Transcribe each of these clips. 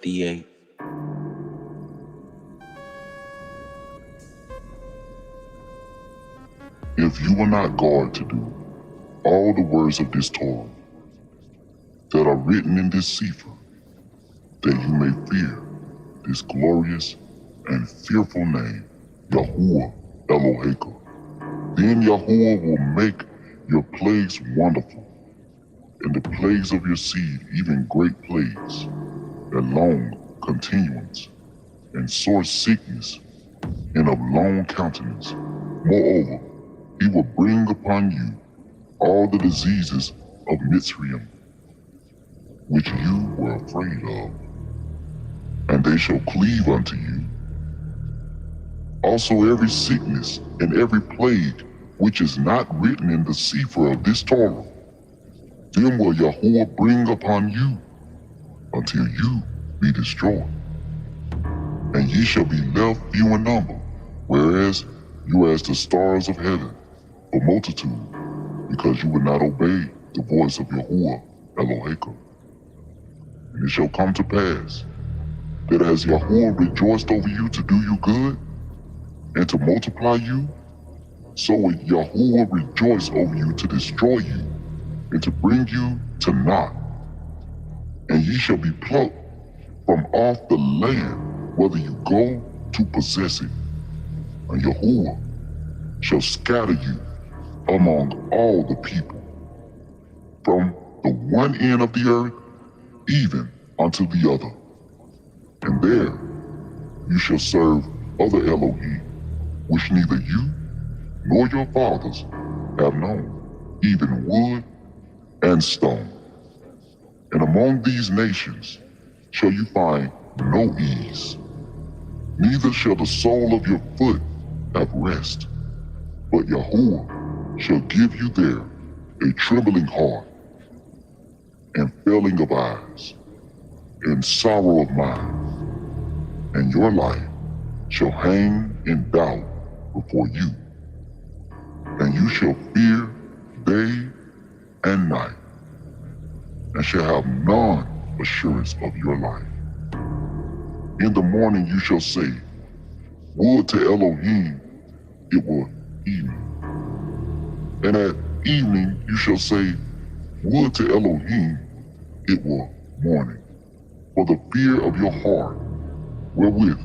58. If you will not guard to do all the words of this Torah that are written in this Sefer, that you may fear this glorious and fearful name, Yahuwah Eloheka, then Yahuwah will make your plagues wonderful, and the plagues of your seed even great plagues, and long continuance, and sore sickness, and of long countenance. Moreover, he will bring upon you all the diseases of Mitzrayim, which you were afraid of, and they shall cleave unto you. Also every sickness and every plague which is not written in the Sefer of this Torah, them will Yahuwah bring upon you until you be destroyed. And ye shall be left few in number, whereas you are as the stars of heaven for multitude, because you would not obey the voice of Yahuwah Eloheka. And it shall come to pass that as Yahuwah rejoiced over you to do you good and to multiply you, so will Yahuwah rejoice over you to destroy you and to bring you to naught. And ye shall be plucked from off the land, whether you go to possess it. And Yahuwah shall scatter you among all the people, from the one end of the earth even unto the other. And there you shall serve other Elohim, which neither you nor your fathers have known, even wood and stone. And among these nations shall you find no ease, neither shall the sole of your foot have rest, but Yahuwah shall give you there a trembling heart, and failing of eyes, and sorrow of mind, and your life shall hang in doubt before you, and you shall fear day and night, and shall have none assurance of your life. In the morning you shall say, would to Elohim it were evening. And at evening you shall say, would to Elohim it were morning. For the fear of your heart, wherewith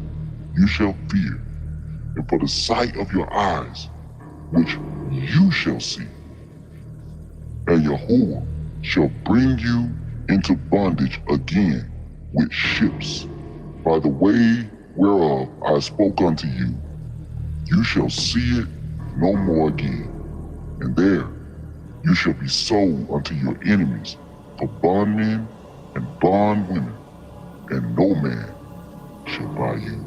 you shall fear, and for the sight of your eyes, which you shall see. And Yahuwah shall bring you into bondage again with ships, by the way whereof I spoke unto you. You shall see it no more again, and there you shall be sold unto your enemies for bondmen and bondwomen, and no man shall buy you.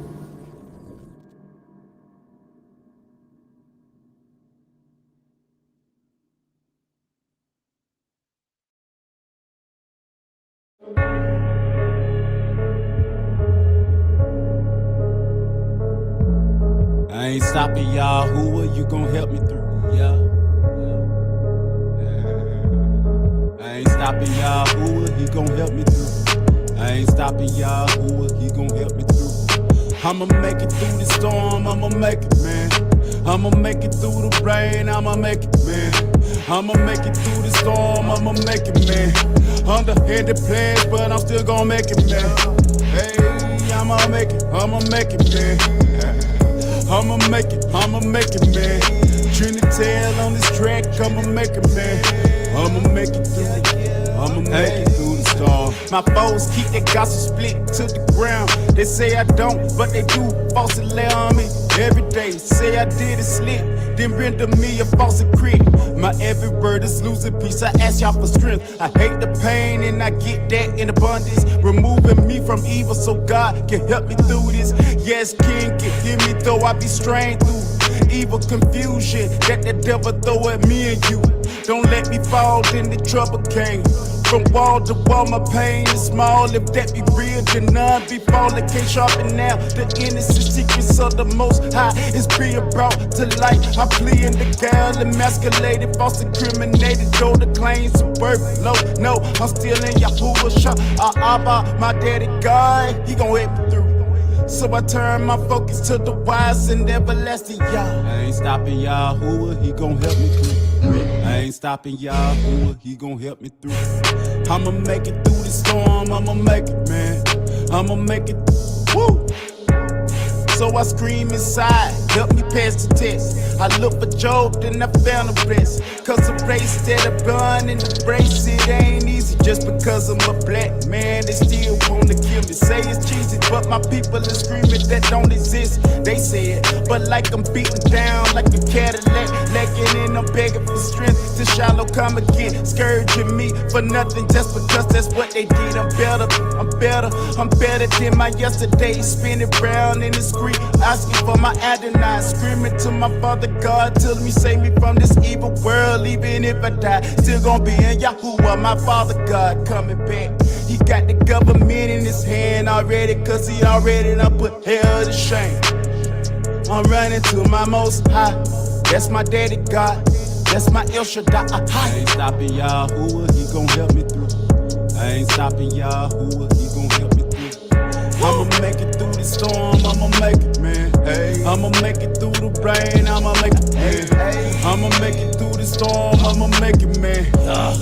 I ain't stopping y'all. Who are you gonna help me through? Yeah. I ain't stopping y'all. Who are he gonna help me through? I ain't stopping y'all. Who are he gonna help me through? I'ma make it through the storm. I'ma make it, man. I'ma make it through the rain. I'ma make it, man. I'ma make it through the storm. I'ma make it, man. Underhanded plans, but I'm still gonna make it, man. Hey, I'ma make it. I'ma make it, man. I'ma make it, man. Trinitail on this track, I'ma make it, man. I'ma make it through the storm. My foes keep their gossip split to the ground. They say I don't, but they do. Falsely lay on me every day. Say I did it slick, then render me a false critic. My every word is losing peace. I ask y'all for strength. I hate the pain and I get that in abundance. Removing me from evil so God can help me through this. Yes, King can hear me though I be strained through evil confusion that the devil throw at me and you. Don't let me fall in the trouble, King. from wall to wall, my pain is small. If that be real, then none be falling. Can't sharpen now the innocent secrets of the most high is being brought to light. I'm pleading the girl, emasculated, false incriminated, though the claims of worth low. No, I'm still in Yahuwah shop. Abba, my daddy God, he gon' help me through. So I turn my focus to the wise and everlasting Yah. I ain't stopping Yahuwah, he gon' help me through. I ain't stopping Yahuwah, he gon' help me through. I'ma make it through the storm, I'ma make it, man. I'ma make it, woo! So I scream inside, help me pass the test. I look for Job, then I found a rest. Cause the race that I run in the race, it ain't easy. Just because I'm a black man, they still wanna kill me. Say it's cheesy, but my people are screaming that don't exist. They say it, but like I'm beaten down like a Cadillac, lacking and I'm begging for strength to shallow come again. Scourging me for nothing just because that's what they did. I'm better, I'm better, I'm better than my yesterday. Spinning round in the screen, asking for my Adonai, screaming to my Father God, telling me save me from this evil world. Even if I die, still gonna be in Yahuwah, my Father God coming back. He got the government in his hand already, cause he already done put hell to shame. I'm running to my most high, that's my daddy God, that's my El Shaddai. I ain't stopping Yahuwah, he gon' help me through. I ain't stopping Yahuwah, he gon' help me through. I'ma make it through the storm, I'ma make it, man. Hey. I'ma make it through the rain, I'ma make it, man. Hey. I'ma make it through the storm, I'ma make it, man.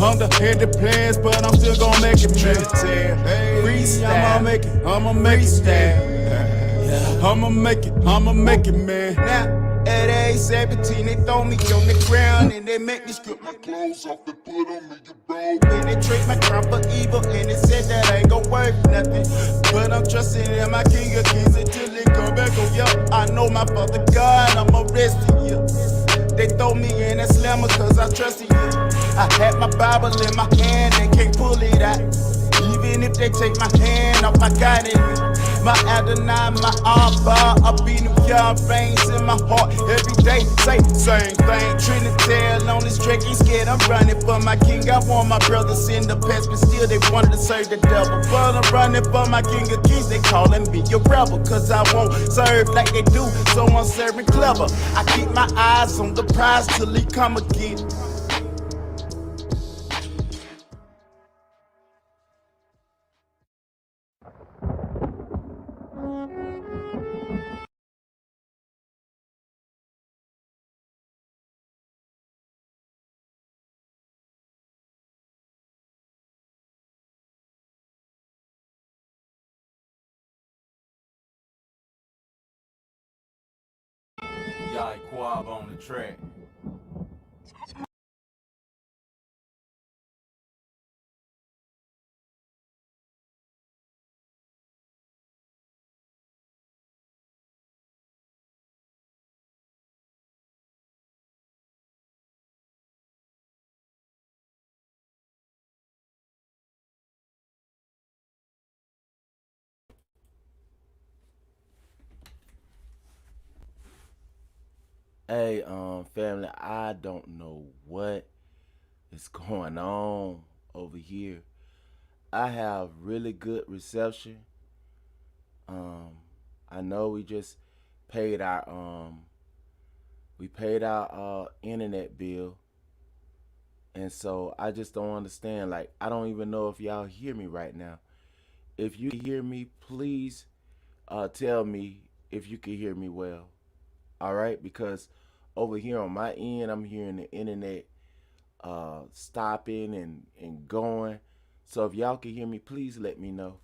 Underhanded plans, but I'm still gonna make it, man. Hey. Freestyle, I'ma make it, I'ma make it, man. I'ma make it, man. Now, at age 17, they throw me on the ground and they make me strip my clothes off and put on me your robe. And they trade my crown for evil and they said that ain't gon' worth nothing. But I'm trusting in my King of Kings until they come back. Oh, yeah, I know my Father God, I'm arresting you. They throw me in that slammer cause I trusted you. I had my Bible in my hand, they can't pull it out. Even if they take my hand off, I got it. My Adonai, my Abba, I be New York, reigns in my heart every day. Say same thing, Trinidad on this track, ain't scared. I'm running for my King. I want my brothers in the past, but still they wanted to serve the devil. But I'm running for my King of Kings. They calling me a rebel, cause I won't serve like they do. So I'm serving clever. I keep my eyes on the prize till he come again. Yiqwaba on the track. Hey, family, I don't know what is going on over here. I have really good reception. Um, I know paid our we paid our internet bill, and so I just don't understand. Like, I don't even know if y'all hear me right now. If you hear me, please tell me if you can hear me well. All right, because over here on my end, I'm hearing the internet stopping and going. So if y'all can hear me, please let me know.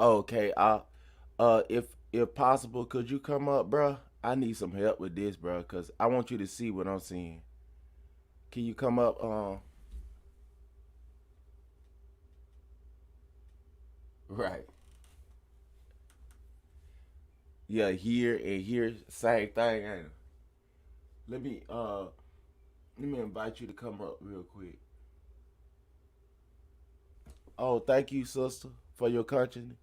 Okay, if possible, could you come up, bruh? I need some help with this, bruh, cause I want you to see what I'm seeing. Can you come up? Right. Yeah, here and here, same thing, ain't it? Let me let me invite you to come up real quick. Oh, thank you, sister, for your consciousness.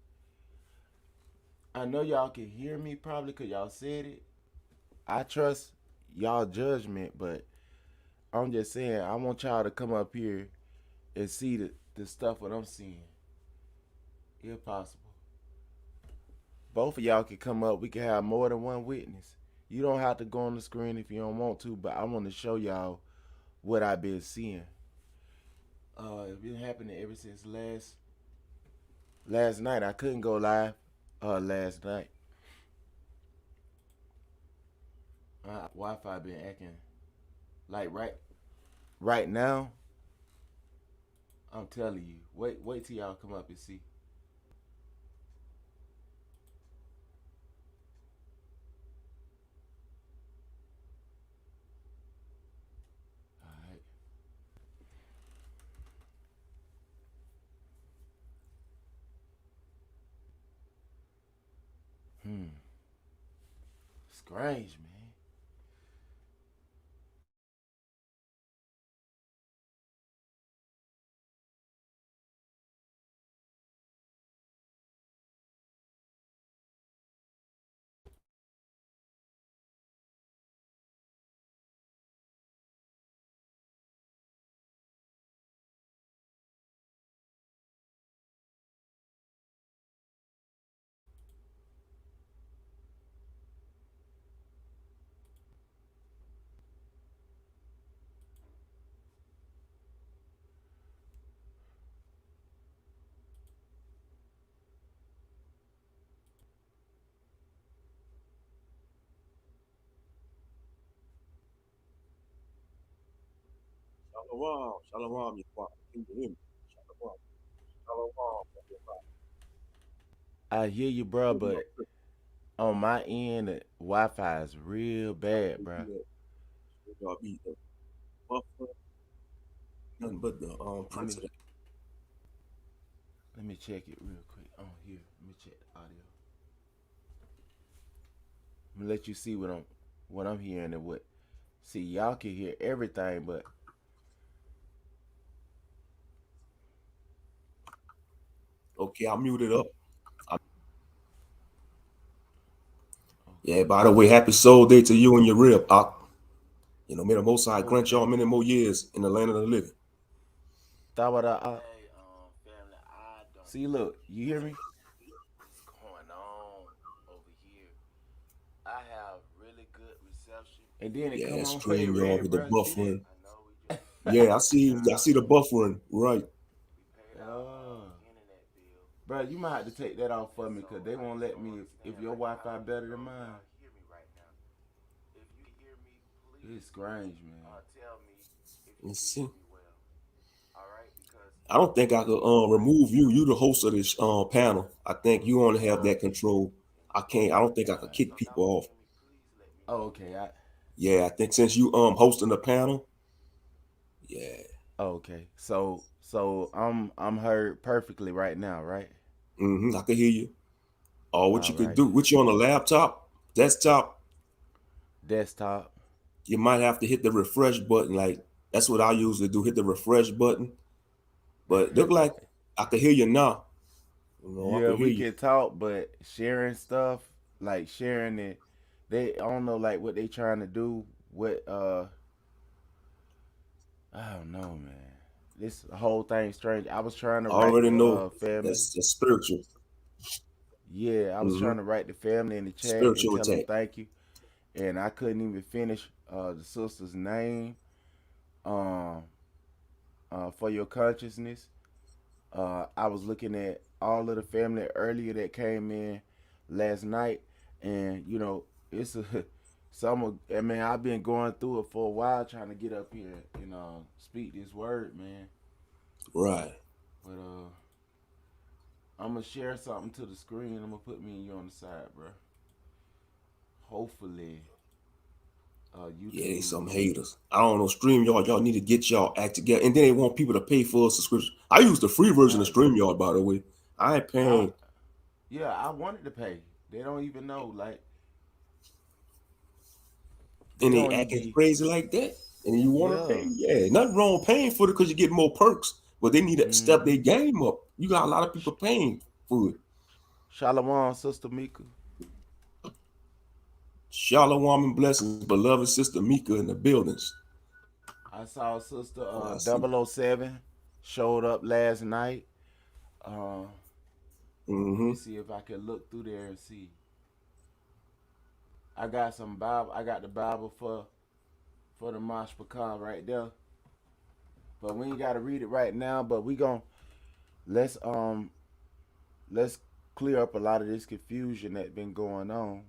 I know y'all can hear me probably because y'all said it. I trust y'all judgment, but I'm just saying I want y'all to come up here and see the stuff what I'm seeing, if possible. Both of y'all can come up. We can have more than one witness. You don't have to go on the screen if you don't want to, but I want to show y'all what I've been seeing. It's been happening ever since last night. I couldn't go live last night. Wi-Fi been acting like right now. I'm telling you. Wait till y'all come up and see. All right. Hmm. Strange, man. Shalom, shalom, Yiqwaba. Can you hear me? Shalom, shalom, everybody. I hear you, bro, Give me a but quick on my end, the Wi-Fi is real trying bad, to bro. do that. Y'all be the buffer, nothing but the Let me president. let me check it real quick. Oh, here. Let me check the audio. I'm gonna let you see what I'm hearing and what. See, y'all can hear everything, but Okay, I muted up. I, yeah, okay. by the way, happy soul day to you and your rib. May the Most High grant y'all Okay. many more years in the land of the living. Tawada. Hey, family, I don't see, look, you hear me? What's going on over here? I have really good reception. And then it Yeah, come on when it stream y'all ready, with the bro. See that? buffering. I know we just Yeah, paid I our see the buffering. Right. we paid our internet bill. Bro, you might have to take that off for me because they won't let me if your Wi-Fi better than mine. Hear me right now. If you can hear me, please. It's strange, man. Tell me if you Let's can hear see. me well. All right, because I don't think I could remove you. You the host of this panel. I think you only have that control. I can't. I don't think I could kick so now people we can off. hear me. Please let me know. Oh, okay. Yeah, I think since you hosting the panel, yeah, Okay. So I'm heard perfectly right now, right? I can hear you. Or what All you could right do, then. what you on a laptop, desktop, Desktop. you might have to hit the refresh button. Like that's what I usually do, hit the refresh button. But look like I can hear you now. I Yeah, can hear we you. can talk, but sharing stuff like sharing it, they I don't know like what they trying to do. What I don't know, man. This whole thing strange. I was trying to I write already the know family. that's spiritual. Yeah, I was hmm trying to write the family in the chat and Spiritual tell them attack. thank you, and I couldn't even finish the sister's name. Um, for your consciousness. I was looking at all of the family earlier that came in last night, and it's a some. I mean, I've been going through it for a while trying to get up here and speak this word, man. Right. But I'm gonna share something to the screen. I'm gonna put me and you on the side, bro. Hopefully, Yeah, they YouTube some will. haters. I don't know. StreamYard, y'all need to get y'all act together. And then they want people to pay for a subscription. I use the free version of Right. StreamYard, by the way. I ain't I paying. Yeah, I wanted to pay. They don't even know. Like they And they don't even acting be. crazy like that. And you want to pay? Yeah. Yeah, nothing wrong with paying for it because you get more perks. But they need to step their Mm-hmm. game up. You got a lot of people paying for it. Shalom, Sister Mika. Shalom and blessings, beloved sister Mika in the buildings. I saw Sister Oh, I see. 007 showed up last night. Let Mm-hmm. me see if I can look through there and see. I got some Bible. I got the Bible for the Mosh Pecan right there. But we ain't gotta read it right now. But we gon' let's um let's clear up a lot of this confusion that been going on.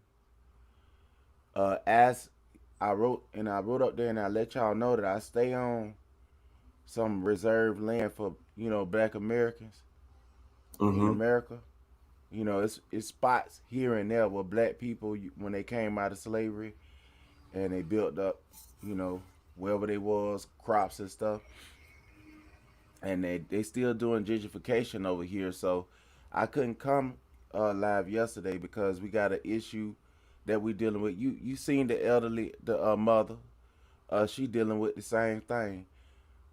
As I wrote up there and I let y'all know that I stay on some reserved land for Black Americans in Mm-hmm. America. It's spots here and there where black people when they came out of slavery and they built up, you know, wherever they was crops and stuff, and they still doing gentrification over here. So I couldn't come live yesterday because we got an issue that we dealing with. You seen the elderly, the mother, she dealing with the same thing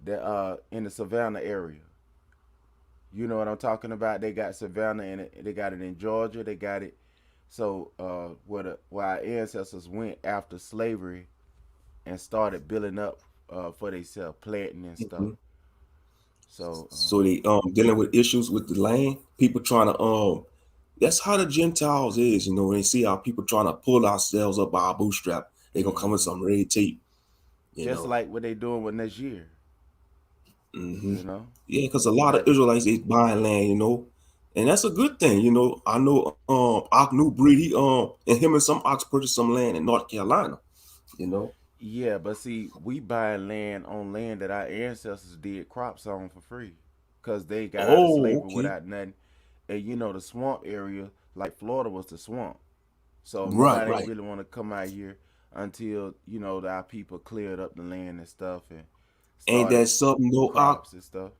that in the Savannah area. You know what I'm talking about? They got Savannah in it. They got it in Georgia. They got it. So where our ancestors went after slavery and started building up for themselves, planting and stuff. Mm-hmm. So So they dealing with issues with the land. People trying to that's how the Gentiles is, when they see our people trying to pull ourselves up by our bootstrap, they gonna come with hmm some red tape, you just know. like what they doing with Niger, Hmm. you know, Yeah, because a lot of like Israelites is buying land, and that's a good thing, I know Ock New Breed, and him and some Ox purchased some land in North Carolina, you know. yeah, but see, we buying land on land that our ancestors did crops on for free, cause they got out of Oh, slavery okay. without nothing. And the swamp area, like Florida was the swamp. So Right, nobody ain't right. really want to come out here until our people cleared up the land and stuff and Ain't started that something though? Our crops and stuff.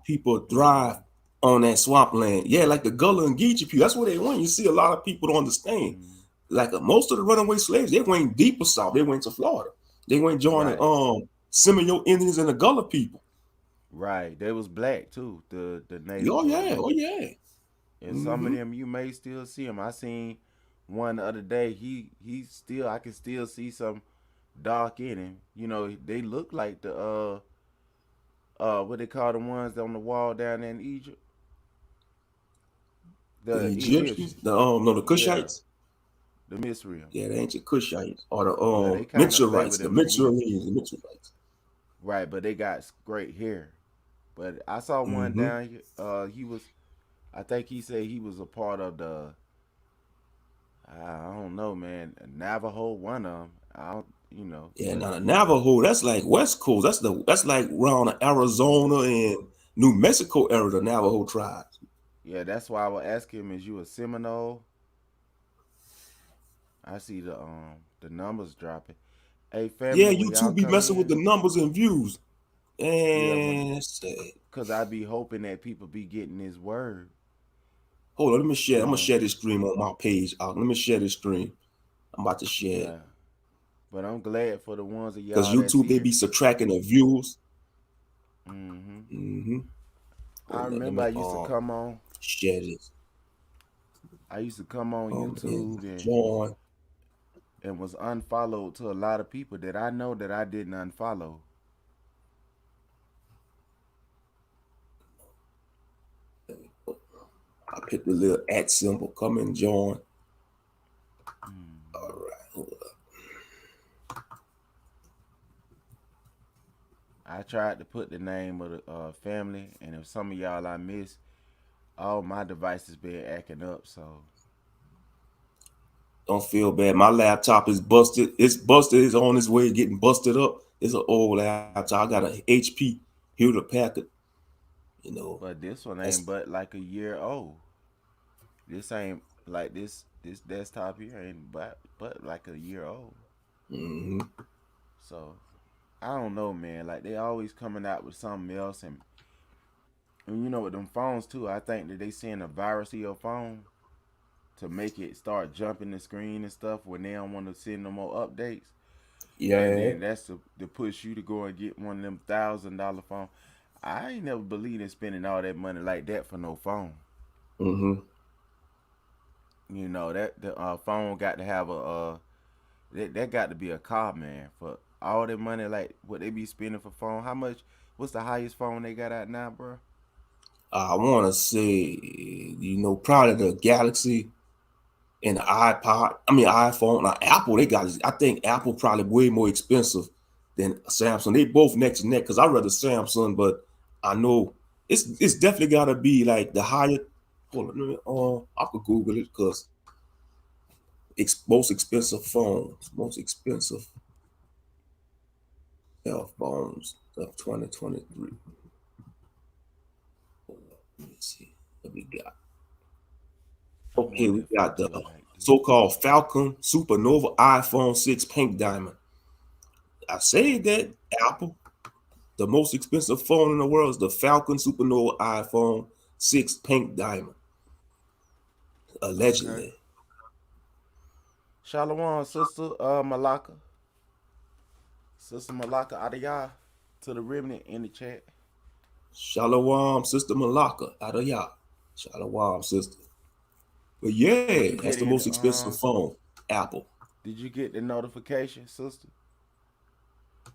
people thrive on that swamp land. Yeah, like the Gullah and Geechee people. That's where they went. You see a lot of people don't understand. Mm, Like most of the runaway slaves, they went deeper south. They went to Florida. They went joining right, Seminole Indians and the Gullah people. right. They was black too, the Oh natives over yeah, there, oh yeah. and some of Mm-hmm. them you may still see them. I seen one the other day. He still I can still see some dark in him. They look like the what they call the ones on the wall down there in Egypt, The the Egyptians, Egyptians. no, the Yeah, Cushites. the Misraim. Yeah, the ancient Cushites or the Yeah, they kind of play with Mitsurites, the them to me. Mitsurenes, the Mitsurites. Right, but they got great hair. But I saw one Mm-hmm. down here. He was, I think he said he was a part of the, I don't know, man, Navajo. One of them. I don't, Yeah, but now the Navajo, that's like West Coast. That's like around the Arizona and New Mexico area, the Navajo tribes. yeah, that's why I would ask him, is you a Seminole? I see the numbers dropping. Hey, Yeah, family, when you two y'all be come messing with in, the numbers and views. yeah, And say, cause I be hoping that people be getting this word. hold on, let me share. I'm gonna Um, share this stream on my page. Let me share this stream. I'm about to share it. yeah, but I'm glad for the ones of Because y'all that's YouTube, they be here. subtracting the views. hmm Mm-hmm. I Hold on, let remember me I used to come on. share this. I used to come on And YouTube join. and was unfollowed to a lot of people that I know that I didn't unfollow. I pick the little at symbol. Come and join. All Mm. right. Hold up. I tried to put the name of the family, and if some of y'all I missed, all my devices been acting up. So Don't feel bad. My laptop is busted. It's busted. It's on its way getting busted up. It's an old laptop. I got a HP Hewlett Packard. You know, but this one ain't that's but like a year old. This ain't like this desktop here ain't but like a year old. hmm So I don't know, man. Like they always coming out with something else, and with them phones too. I think that they seeing a virus in your phone. to make it start jumping the screen and stuff when they don't want to send no more updates. And Yeah. then that's to push you to go and get one of them $1,000 phone. I ain't never believed in spending all that money like that for no phone. Mm-hmm. You know that the phone got to have that got to be a car, man. For all that money, like what they be spending for phone. How much? What's the highest phone they got out now, bro? I want to say, probably the Galaxy and the iPod. I mean, iPhone. Now, Apple, they got. I think Apple probably way more expensive than Samsung. They both neck to neck because I rather Samsung, but I know it's definitely got to be like the higher. Hold on, I could Google it because most expensive phones, most expensive cell phones of 2023. Let me see what we got. I Okay, wonder we if I got do the it like this. so-called Falcon Supernova iPhone 6 Pink Diamond. I say that Apple, the most expensive phone in the world is the Falcon Supernova iPhone 6 Pink Diamond. Okay. Allegedly. Shalom, sister Malaka. Sister Malaka Adiyah to the remnant in the chat. Shalom, Sister Malaka. Adaya. Shalom, sister. But Did you yeah, that's get the in most expensive phone. Apple. did you get the notification, sister?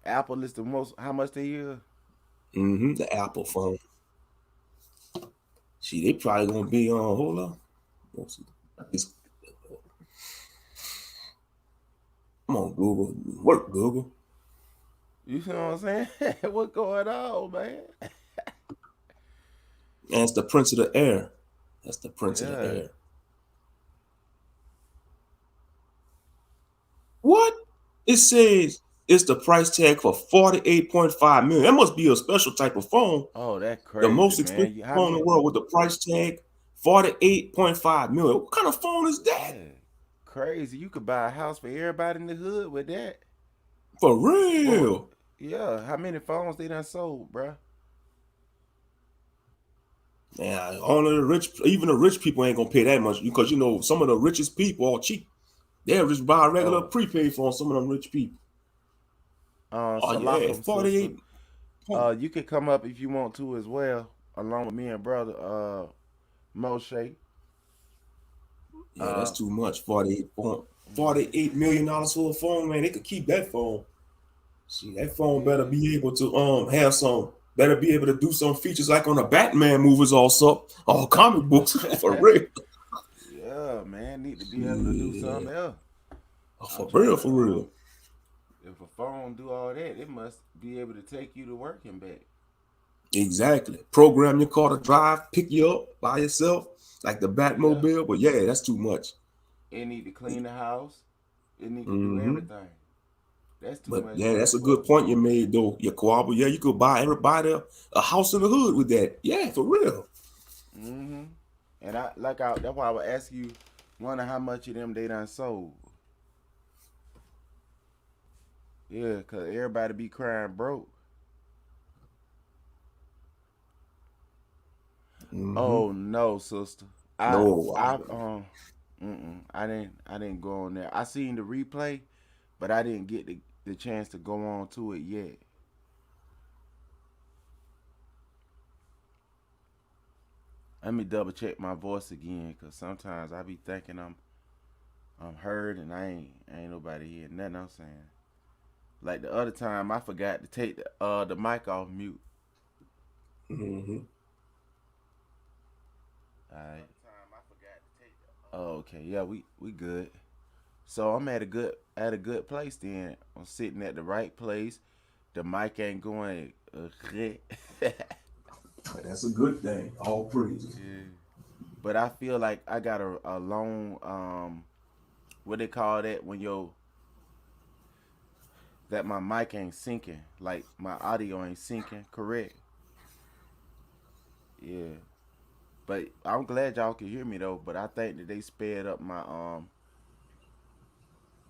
Apple is the most how much they use? The Apple phone. See, they probably gonna be on. Hold on. It's- Come on, Google. Work, Google. You see what I'm saying? What going on, man? And it's the Prince of the Air. That's the Prince of the Yeah. Air. What? It says it's the price tag for 48.5 million. That must be a special type of phone. Oh, that The crazy, most expensive man. How phone in the many? world with the price tag 48.5 million. What kind of phone is that? Yeah, crazy. You could buy a house for everybody in the hood with that. For Well, real. yeah. How many phones they done sold, bruh? Yeah, only the rich, even the rich people ain't gonna pay that much because some of the richest people are cheap. They'll just buy a regular Oh, prepaid phone. Some of them rich people. Oh yeah, Salakam, sister. 48. Oh, You could come up if you want to as well, along with me and brother Moshe. yeah, that's Uh, too much. 48 million dollars for a phone, man. They could keep that phone. See, that phone better yeah, be able to have some, better be able to do some features like on the Batman movies also, or comic books for real. yeah, man. Need to be able to do Yeah, something else. I'm for trying real, to for real. if a phone do all that, it must be able to take you to work and back. Exactly. Program your car to drive, pick you up by yourself, like the Yeah. Batmobile. But yeah, that's too much. It need to clean the house. It need to do hmm everything. That's too But much yeah, money that's a for. good point you made though, Yiqwaba. Yeah, you could buy everybody a house in the hood with that. Yeah, for real. Mm-hmm. And that's why I would ask you, wonder how much of them they done sold. Yeah, cause everybody be crying broke. hmm Oh no, sister. I No, I I didn't go on there. I seen the replay, but I didn't get the chance to go on to it yet. Let me double check my voice again, cause sometimes I be thinking I'm heard and I ain't nobody here. Nothing I'm saying. Like the other time, I forgot to take the mic off mute. hmm All right. Oh, okay. Yeah, we good. So I'm at a good place then. I'm sitting at the right place. The mic ain't going. Yeah. That's a good thing. All praises. But I feel like I got a long what they call that when that my mic ain't syncing, like my audio ain't syncing correct. Yeah. But I'm glad y'all can hear me though. But I think that they sped up my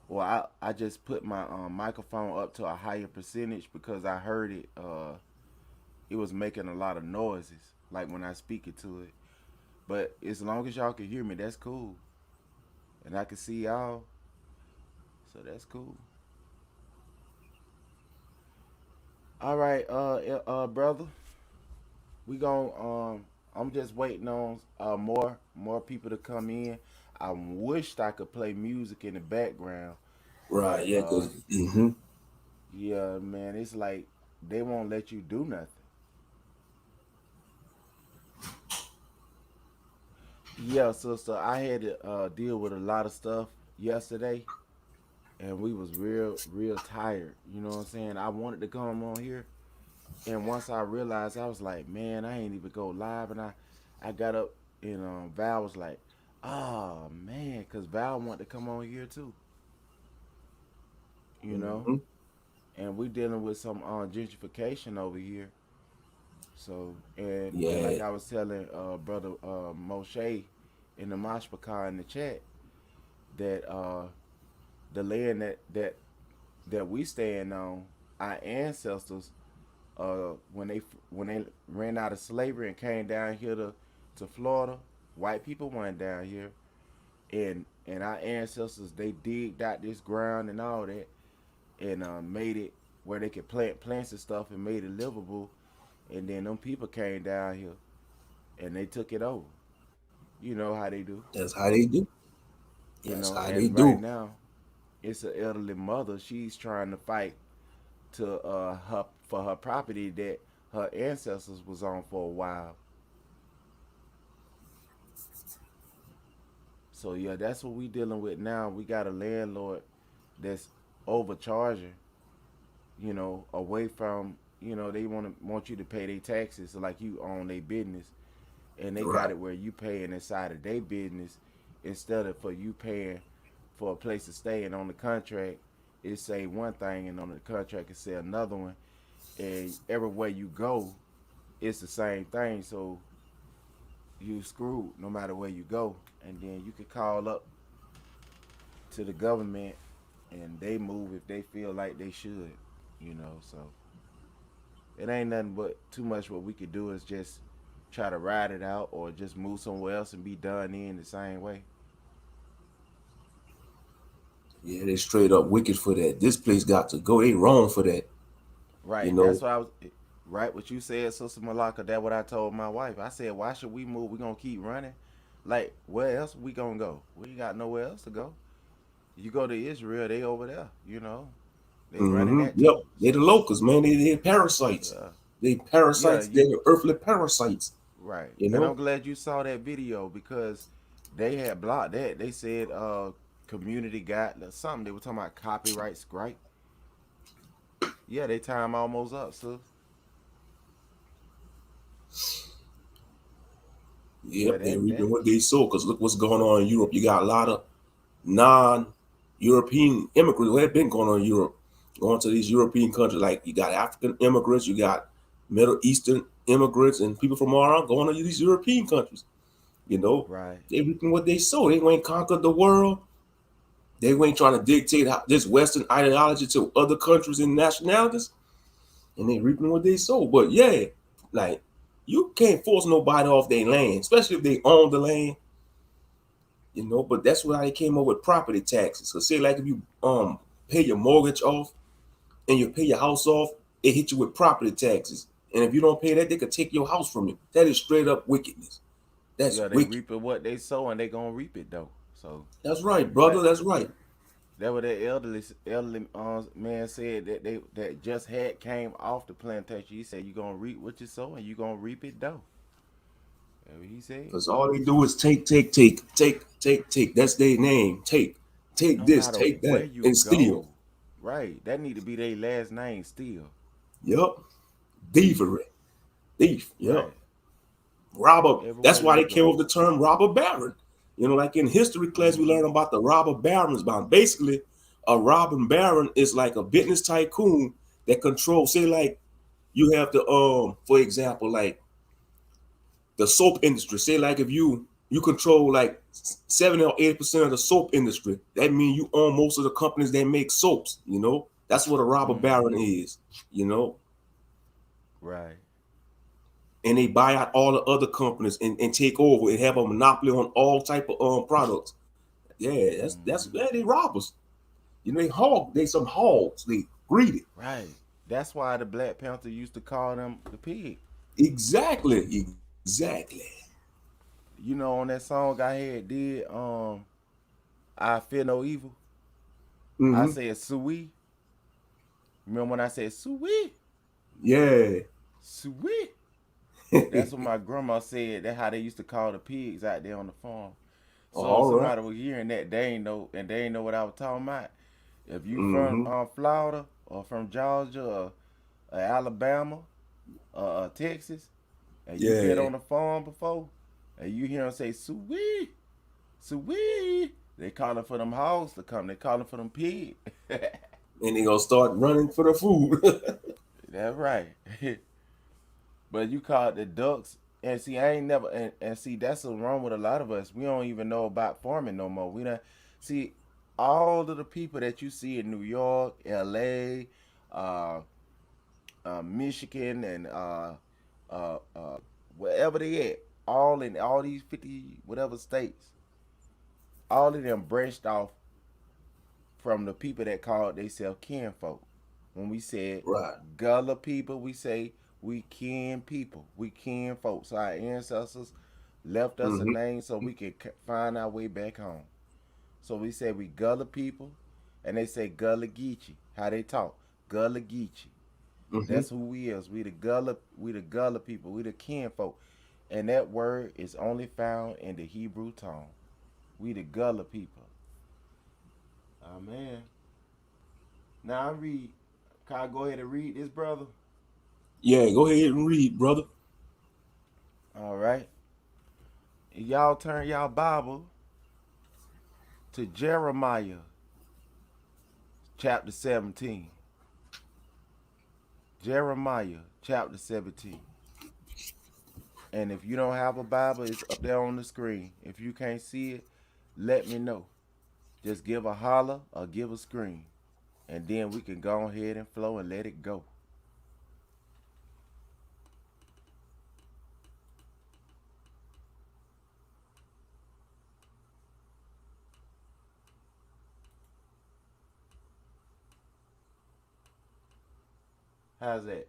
well, I just put my microphone up to a higher percentage because I heard it was making a lot of noises like when I speak it to it. But as long as y'all can hear me, that's cool. and I can see y'all. So that's cool. All right, brother, we gon' I'm just waiting on more people to come in. I wished I could play music in the background, Right, but yeah, because yeah, man, it's like they won't let you do nothing. Yeah, so I had to deal with a lot of stuff yesterday, and we was real tired. You know what I'm saying? I wanted to come on here, and once I realized, I was like, man, I ain't even go live, and I got up, and Val was like, oh man, cause Val wanted to come on here too. You know, and we dealing with some gentrification over here. So and yeah, like I was telling brother Moshe in the Mashpaka in the chat that the land that we stand on, our ancestors, when they ran out of slavery and came down here to Florida, white people went down here, and our ancestors they digged out this ground and all that, and made it where they could plant plants and stuff and made it livable, and then them people came down here and they took it over. You know how they do, that's how they do. you That's know. how they And right do. now, it's an elderly mother. She's trying to fight to her for her property that her ancestors was on for a while. So yeah, that's what we dealing with now. We got a landlord that's overcharging, away from, they want you to pay their taxes like you own their business, and they got Right. it where you paying inside of their business instead of for you paying for a place to stay, and on the contract it say one thing and on the contract it say another one, and everywhere you go it's the same thing. So you screwed no matter where you go, and then you could call up to the government and they move if they feel like they should, so it ain't nothing but too much. What we could do is just try to ride it out or just move somewhere else and be done in the same way. Yeah, they straight up wicked for that. This place got to go. They wrong for that. You Right, know. that's what I was. Right, what you said, Sister Malaka. That what I told my wife. I said, why should we move? We gonna keep running. Like, where else we gonna go? We ain't got nowhere else to go. You go to Israel, they over there. They running that Yep. too. They the So locusts, man. They parasites. yeah, They yeah, parasites. They're the earthly parasites. right. You And I'm know. glad you saw that video because they had blocked that. They said community got something. They were talking about copyright strike. Yeah, they time almost up, sis. Yeah, Yep. They that reaping what they sow. Cause look what's going on in Europe. You got a lot of non-European immigrants. What have been going on in Europe? Going to these European countries. Like you got African immigrants. You got Middle Eastern immigrants, and people from all around going to these European countries. You know, right. they reaping what they sow. They ain't conquered the world. They ain't trying to dictate this Western ideology to other countries and nationalities, and they reaping what they sow. But yeah, like you can't force nobody off their land, especially if they own the land. You know, but that's why they came up with property taxes. So say like if you pay your mortgage off and you pay your house off, it hit you with property taxes. And if you don't pay that, they could take your house from you. That is straight up wickedness. That's Yeah, they wicked. reaping what they sow and they gonna reap it though. So That's right, brother. like That's right. that what that elderly man said that they that just had came off the plantation. He said you gonna reap what you sow and you gonna reap it though. That's what he said. Because all they do is take. That's their name. Take No this, matter take where that, you and steal. go, right? That need to be their last name still. Yup. Thievery. Thief. Yup. Right. Robber. That's Everywhere why you they came go. up with the term robber baron. You know, like in history class, we Mm-hmm. learn about the robber barons. About basically, a robber baron is like a business tycoon that controls. Say, like you have the for example, like the soap industry. Say like if you control like 70 or 80% of the soap industry, that means you own most of the companies that make soaps. You know, that's what a robber baron Mm-hmm. is. You know, Right. and they buy out all the other companies and take over and have a monopoly on all type of products. Yeah, that's they robbers. You know, they some hogs. They greedy. Right. That's why the Black Panther used to call them the pig. Exactly. You know, on that song I had did, I Fear No Evil. I Mm-hmm. said Sui. Remember when I said Sui? Yeah. Sui. That's what my grandma said. That's how they used to call the pigs out there on the farm. So if All right. somebody was hearing that, they ain't know, and they ain't know what I was talking about. If you from Mm-hmm. Florida or from Georgia or Alabama or Texas, and you been Yeah. on the farm before, and you hear them say "sweet, sweet," they calling for them hogs to come. They calling for them pigs. And they gonna start running for the food. That's right. But you call it the ducks. And see, I ain't never and see that's what's wrong with a lot of us. We don't even know about farming no more. We don't see all of the people that you see in New York, LA, uh, Michigan, and wherever they at, all in all these 50 whatever states, all of them branched off from the people that called themselves kinfolk. When we said Right. Gullah people, we say we kin people, we kin folks. Our ancestors left us a Mm-hmm. name so we could find our way back home. So we say we Gullah people, and they say Gullah Geechee. How they talk, Gullah Geechee. Mm-hmm. That's who we is. We the Gullah people. We the kin folk, and that word is only found in the Hebrew tongue. We the Gullah people. Oh man. Now I read. Can I go ahead and read this, brother? Yeah, go ahead and read, brother. All right. Y'all turn y'all Bible to Jeremiah chapter 17. Jeremiah chapter 17. And if you don't have a Bible, it's up there on the screen. If you can't see it, let me know. Just give a holler or give a scream. And then we can go ahead and flow and let it go. How's that?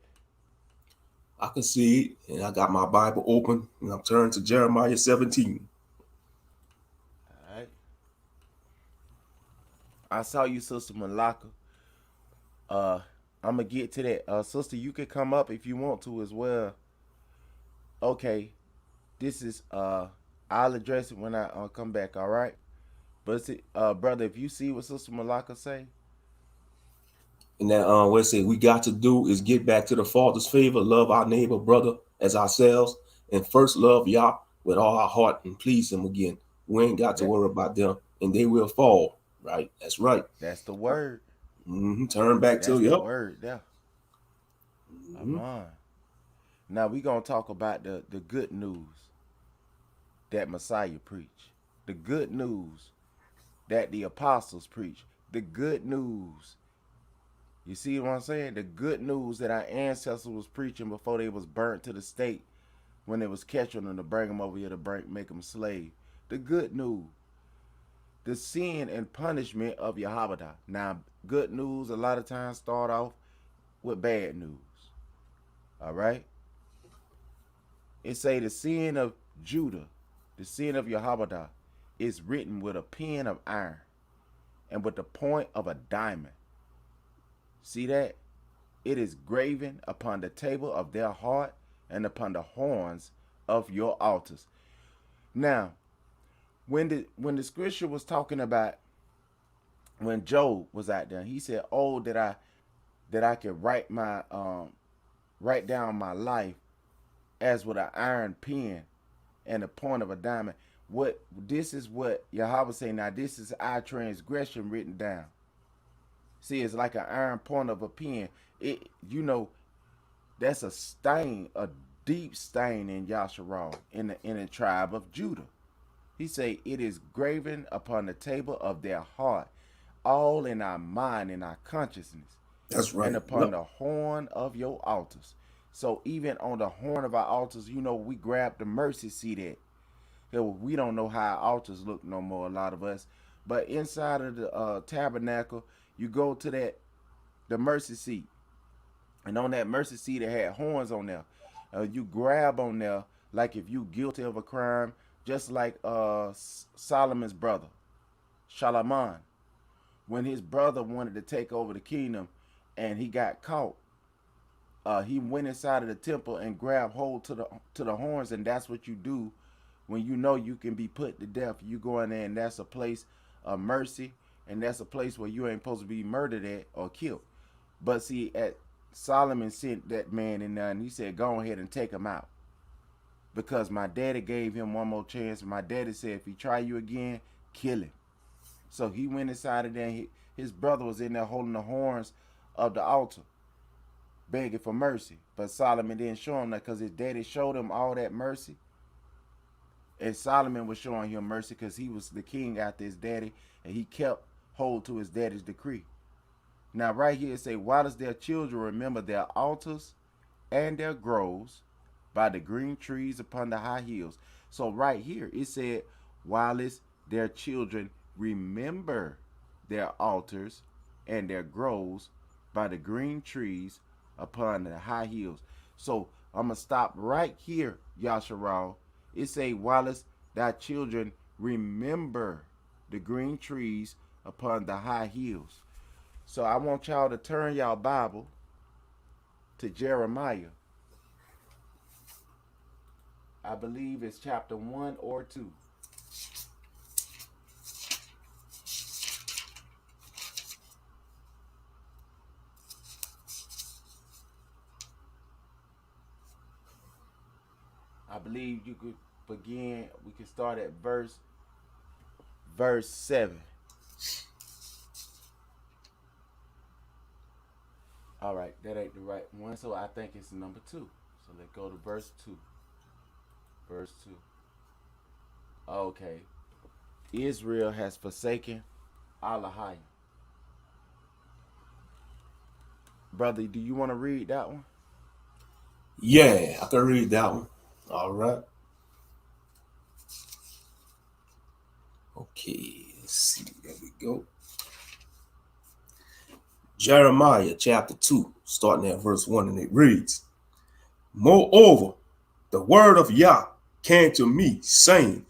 I can see it, and I got my Bible open, and I'm turning to Jeremiah 17. All right. I saw you, Sister Malaka. Uh, I'm gonna get to that. Sister, you can come up if you want to as well. Okay, this is I'll address it when I come back. All right, but see, brother, if you see what Sister Malaka say, And that what it say we got to do is get back to the Father's favor, love our neighbor, brother, as ourselves, and first love Yah with all our heart and please Him again. We ain't got to that worry about them, and they will fall. Right? That's right. that's the word. Turn back to That's the Yep. word. There, I'm Mm-hmm. on. Now we gonna talk about the good news that Messiah preached, the good news that the apostles preached, the good news. You see what I'm saying? The good news that our ancestors was preaching before they was burnt to the stake when they was catching them to bring them over here to make them slave. The good news, the sin and punishment of Yahweh. Now, good news a lot of times start off with bad news. All right, it say the sin of Judah, the sin of Yahweh, is written with a pen of iron and with the point of a diamond. See that? It is graven upon the table of their heart and upon the horns of your altars. Now, when the scripture was talking about when Job was out there, he said, "Oh, that I could write down my life as with an iron pen and the point of a diamond." What this is what Yahweh say now. This is our transgression written down. See, it's like an iron point of a pen. It that's a stain, a deep stain in Yasharal, in the tribe of Judah. He say it is graven upon the table of their heart, all in our mind and our consciousness, That's and right. upon Yep. the horn of your altars. So even on the horn of our altars, we grab the mercy seat at. We don't know how our altars look no more, a lot of us, But inside of the tabernacle, you go to the mercy seat, and on that mercy seat it had horns on there. You grab on there like if you guilty of a crime, just like Solomon's brother, Shalaman, when his brother wanted to take over the kingdom, and he got caught. He went inside of the temple and grabbed hold to the horns, and that's what you do when you know you can be put to death. You go in there, and that's a place of mercy, and that's a place where you ain't supposed to be murdered at or killed. But see, at Solomon sent that man in there, and he said, "Go ahead and take him out, because my daddy gave him one more chance. And my daddy said, if he try you again, kill him." So he went inside of there. And his brother was in there holding the horns of the altar, begging for mercy. But Solomon didn't show him that because his daddy showed him all that mercy. And Solomon was showing him mercy because he was the king after his daddy, and he kept hold to his daddy's decree. Now right here it say, "Why does their children remember their altars and their groves by the green trees upon the high hills?" So right here it said, while it's their children remember their altars and their groves by the green trees upon the high hills. So I'm gonna stop right here, Yasharal. It say, while it's thy children remember the green trees upon the high hills. So I want y'all to turn y'all Bible to Jeremiah. I believe it's chapter 1 or 2. I believe you could begin, we can start at verse 7. All right, that ain't the right one, so I think it's number 2. So let's go to verse 2. Verse 2. Okay. Israel has forsaken Elohim. Brother, do you want to read that one? Yeah, I can read that one. All right. Okay, let's see. There we go. Jeremiah chapter 2, starting at verse 1, and it reads, "Moreover, the word of Yah came to me, saying,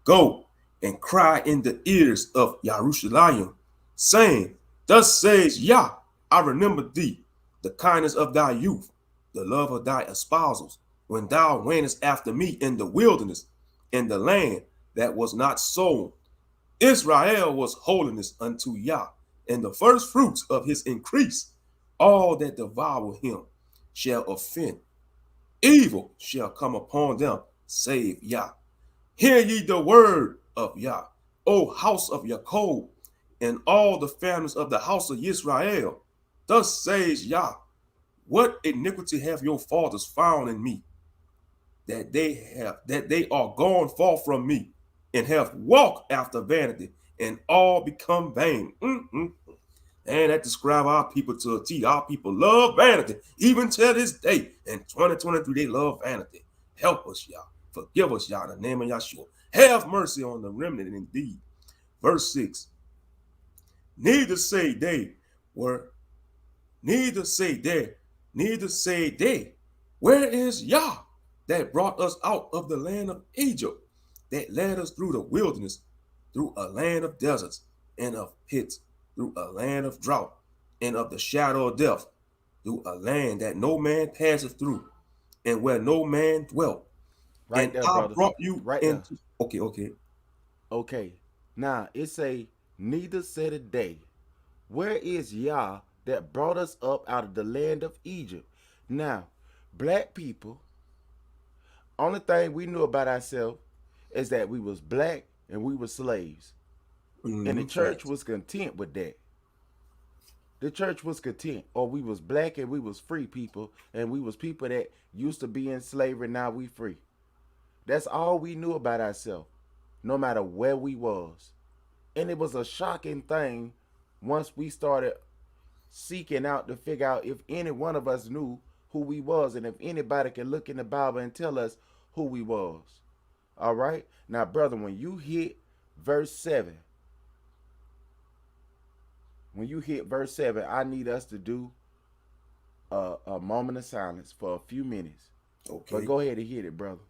Go and cry in the ears of Jerusalem, saying, Thus says Yah, I remember thee, the kindness of thy youth, the love of thy espousals, when thou wentest after me in the wilderness, in the land that was not sown. Israel was holiness unto Yah, and the first fruits of his increase. All that devour him shall offend. Evil shall come upon them, save Yah. Hear ye the word of Yah, O house of Jacob, and all the families of the house of Israel. Thus says Yah, what iniquity have your fathers found in me, that they are gone far from me, and have walked after vanity, and all become vain." And that describe our people to a T. Our people love vanity, even to this day. In 2023, they love vanity. Help us, Yah. Forgive us, Yah, in the name of Yahshua. Have mercy on the remnant indeed. Verse 6. Neither say they, where where is Yah that brought us out of the land of Egypt, that led us through the wilderness, through a land of deserts and of pits, through a land of drought and of the shadow of death, through a land that no man passeth through, and where no man dwelt. Right And there, I brother. brought you Right there. into. Okay. Okay. Now it say, neither said a day, where is Yah that brought us up out of the land of Egypt? Now, black people, only thing we knew about ourselves is that we was black and we were slaves. And the church was content with that. The church was content. Or we was black and we was free people, and we was people that used to be in slavery, now we free. That's all we knew about ourselves, no matter where we was. And it was a shocking thing once we started seeking out to figure out if any one of us knew who we was, and if anybody can look in the Bible and tell us who we was. All right? Now, brother, when you hit verse 7, when you hit verse 7, I need us to do a moment of silence for a few minutes. Okay. But go ahead and hit it, brother.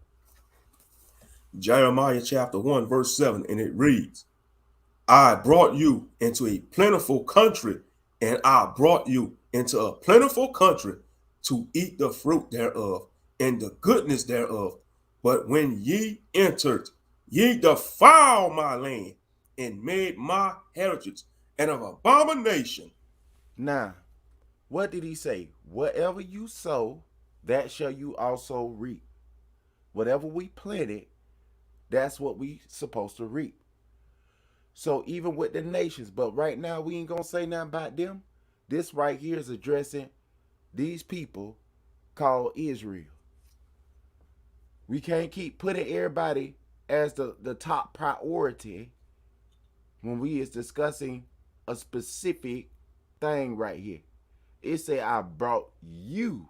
Jeremiah chapter 1, verse 7, and it reads, I brought you into a plentiful country, and I brought you into a plentiful country to eat the fruit thereof and the goodness thereof. But when ye entered, ye defiled my land and made my heritage an abomination. Now, what did he say? Whatever you sow, that shall you also reap. Whatever we planted, that's what we supposed to reap. So even with the nations, but right now we ain't gonna say nothing about them. This right here is addressing these people called Israel. We can't keep putting everybody as the top priority when we is discussing a specific thing right here. It say I brought you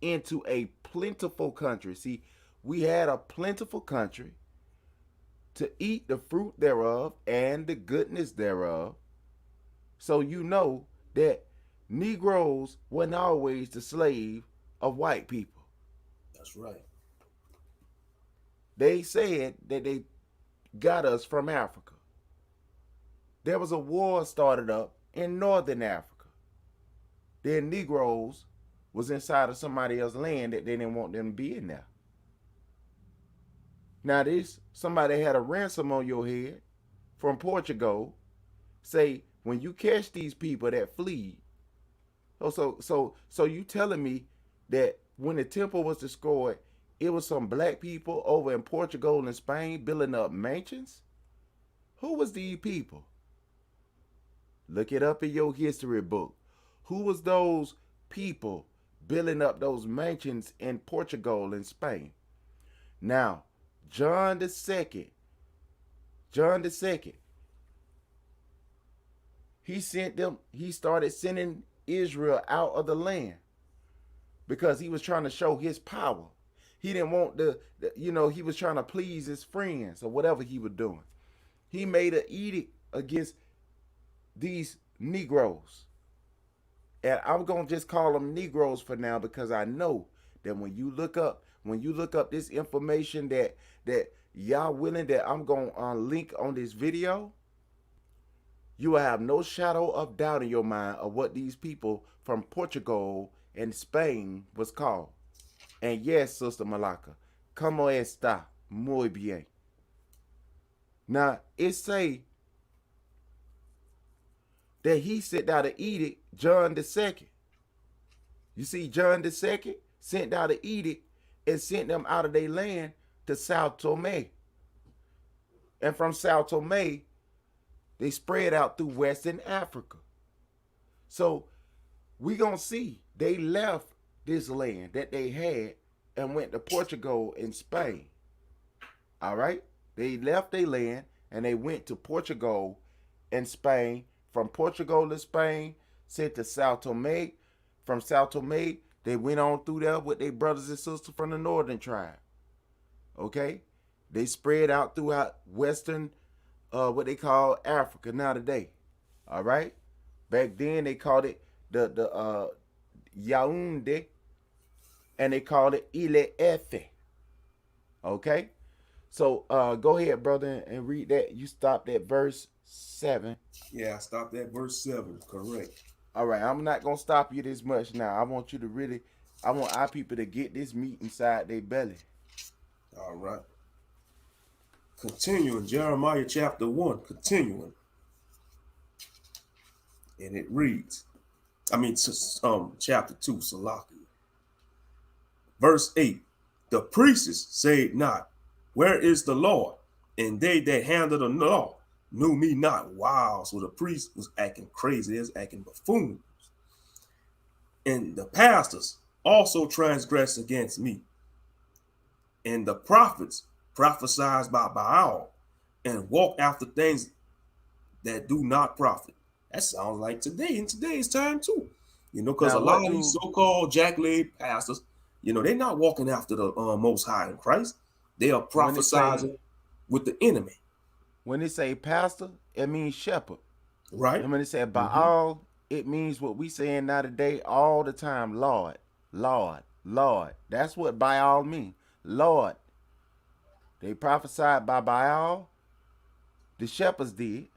into a plentiful country. See, we had a plentiful country to eat the fruit thereof and the goodness thereof. So you know that Negroes wasn't always the slave of white people. That's right. They said that they got us from Africa. There was a war started up in northern Africa. Then Negroes was inside of somebody else's land that they didn't want them to be in there. Now this, somebody had a ransom on your head from Portugal. Say, when you catch these people that flee, so you telling me that when the temple was destroyed, it was some black people over in Portugal and Spain building up mansions? Who was these people? Look it up in your history book. Who was those people building up those mansions in Portugal and Spain? Now, John the Second, he started sending Israel out of the land because he was trying to show his power. He didn't want he was trying to please his friends or whatever he was doing. He made an edict against these Negroes. And I'm going to just call them Negroes for now because I know that when you look up this information that y'all willing that I'm going to link on this video, you will have no shadow of doubt in your mind of what these people from Portugal and Spain was called. And yes, Sister Malaka, como está? Muy bien. Now, it say that he sent out an edict, John the Second. You see, John the Second sent out an edict and sent them out of their land to Sao Tome. And from Sao Tome, they spread out through Western Africa. So we gonna see they left this land that they had and went to Portugal and Spain. All right? They left their land and they went to Portugal and Spain. From Portugal to Spain, sent to Sao Tome. From Sao Tome, they went on through there with their brothers and sisters from the northern tribe. Okay? They spread out throughout Western what they call Africa now today. All right? Back then they called it the Yaoundé, and they called it Ile Efe. Okay? So go ahead, brother, and read that. You stopped at verse 7. Yeah, I stopped at verse 7. Correct. All right, I'm not going to stop you this much now. I want our people to get this meat inside their belly. All right. Continuing, Jeremiah chapter 1, continuing. And it reads, chapter 2, Salaki. Verse 8, the priests said not, where is the Lord? And they that handled the law knew me not. Wow, so the priest was acting crazy, they was acting buffoons. And the pastors also transgressed against me. And the prophets prophesied by Baal and walk after things that do not profit. That sounds like today, in today's time too. Because a lot of these so-called jack-leg pastors, they're not walking after the Most High in Christ. They are prophesying with the enemy. When they say pastor, it means shepherd. Right. And when it said Baal, it means what we saying now today all the time, Lord, Lord, Lord. That's what Baal means, Lord. They prophesied by Baal, the shepherds did,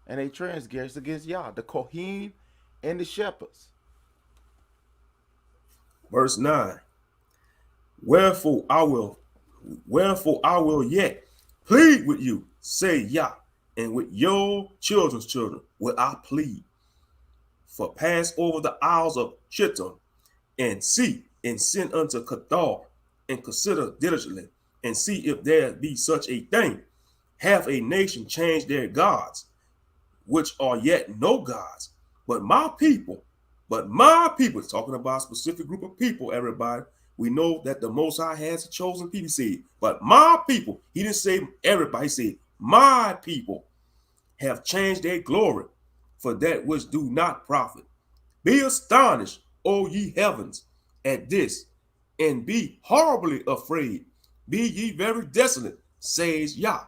and they transgressed against Yah, the Kohen and the shepherds. Verse 9. Wherefore I will, wherefore I will yet plead with you, say Yah, and with your children's children will I plead. For pass over the isles of Chittim, and see, and send unto Kedar, and consider diligently, and see if there be such a thing. Have a nation change their gods, which are yet no gods, but my people, talking about a specific group of people, everybody. We know that the Most High has a chosen people, he said, but my people, he didn't say everybody, he said, my people have changed their glory for that which do not profit. Be astonished, O ye heavens, at this, and be horribly afraid. Be ye very desolate, says Yah.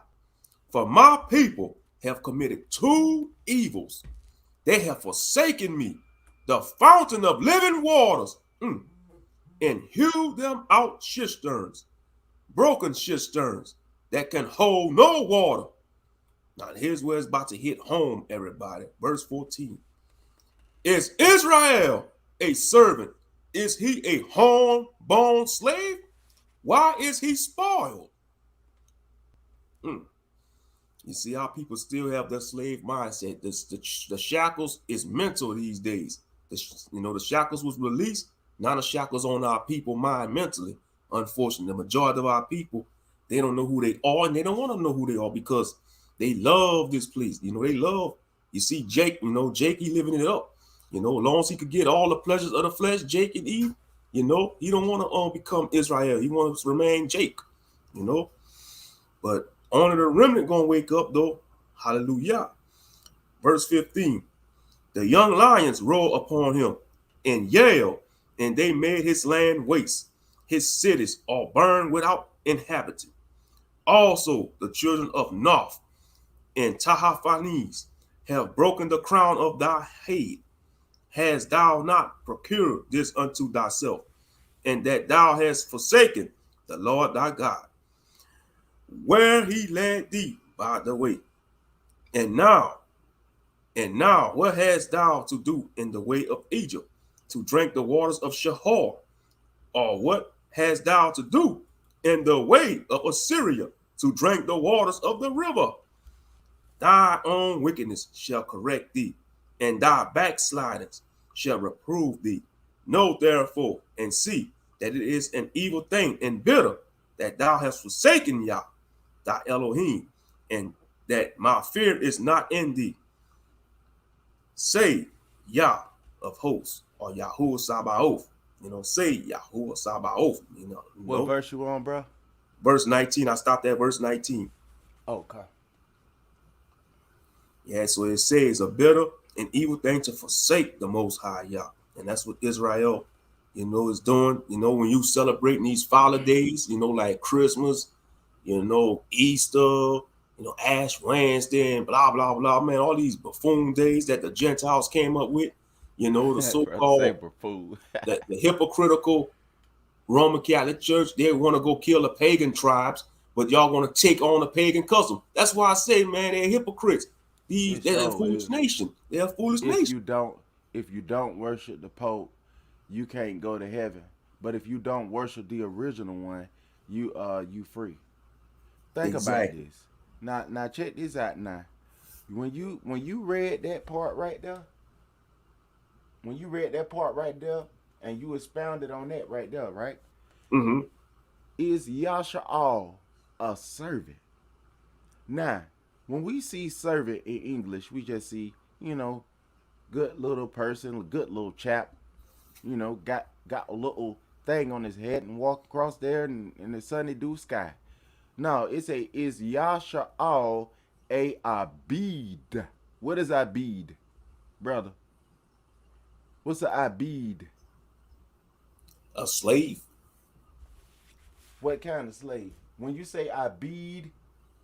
For my people have committed two evils. They have forsaken me, the fountain of living waters, and hewed them out cisterns, broken cisterns that can hold no water. Now, here's where it's about to hit home, everybody. Verse 14. Is Israel a servant? Is he a horn-born slave? Why is he spoiled? You see how people still have their slave mindset. The shackles is mental these days. The shackles was released. Now the shackles on our people mind mentally. Unfortunately, the majority of our people, they don't know who they are, and they don't want to know who they are because they love this place. They love. You see Jake. Jake, he living it up. As long as he could get all the pleasures of the flesh, Jake and Eve. He don't want to become Israel. He wants to remain Jake. But only the remnant gonna wake up though. Hallelujah. Verse 15. The young lions roared upon him and yelled, and they made his land waste. His cities are burned without inhabitant. Also the children of Noth and Tahaphanes have broken the crown of thy head. Hast thou not procured this unto thyself, and that thou hast forsaken the Lord thy God, where he led thee by the way? And now, what hast thou to do in the way of Egypt, to drink the waters of Shahor? Or what hast thou to do in the way of Assyria, to drink the waters of the river? Thy own wickedness shall correct thee, and thy backslidings shall reprove thee. Know therefore and see that it is an evil thing and bitter that thou hast forsaken Yah, thy Elohim, and that my fear is not in thee. Say Yah of hosts, or Yahuwah Sabaoth. Say Yahuwah Sabaoth. What verse you on, bro? Verse 19. I stopped at verse 19. Okay. Yeah, so it says a bitter and evil thing to forsake the Most High Yah. And that's what Israel, is doing. When you celebrating these holidays, like Christmas, Easter, Ash Wednesday, and blah, blah, blah, man, all these buffoon days that the Gentiles came up with, the so-called, the hypocritical Roman Catholic Church, they want to go kill the pagan tribes, but y'all want to take on the pagan custom. That's why I say, man, they're hypocrites. They're a foolish nation. They're a foolish nation. If you don't worship the Pope, you can't go to heaven. But if you don't worship the original one, you free. Think about this. Now check this out now. When you read that part right there, and you expounded on that right there, right? Mm-hmm. Is Yasha'al a servant? Now, when we see servant in English, we just see, good little person, good little chap, got a little thing on his head and walk across there in the sunny dew sky. No, is Yasha'al a abid? What is abid, brother? What's a abid? A slave. What kind of slave? When you say abid,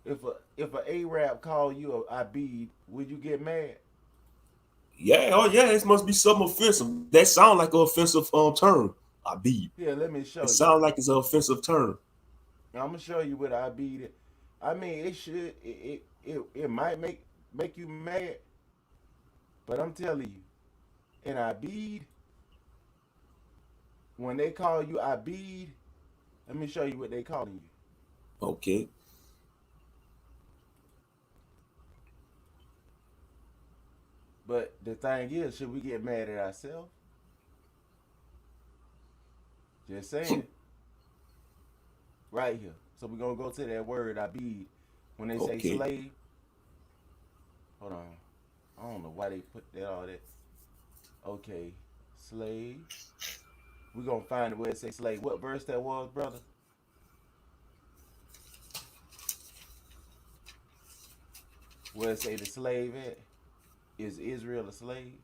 if a Arab call you a abid, would you get mad? Yeah, oh yeah, it must be something offensive. That sound like an offensive term. Abid. Here, let me It show you. sounds like it's an offensive term. I'm gonna show you what Abid. I mean, it should. It might make you mad, but I'm telling you, in Abid, when they call you Abid, let me show you what they calling you. Okay. But the thing is, should we get mad at ourselves? Just saying. Right here. So we're gonna go to that word Abid. When they say Okay. slave, hold on. I don't know why they put that all that. Okay, slave. We're gonna find it where it say slave. What verse that was, brother? Where it say the slave at? Is Israel a slave?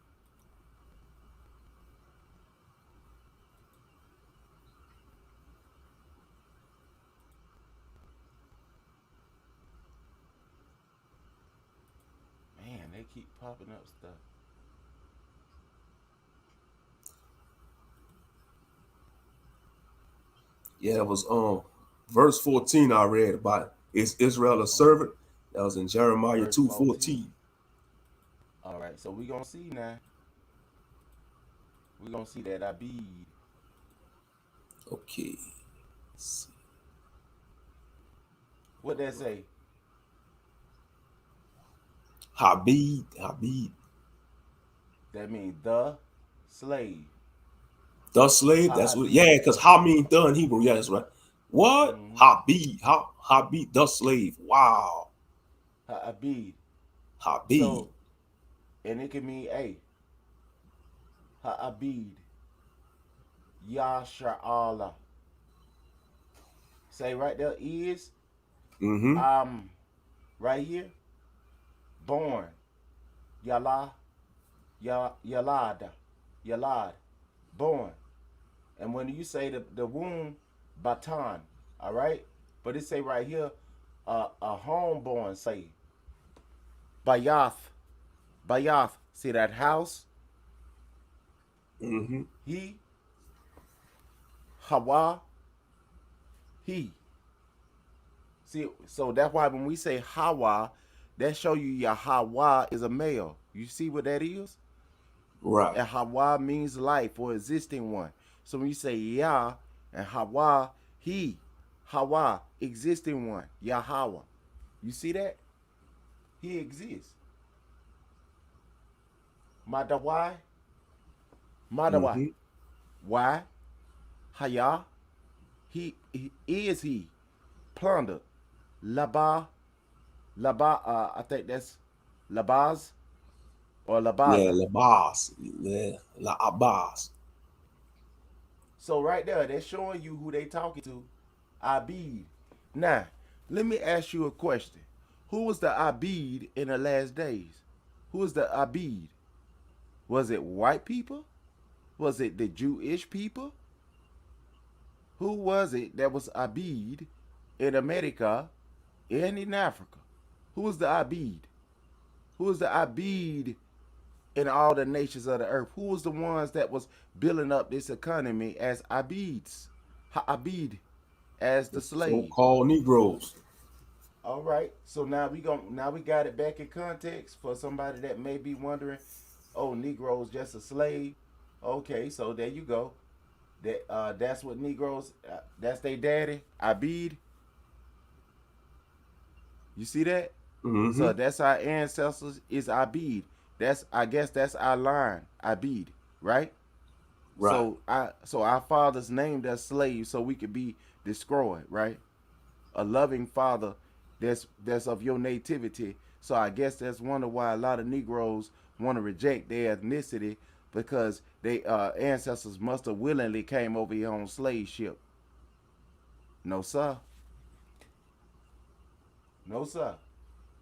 Man, they keep popping up stuff. Yeah, it was verse 14 I read about. Is Israel a servant? That was in Jeremiah Verse 14. 2:14. All right, so we gonna see now. We gonna see that Abid. Okay. Let's see. What that say? Habib. Habib. That means the slave. The slave. That's what. Habib. Yeah, because ha mean the in Hebrew. Yeah, that's right. What? Mm-hmm. Habib. Habib. The slave. Wow. Habib. Habib. So, and it can mean a Habib. Yasharallah. Say right there is Mm-hmm. right here born Yala Yalad Yalad born. And when you say the womb Batan, all right, but it say right here a homeborn slave Bayath Bayath. See that house? Mm-hmm. He Hawa he. See, so that's why when we say Hawa, that show you your Hawa is a male. You see what that is? Right. And Hawa means life or existing one. So when you say Yah and Hawa, he, Hawa, existing one, Yahweh. You see that? He exists. Madawai, Madawai. Mm-hmm. Why? Haya, he is he. Plunder. Laba, Laba, I think that's Labaz or Yeah, Labaza. Labas. Yeah, La Abbas. So right there, they're showing you who they talking to. Abid. Now, let me ask you a question. Who was the Abid in the last days? Who was the Abid? Was it white people? Was it the Jewish people? Who was it that was Abid in America and in Africa? Who was the Abid? Who was the Abid in all the nations of the earth? Who was the ones that was building up this economy as Abids? Abid as the slave. So-called Negroes. All right. So now we got it back in context for somebody that may be wondering, oh, Negroes just a slave. Okay, so there you go. That's what Negroes. That's their daddy, Abid. You see that? Mm-hmm. So that's our ancestors is Abid. That's I guess that's our line, Abid, right? Right. So our fathers named us slaves so we could be destroyed, right? A loving father that's of your nativity. So I guess that's one of why a lot of Negroes want to reject their ethnicity because they ancestors must have willingly came over here on slave ship. No sir, no sir.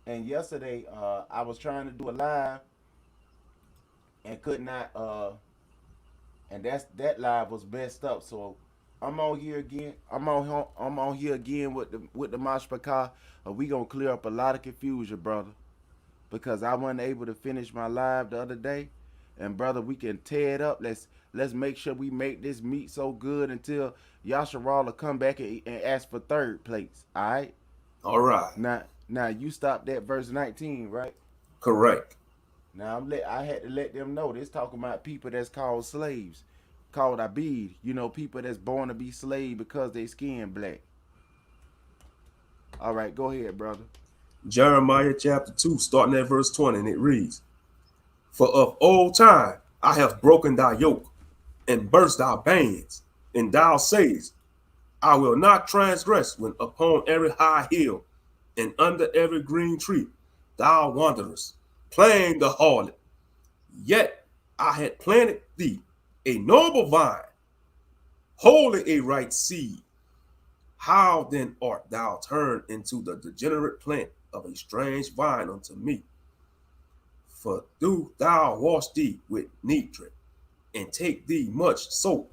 And yesterday I was trying to do a live and could not and that live was messed up. So I'm on here again. I'm on here again with the Mashpaka. We gonna clear up a lot of confusion, brother, because I wasn't able to finish my live the other day. And brother, we can tear it up. Let's make sure we make this meat so good until Yasharal come back and ask for third place. All right. All right. Now you stopped at verse 19, right? Correct. Now I had to let them know this talking about people that's called slaves, called abid. You know, people that's born to be slave because they skin black. All right, go ahead, brother. Jeremiah chapter 2, starting at verse 20, and it reads, For of old time I have broken thy yoke, and burst thy bands, and thou sayest, I will not transgress when upon every high hill, and under every green tree thou wanderest, playing the harlot. Yet I had planted thee a noble vine, wholly a right seed. How then art thou turned into the degenerate plant of a strange vine unto me? For do thou wash thee with nitre, and take thee much soap,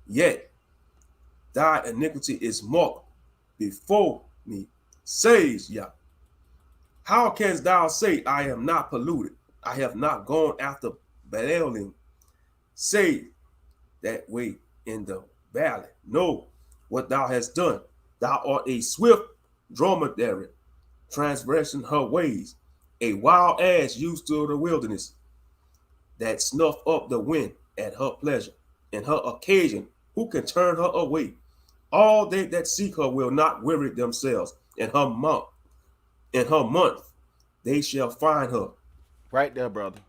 yet thy iniquity is marked before me, says Yah. How canst thou say, I am not polluted? I have not gone after Baalim. Say that way in the valley. Know what thou hast done. Thou art a swift dromedary, transgressing her ways, a wild ass used to the wilderness, that snuff up the wind at her pleasure, and her occasion, who can turn her away? All they that seek her will not weary themselves. In her month, they shall find her. Right there, brother.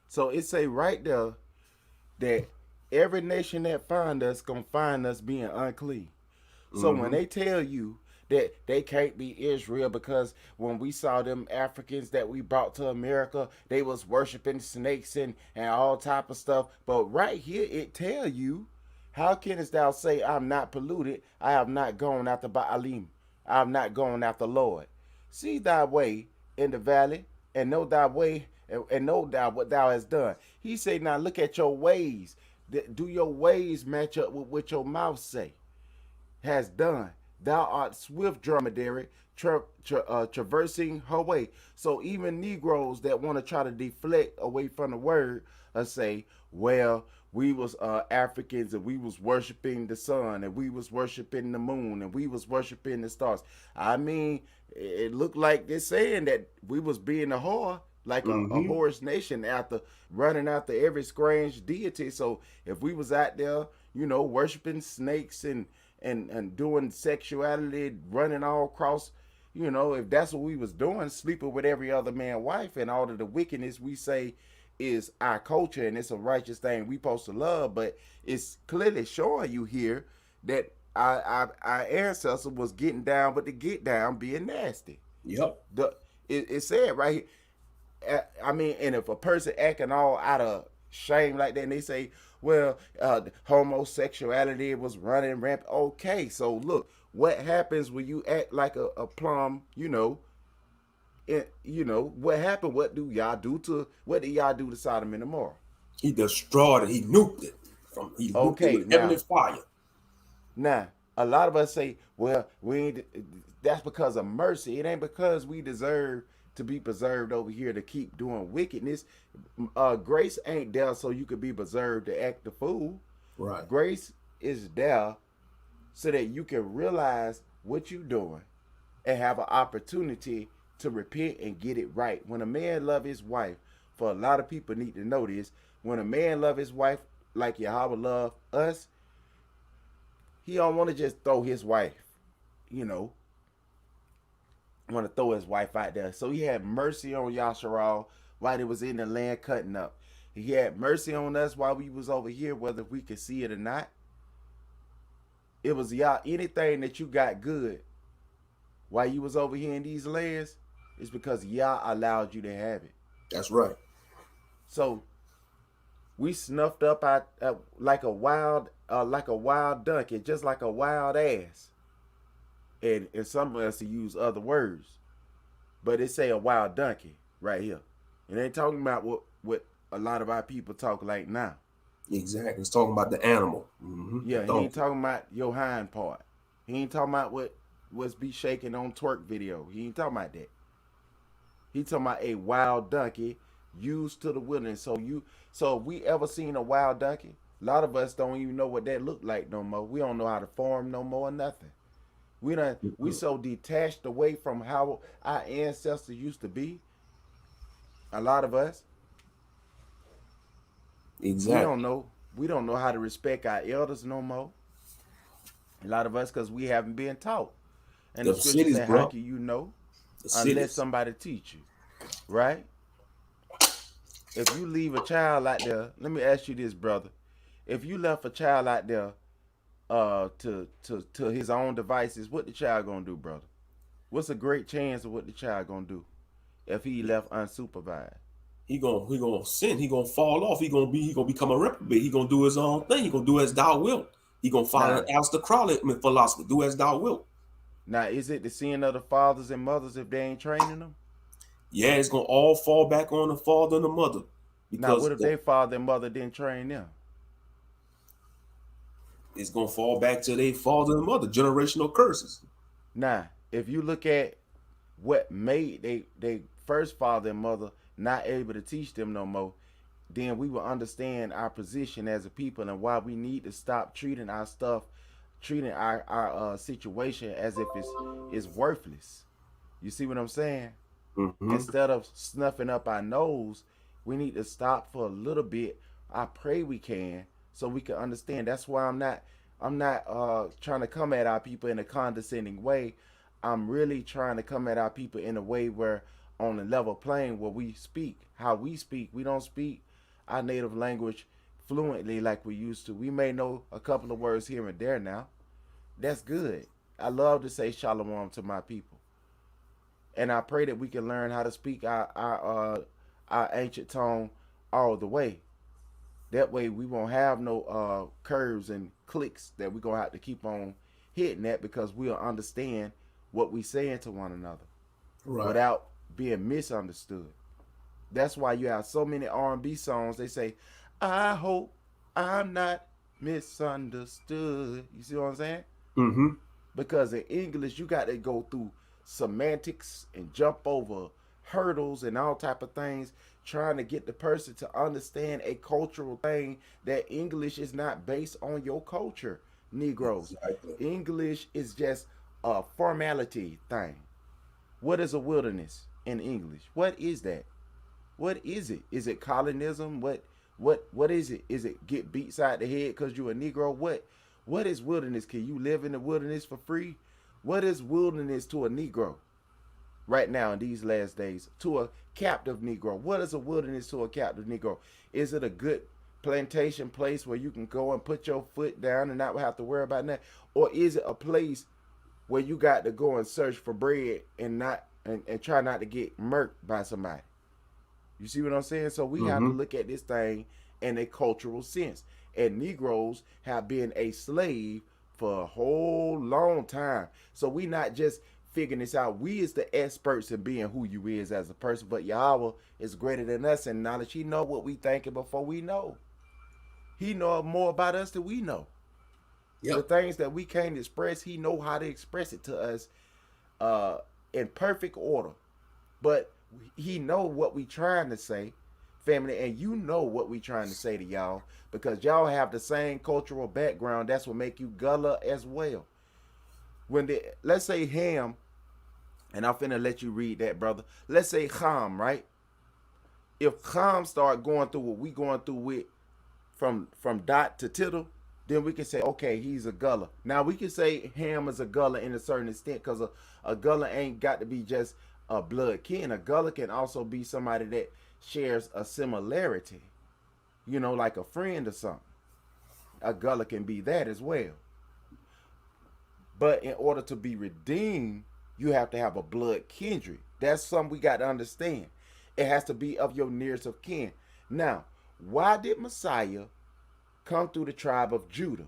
So it say right there that every nation that find us gonna find us being unclean. So when they tell you that they can't be Israel because when we saw them Africans that we brought to America, they was worshiping snakes and all type of stuff. But right here it tell you, how canst thou say I'm not polluted? I have not gone after Baalim. I have not gone after Lord. See thy way in the valley and know thy way and know thou what thou hast done. He say, now look at your ways. Do your ways match up with what your mouth say has done? Thou art swift dromedary, traversing her way. So even Negroes that want to try to deflect away from the word say, well, we was Africans and we was worshiping the sun and we was worshiping the moon and we was worshiping the stars. I mean, it looked like they're saying that we was being a whore, like a whorish nation after running after every strange deity. So if we was out there, you know, worshiping snakes and doing sexuality, running all across, you know, if that's what we was doing, sleeping with every other man's wife and all of the wickedness we say is our culture and it's a righteous thing we supposed to love, but it's clearly showing you here that our ancestor was getting down, but the get down being nasty. Yep. It said right here, I mean, and if a person acting all out of shame like that, and they say, well, homosexuality was running rampant. Okay, so look, what happens when you act like a plum? You know, what happened? What did y'all do to Sodom and Gomorrah? He destroyed it. He nuked it. He nuked it with heavenly fire. Now, a lot of us say, well, we ain't, that's because of mercy. It ain't because we deserve to be preserved over here to keep doing wickedness. Grace ain't there so you could be preserved to act the fool. Right. Grace is there so that you can realize what you're doing and have an opportunity to repent and get it right. When a man love his wife, for a lot of people need to know this, when a man love his wife like Yahweh love us, he don't want to just throw his wife, you know, want to throw his wife out there. So he had mercy on Yasharal while he was in the land cutting up. He had mercy on us while we was over here, whether we could see it or not. It was y'all, anything that you got good while you was over here in these lands, it's because Yah allowed you to have it. That's right. So we snuffed up like a wild donkey, just like a wild ass. And some of us use other words, but it say a wild donkey right here. It ain't talking about what a lot of our people talk like now. Exactly. It's talking about the animal. Yeah, he ain't talking about your hind part. He ain't talking about what's be shaking on twerk video. He ain't talking about that. He talking about a wild donkey used to the wilderness. So if we ever seen a wild donkey, a lot of us don't even know what that looked like no more. We don't know how to farm no more or nothing. We so detached away from how our ancestors used to be. A lot of us, we don't Exactly. know. We don't know how to respect our elders no more. A lot of us, because we haven't been taught. And the The scripture cities, say, "How bro. can you know The unless cities. somebody teach you?" Right? If you leave a child out there, let me ask you this, brother. If you left a child out there to his own devices, what the child gonna do, brother? What's a great chance of what the child gonna do if he left unsupervised? He gonna sin. He gonna fall off. He gonna become a reprobate. He gonna do his own thing. He gonna do as thou wilt. He gonna follow Now, an Aleister Crowley philosophy. Do as thou wilt. now, is it the sin of the fathers and mothers if they ain't training them? Yeah, it's gonna all fall back on the father and the mother Now, because what if their father and mother didn't train them? it's gonna fall back to their father and mother. Generational curses. Now, if you look at what made they first father and mother not able to teach them no more, then we will understand our position as a people and why we need to stop treating our stuff, treating our situation as if it's worthless. You see what I'm saying? Mm-hmm. Instead of snuffing up our nose, we need to stop for a little bit. I pray we can, so we can understand. That's why I'm not trying to come at our people in a condescending way. I'm really trying to come at our people in a way where on a level plane where we speak how we speak. We don't speak our native language fluently like we used to. We may know a couple of words here and there now. That's good. I love to say shalom to my people, and I pray that we can learn how to speak our ancient tongue all the way. That way we won't have no curves and clicks that we're gonna have to keep on hitting at because we'll understand what we saying to one another Right. without being misunderstood. That's why you have so many R&B songs. They say, "I hope I'm not misunderstood." You see what I'm saying? Mm-hmm. Because in English you got to go through semantics and jump over hurdles and all type of things trying to get the person to understand a cultural thing that English is not based on your culture, Negroes. Exactly. English is just a formality thing. What is a wilderness in English? What is that? What is it? Is it colonism? What is it? Is it get beat side the head because you're a Negro? What is wilderness? Can you live in the wilderness for free? What is wilderness to a Negro right now in these last days? To a captive Negro. What is a wilderness to a captive Negro? Is it a good plantation place where you can go and put your foot down and not have to worry about that? Or is it a place where you got to go and search for bread and not and try not to get murked by somebody? You see what I'm saying? So we have to Mm-hmm. look at this thing in a cultural sense. And Negroes have been a slave for a whole long time. So we not just figuring this out. We is the experts in being who you is as a person, but Yahweh is greater than us in knowledge. He know what we thinking before we know. He know more about us than we know. The Yep. things that we can't express, he know how to express it to us uh, in perfect order. But he know what we trying to say, family, and you know what we trying to say to y'all because y'all have the same cultural background. That's what make you gullah as well. When the let's say Ham, and I'm finna let you read that, brother. Let's say Ham, right? If Ham start going through what we going through with from dot to tittle, then we can say, okay, he's a gullah. Now we can say Ham is a gullah in a certain extent because a gullah ain't got to be just a blood kin. A gullah can also be somebody that shares a similarity, like a friend or something. A gullah can be that as well. But in order to be redeemed, you have to have a blood kindred. That's something we got to understand. It has to be of your nearest of kin. Now, why did Messiah come through the tribe of Judah?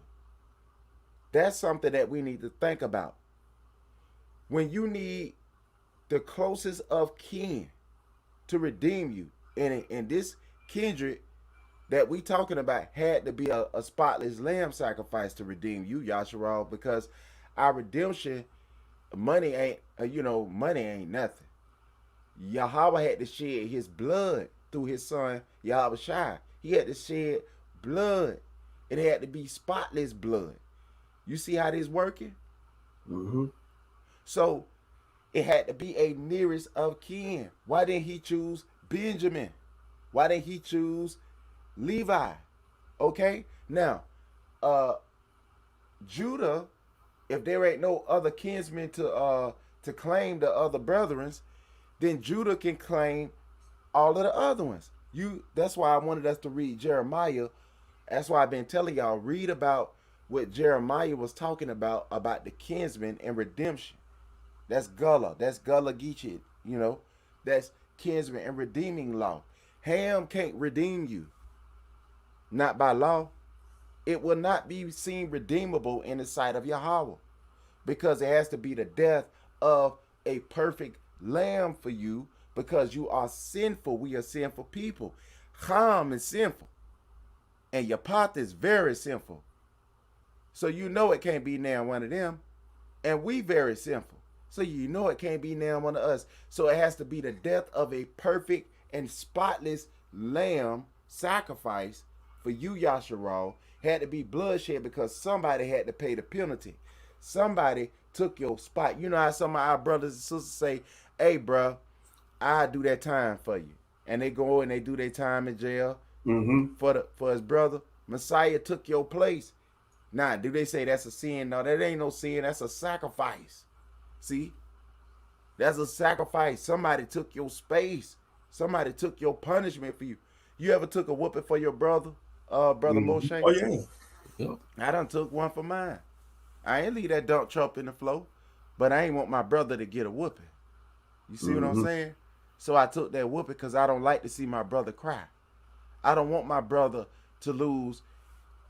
That's something that we need to think about. When you need the closest of kin to redeem you, and in this kindred that we talking about had to be a spotless lamb sacrifice to redeem you, Yasharal, because our redemption, money ain't nothing. Yahweh had to shed his blood through his son Yahushua. He had to shed blood. It had to be spotless blood. You see how this working? Mm-hmm. So it had to be a nearest of kin. Why didn't he choose Benjamin? Why didn't he choose Levi? Okay? Now, Judah, if there ain't no other kinsmen to claim the other brethrens, then Judah can claim all of the other ones. That's why I wanted us to read Jeremiah. That's why I've been telling y'all, read about what Jeremiah was talking about the kinsmen and redemption. That's Gullah. That's Gullah Geechit. That's kinsman and redeeming law. Ham can't redeem you. Not by law. It will not be seen redeemable in the sight of Yahweh, because it has to be the death of a perfect lamb for you, because you are sinful. We are sinful people. Ham is sinful. And Yapath is very sinful. So it can't be now one of them. And we very sinful. So it can't be now one of us. So it has to be the death of a perfect and spotless lamb sacrifice for you, Yasharal. Had to be bloodshed because somebody had to pay the penalty. Somebody took your spot. You know how some of our brothers and sisters say, hey, bro, I do that time for you. And they go and they do their time in jail for his brother. Messiah took your place. Now, do they say that's a sin? No, that ain't no sin. That's a sacrifice. See? That's a sacrifice. Somebody took your space. Somebody took your punishment for you. You ever took a whooping for your brother, brother Moshe? Oh, yeah. Yep. I done took one for mine. I ain't leave that dump truck in the floor, but I ain't want my brother to get a whooping. You see what I'm saying? So I took that whooping because I don't like to see my brother cry. I don't want my brother to lose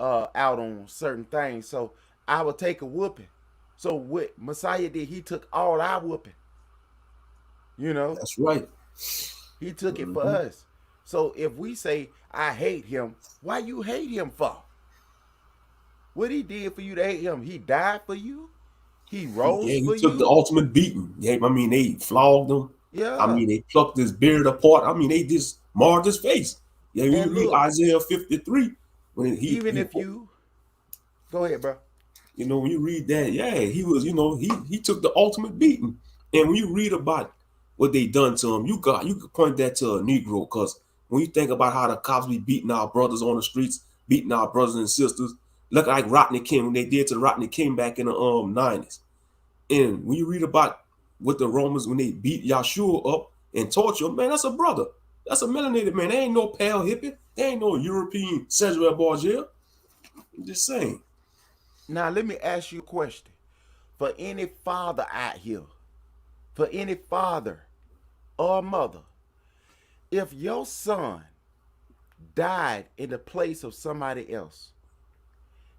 out on certain things. So I would take a whooping. So what Messiah did, he took all our whooping. That's right. He took it for us. So if we say, I hate him, why you hate him for? What he did for you to hate him? He died for you? He rose he for took you? the ultimate beating. Yeah, I mean, they flogged him. Yeah. I mean, they plucked his beard apart. I mean, they just marred his face. Yeah, when you read Isaiah 53, when go ahead, bro. When you read that, yeah, he was, he took the ultimate beating. And when you read about what they done to him, you could point that to a Negro, because when you think about how the cops be beating our brothers on the streets, beating our brothers and sisters, look like Rodney King, when they did to Rodney King back in the 90s. And when you read about what the Romans, when they beat Yahshua up and torture him, man, that's a brother. That's a melanated man. They ain't no pale hippie. They ain't no European Cesare Borgia. I'm just saying. Now, let me ask you a question. For any father out here, for any father or mother, if your son died in the place of somebody else,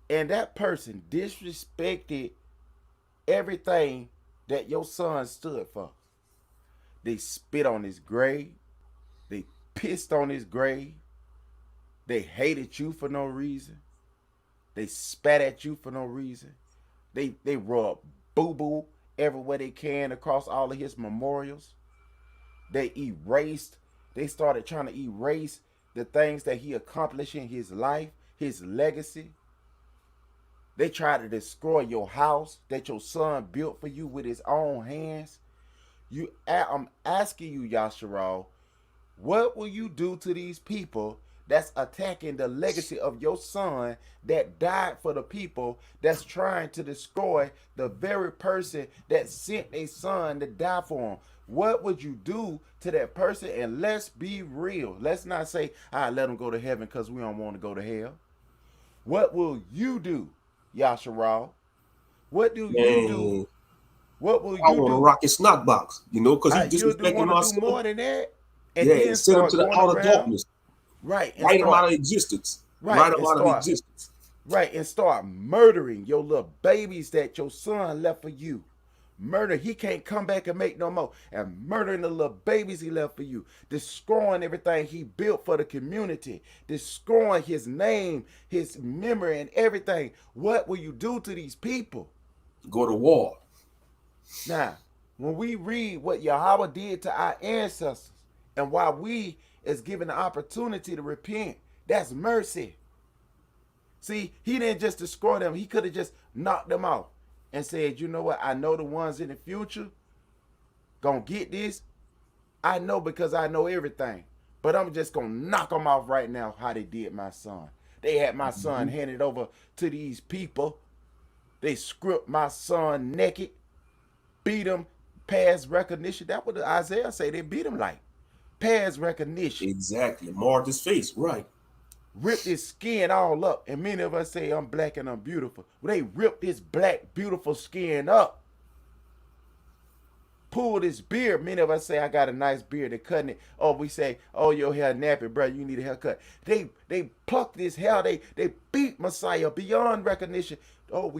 and that person disrespected everything that your son stood for, they spit on his grave, they pissed on his grave, they hated you for no reason, they spat at you for no reason, they rub boo-boo everywhere they can across all of his memorials, they started trying to erase the things that he accomplished in his life, his legacy. They tried to destroy your house that your son built for you with his own hands. I'm asking you, Yasharal, what will you do to these people that's attacking the legacy of your son that died for the people, that's trying to destroy the very person that sent a son to die for him? What would you do to that person? And let's be real. Let's not say, let them go to heaven because we don't want to go to hell. What will you do, Yasharal? What do you do? What will I you want to do? rock his snot box, because he disrespecting my do son. more than that, and Yeah, then and send him start to the going outer around, darkness. right? And Write him out of existence. Write him out of existence. Right, and start murdering your little babies that your son left for you. Murder, he can't come back and make no more. And murdering the little babies he left for you. Destroying everything he built for the community. Destroying his name, his memory, and everything. What will you do to these people? Go to war. Now, when we read what Yahweh did to our ancestors, and why we is given the opportunity to repent. That's mercy. See, he didn't just destroy them. He could have just knocked them off and said, you know what? I know the ones in the future gonna get this. I know because I know everything. But I'm just gonna knock them off right now how they did my son. They had my son handed over to these people. They stripped my son naked, beat him past recognition. That's what Isaiah say. They beat him like past recognition. Exactly. Marked his face, right. Ripped his skin all up. And many of us say I'm black and I'm beautiful. Well, they ripped his black, beautiful skin up. Pulled his beard. Many of us say I got a nice beard. They're cutting it. Oh, we say, oh, your hair nappy, bro. You need a haircut. They plucked his hair. They beat Messiah beyond recognition. Oh,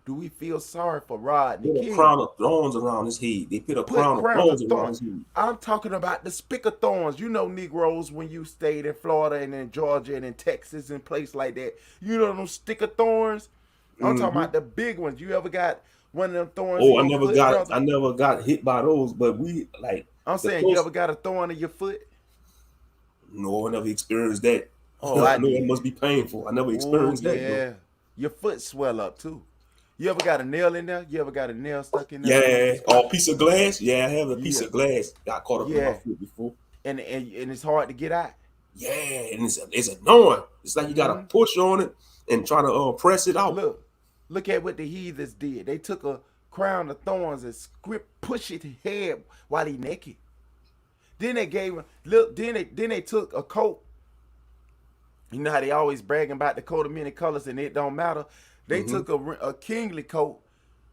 do we feel sorry for Rodney Put King? a crown of thorns around his head. They put a crown of thorns around his head. I'm talking about the spick of thorns. You know, Negroes, when you stayed in Florida and in Georgia and in Texas and places like that, you know them stick of thorns? I'm talking about the big ones. You ever got one of them thorns? Oh, I never got hit by those, but we like. I'm saying, you ever got a thorn in your foot? No, I never experienced that. Oh, I know it must be painful. I never experienced that. Yeah, though. Your foot swell up too. You ever got a nail in there? You ever got a nail stuck in there? Yeah. Oh, piece of glass? Yeah, I have a piece of glass. Got caught up in my foot before. And it's hard to get out. Yeah, and it's annoying. It's like you gotta push on it and try to press it out. Look at what the heathens did. They took a crown of thorns and pushed his head while he naked. Then they gave him Then they took a coat. You know how they always bragging about the coat of many colors and it don't matter. They took a kingly coat,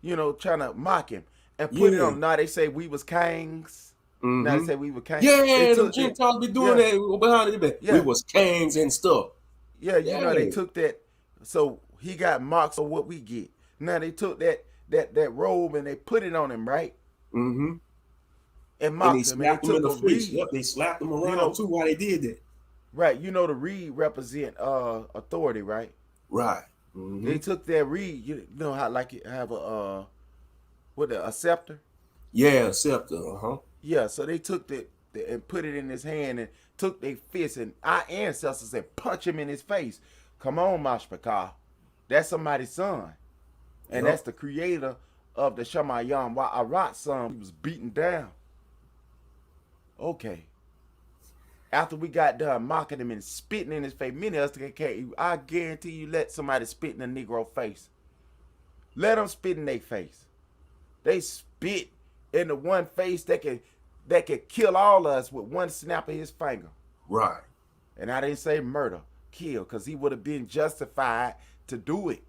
you know, trying to mock him and put it on. Now they say we was kings. Now they say we were kings. Yeah, the Gentiles be doing that behind their back. We was kings and stuff. Yeah, you know they took that. So he got marks of what we get. Now they took that robe and they put it on him, right? Mm-hmm. And mocked him. And they took in the face. Yep, they slapped him around too while they did that. Right, you know the reed represent authority, right? Right. They took that reed. You know how like you have a scepter? Yeah, a scepter. Yeah, so they took that and put it in his hand and took their fist and our ancestors and punch him in his face. Come on, Mashpakah. That's somebody's son. And that's the creator of the 𝐤𐤊𐤄 son. He was beaten down. Okay. After we got done mocking him and spitting in his face, many of us can't. I guarantee you, let somebody spit in a Negro face. Let them spit in their face. They spit in the one face that could kill all of us with one snap of his finger. Right. And I didn't say murder, kill, because he would have been justified to do it.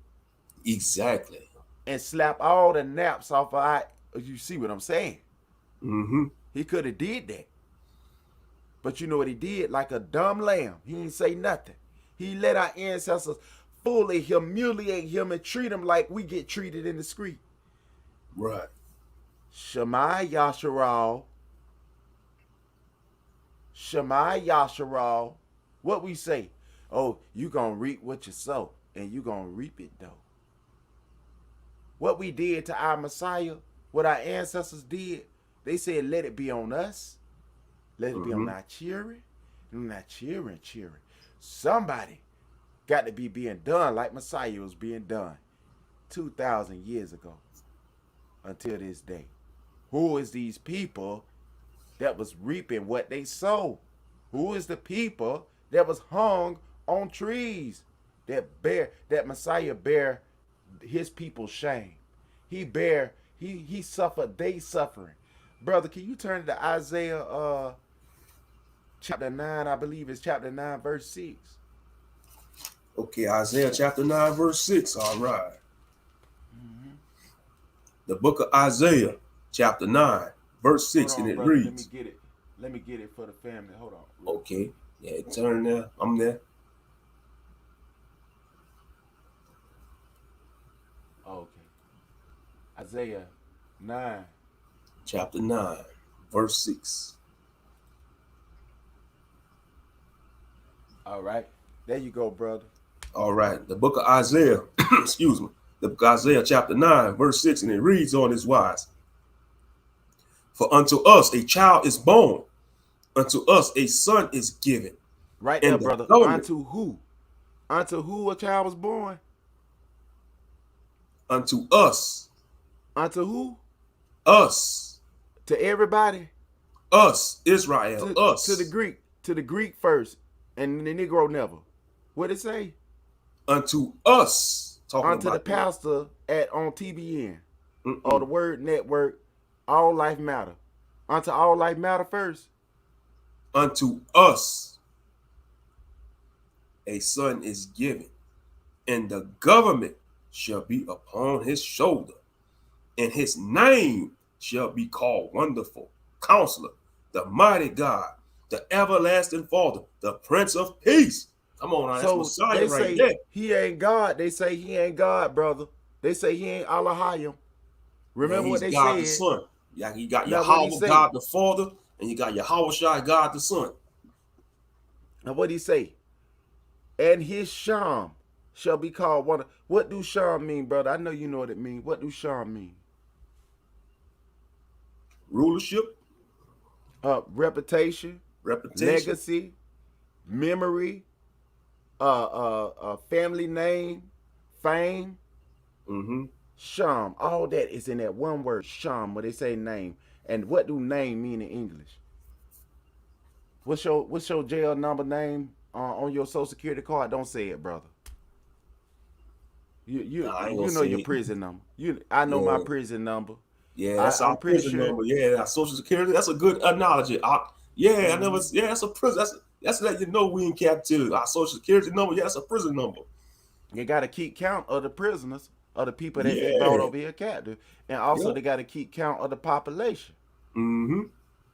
Exactly. And slap all the naps off of eye. You see what I'm saying? He could have did that. But you know what he did? Like a dumb lamb. He didn't say nothing. He let our ancestors fully humiliate him and treat him like we get treated in the street. Right. Shema Yasharal. Shema Yasharal. What we say? Oh, you gonna reap what you sow. And you gonna reap it though. What we did to our Messiah, what our ancestors did, they said let it be on us. Let it be on our children. And not cheering. Somebody got to be being done like Messiah was being done 2,000 years ago until this day. Who is these people that was reaping what they sowed? Who is the people that was hung on trees that Messiah bear his people's shame? He suffered they suffering. Brother, can you turn to Isaiah chapter 9, I believe it's chapter 9, verse 6. Okay, Isaiah chapter 9, verse 6. All right. The book of Isaiah, chapter 9, verse 6, and it brother, reads. Let me get it for the family. Hold on. Okay. Yeah, turn there. I'm there. Okay. Isaiah 9. Chapter 9, verse 6. All right. There you go, brother. All right. The book of Isaiah, excuse me. The book of Isaiah, chapter 9, verse 6, and it reads on this wise. For unto us a child is born, Unto us a son is given, Right there, and the brother. government Unto who? Unto who a child was born? unto us, Unto who? us, To everybody? Israel, To the us, Greek. To the Greek first. And the Negro never. What it say? unto us. Talking Unto the about pastor on TBN. Or the mm-mm. Word Network. All life matter. Unto all life matter first. Unto us a son is given, and the government shall be upon his shoulder, and his name shall be called Wonderful Counselor, the Mighty God, the Everlasting Father, the Prince of Peace. Come on now, that's So Messiah they right say there. he ain't God. They say he ain't God, brother. They say he ain't Allahayim. Man, Remember what he's they God the said? Son. Yeah, you got Now what he Yahweh say? God the Father, and you got Yahweh God the Son. Now what he say? And his sham shall be called one. What do sham mean, brother? I know you know what it means. What do sham mean? Rulership, Reputation, reputation. legacy, memory, family name, fame, Mm-hmm. sham. All that is in that one word, sham, where they say name. And what do name mean in English? What's your jail number name on your social security card? Don't say it, brother. You Nah, you I ain't gonna you know say your it. prison number. I know my Yeah, prison number. yeah, that's our I'm pretty prison sure. number. Yeah, our social security. That's a good analogy. Yeah, I never. Mm-hmm. Yeah, that's a prison. That's let you know we in captivity. Our social security number. Yeah, that's a prison number. You got to keep count of the prisoners, of the people that they brought Yeah. over here captive, and also Yep. they got to keep count of the population. Mm-hmm.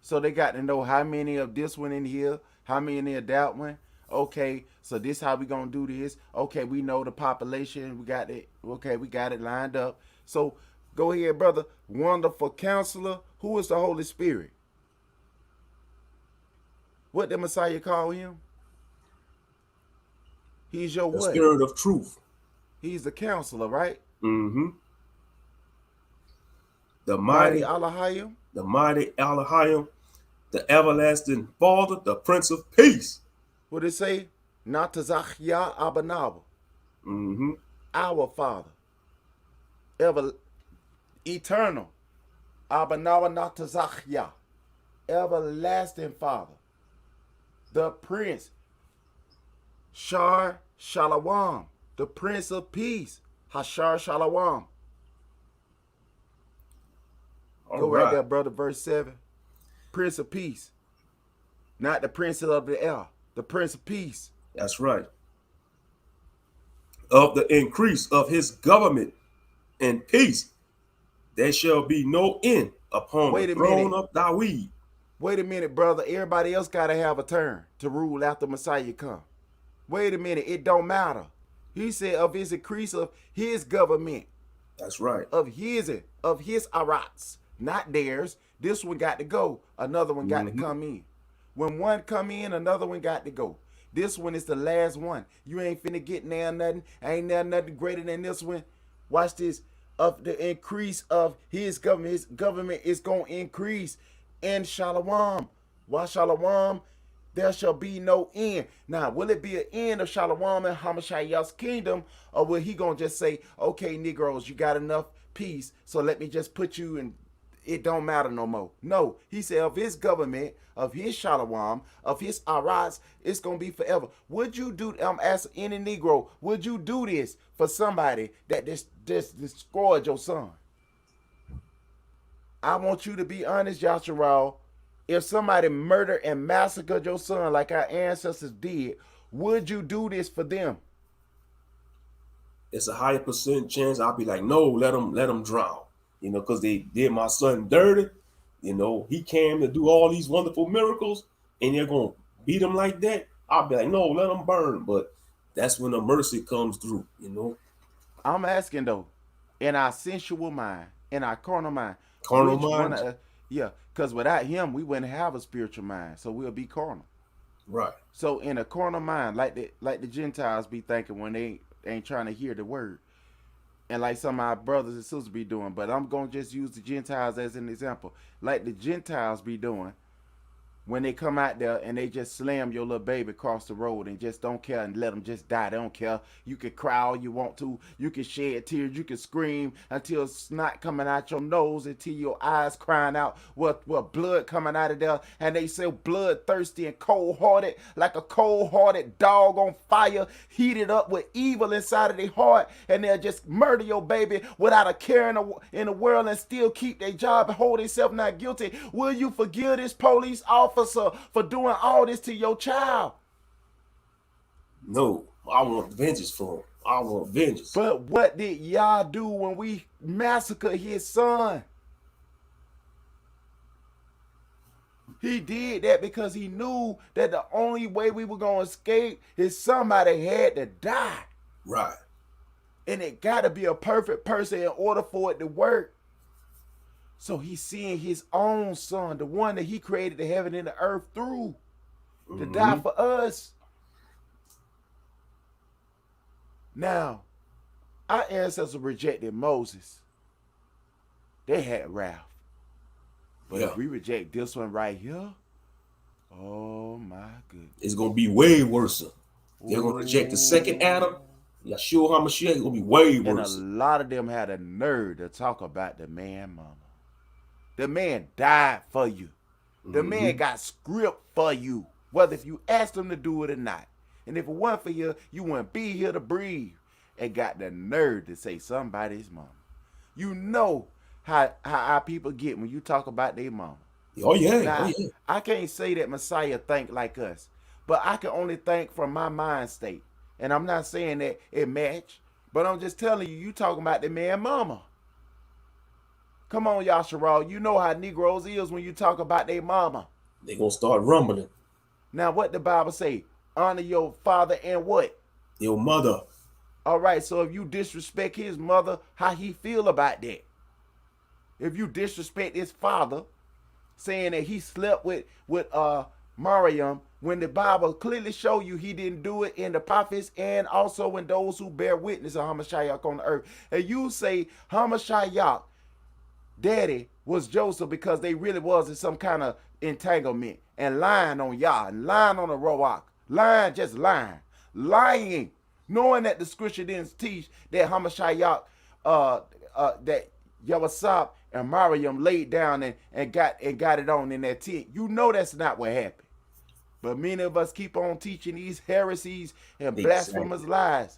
So they got to know how many of this one in here, how many of that one. Okay, so this how we gonna do this. Okay, we know the population. We got it. Okay, we got it lined up. So go ahead, brother. Wonderful Counselor. Who is the Holy Spirit? What the Messiah call him? He's your The what? spirit of truth. He's the Counselor, right? Mm-hmm. The Mighty mighty, Allahayim. the mighty Elohim, the everlasting Father, the Prince of Peace. What it say? Not to Zachya Abanaba. Mm-hmm. Our Father. Ever eternal. Abanawa not to Zachya. Everlasting Father. The Prince. Shar Shalawam. The Prince of Peace. Hashar Shalawam. All Go right right. there, brother, verse 7. Prince of Peace. Not the Prince of the air. The Prince of Peace. That's right. Of the increase of his government and peace, there shall be no end upon the Wait a throne minute. of David. Wait a minute, brother. Everybody else got to have a turn to rule after Messiah come. Wait a minute. It don't matter. He said of his increase of his government, That's right. of his arats, not theirs. This one got to go. Another one got to Mm-hmm. come in. When one come in, another one got to go. This one is the last one. You ain't finna get now nothing. Ain't now nothing greater than this one. Watch this. Of the increase of his government is gonna increase. And shalom. Why shalom? There shall be no end. Now, will it be an end of Shalom and Hamashiach's kingdom, or will he gonna just say, okay, Negroes, you got enough peace, so let me just put you in, it don't matter no more. No, he said of his government, of his Shalom, of his Arats, it's gonna be forever. Would you do, I'm asking any Negro, would you do this for somebody that just destroyed your son? I want you to be honest, Yasharal. If somebody murdered and massacred your son like our ancestors did, would you do this for them? It's a higher percent chance I'll be like, no, let them drown. Because they did my son dirty. He came to do all these wonderful miracles, and they're gonna beat him like that. I'll be like, no, let them burn. But that's when the mercy comes through. I'm asking though, in our sensual mind, in our carnal mind, Carnal which one minds. of yeah, because without him we wouldn't have a spiritual mind, so we'll be carnal. Right. So in a carnal mind, like the Gentiles be thinking when they ain't trying to hear the word, and like some of our brothers and sisters be doing. But I'm gonna just use the Gentiles as an example, like the Gentiles be doing. when they come out there and they just slam your little baby across the road and just don't care and let them just die. They don't care. You can cry all you want to. You can shed tears. You can scream until snot coming out your nose, until your eyes crying out with blood coming out of there. And they say bloodthirsty and cold-hearted, like a cold-hearted dog on fire, heated up with evil inside of their heart. And they'll just murder your baby without a care in the world and still keep their job and hold themselves not guilty. Will you forgive this police officer for doing all this to your child? No, I want vengeance for him. I want vengeance. But what did y'all do when we massacred his son? He did that because he knew that the only way we were going to escape is somebody had to die. Right. And it got to be a perfect person in order for it to work. So he's seeing his own son, the one that he created the heaven and the earth through, to die for us. Now, our ancestors rejected Moses. They had wrath. But if we reject this one right here, oh my goodness. It's going to be way worse. They're going to reject the second Adam. Yeshua HaMashiach is going to be way worse. And a lot of them had a nerve to talk about the man mama. The man died for you. The man got script for you, whether if you asked him to do it or not. And if it wasn't for you, you wouldn't be here to breathe. And got the nerve to say somebody's mama. You know how our people get when you talk about their mama. Oh yeah. Now, I can't say that Messiah think like us, but I can only think from my mind state. And I'm not saying that it match, but I'm just telling you, you talking about the man mama. Come on, Yasharal. You know how Negroes is when you talk about their mama. They gonna start rumbling. Now, what the Bible say? Honor your father and what? Your mother. All right, so if you disrespect his mother, how he feel about that? If you disrespect his father, saying that he slept with Mariam, when the Bible clearly show you he didn't do it in the prophets and also in those who bear witness of Hamashiach on the earth. And you say Hamashiach, daddy was Joseph because they really was in some kind of entanglement and lying on Yah and lying on the Roach. Lying, just lying. Lying. Knowing that the scripture didn't teach that Hamashiach, that Yawasab and Mariam laid down and got it on in that tent. You know that's not what happened. But many of us keep on teaching these heresies and blasphemous lies.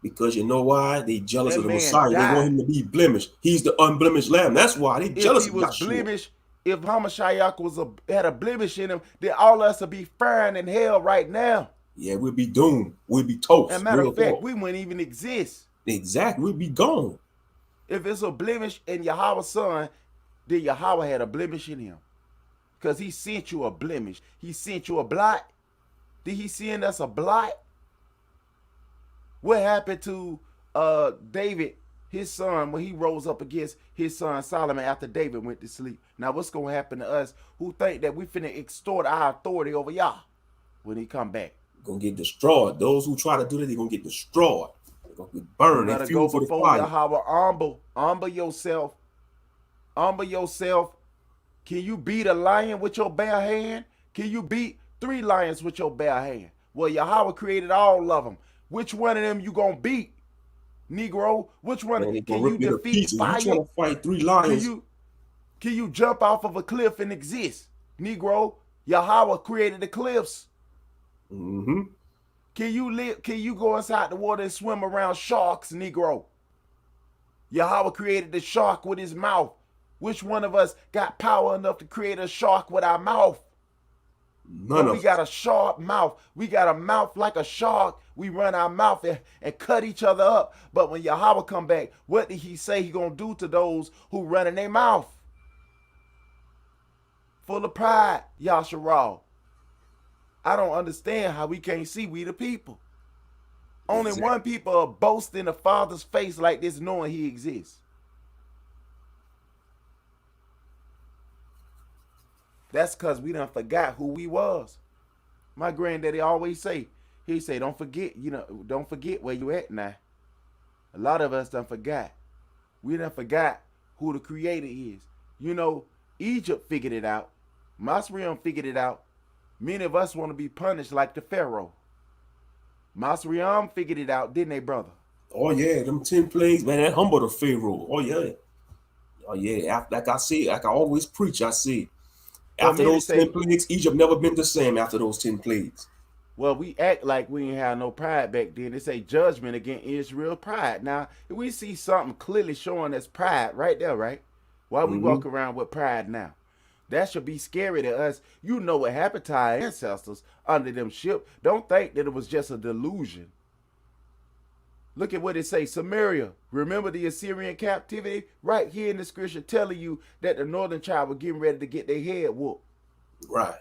Because you know why? They jealous of the Messiah. They want him to be blemished. He's the unblemished lamb. That's why they jealous of Yeshua. If Hamashiach had a blemish in him, then all of us would be firing in hell right now. Yeah, we'll be doomed. We'll be toast. As a matter of fact, we wouldn't even exist. Exactly. We'll be gone. If it's a blemish in Yahweh's son, then Yahweh had a blemish in him. Because he sent you a blemish. He sent you a blot. Did he send us a blot? What happened to David, his son, when he rose up against his son Solomon after David went to sleep? Now what's going to happen to us who think that we finna extort our authority over Yah when he come back? Going to get destroyed. Those who try to do that, they're going to get destroyed. They're going to get burned. You gotta go before Yahweh. Humble yourself. Humble yourself. Can you beat a lion with your bare hand? Can you beat 3 lions with your bare hand? Well, Yahweh created all of them. Which one of them you gonna beat, Negro? Which one can you defeat? Fire? You trying to fight 3 lions? Can you jump off of a cliff and exist, Negro? Yahweh created the cliffs. Mm-hmm. Can you live? Can you go inside the water and swim around sharks, Negro? Yahweh created the shark with his mouth. Which one of us got power enough to create a shark with our mouth? None of us. We got a sharp mouth. We got a mouth like a shark. We run our mouth and cut each other up. But when Yahweh come back, what did he say he gonna do to those who run in their mouth? Full of pride, Yasharal. I don't understand how we can't see we the people. Only one people are boasting in the Father's face like this, knowing he exists. That's because we done forgot who we was. My granddaddy always say, he say, don't forget, don't forget where you at now. A lot of us done forgot. We done forgot who the creator is. Egypt figured it out. Masriam figured it out. Many of us want to be punished like the Pharaoh. Masriam figured it out, didn't they, brother? Oh yeah, them 10 plagues, man, that humbled the Pharaoh. Oh yeah. Oh yeah. Like I said, like I always preach, I said, But after many those 10 say, plagues, Egypt never been the same after those 10 plagues. well, we act like we ain't have no pride back then. They say judgment against Israel, pride. Now, we see something clearly showing us pride right there, right? Why we Mm-hmm. walk around with pride now? That should be scary to us. You know what happened to our ancestors under them ship. Don't think that it was just a delusion. Look at what it say, Samaria. Remember the Assyrian captivity? Right here in the scripture telling you that the northern tribe were getting ready to get their head whooped. Right.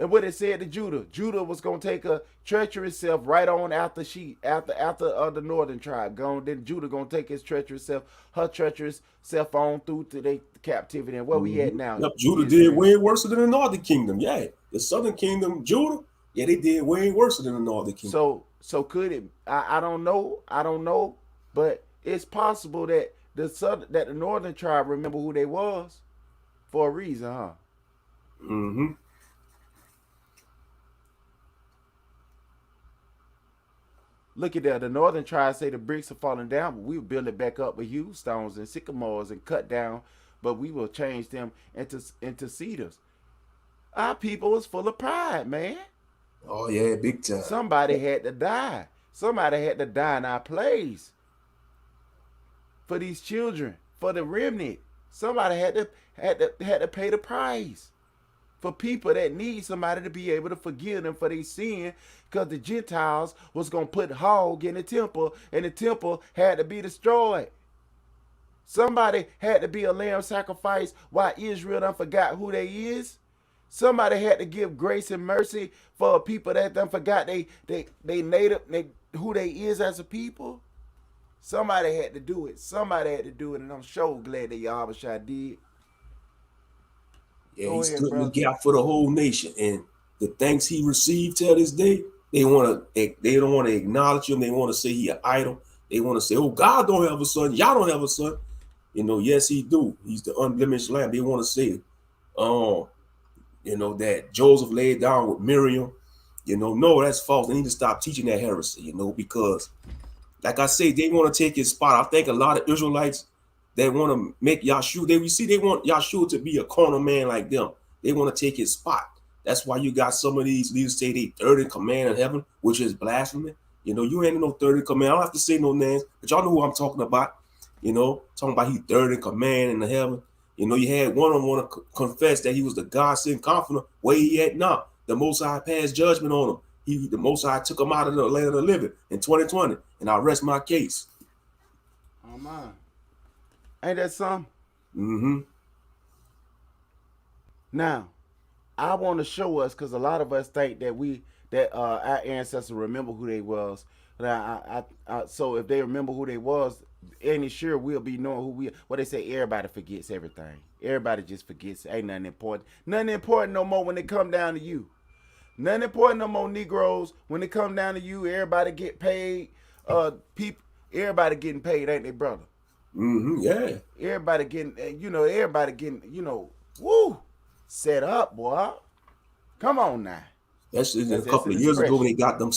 And what it said to Judah, Judah was gonna take a treacherous self right on after the northern tribe gone. Then Judah gonna take his treacherous self, her treacherous self on through to their captivity. And where we at now? Yep, Judah Israel. did way worse than the northern kingdom. Yeah, the southern kingdom, Judah, yeah, they did way worse than the northern kingdom. So could it? I don't know, but it's possible that the northern tribe remember who they was for a reason, huh? Mm-hmm. Look at that. The northern tribe say the bricks are falling down, but we will build it back up with yew stones and sycamores and cut down, but we will change them into cedars. Our people is full of pride, man. Oh yeah, big time. Somebody had to die. Somebody had to die in our place for these children, for the remnant. Somebody had to pay the price for people that need somebody to be able to forgive them for their sin, because the Gentiles was going to put hog in the temple, and the temple had to be destroyed. Somebody had to be a lamb sacrifice while Israel done forgot who they is. Somebody had to give grace and mercy for people that done forgot they native, who they is as a people. Somebody had to do it. Somebody had to do it, and I'm so glad that Yahweh did. Yeah, Go he ahead, stood in the brother. gap for the whole nation, and the thanks he received till this day, they don't want to acknowledge him. They want to say he an idol. They want to say, "Oh, God don't have a son. Y'all don't have a son." You know, yes, he do. He's the unblemished lamb. They want to say, that Joseph laid down with Miriam. No, that's false. They need to stop teaching that heresy. Because, like I say, they want to take his spot. I think a lot of Israelites, they want to make Yahshua. They want Yahshua to be a corner man like them. They want to take his spot. That's why you got some of these leaders say they third in command in heaven, which is blasphemy. You ain't no third in command. I don't have to say no names, but y'all know who I'm talking about. Talking about he third in command in the heaven. You had one on one confess that he was the God-sent comforter. Where he at now? The Most High passed judgment on him. The Most High took him out of the land of the living in 2020, and I rest my case. Oh my, ain't that something? Mm-hmm. Now, I want to show us, because a lot of us think that our ancestors remember who they was. Now, so if they remember who they was, any sure we'll be knowing who we are. What they say, everybody forgets everything. Everybody just forgets. Ain't nothing important. Nothing important no more when it come down to you. Nothing important no more, Negroes. When it come down to you, everybody get paid. Everybody getting paid, ain't they, brother? Mm-hmm. Yeah. Everybody getting, woo, set up, boy. Come on now. That's a That's couple an of years ago when expression. they got them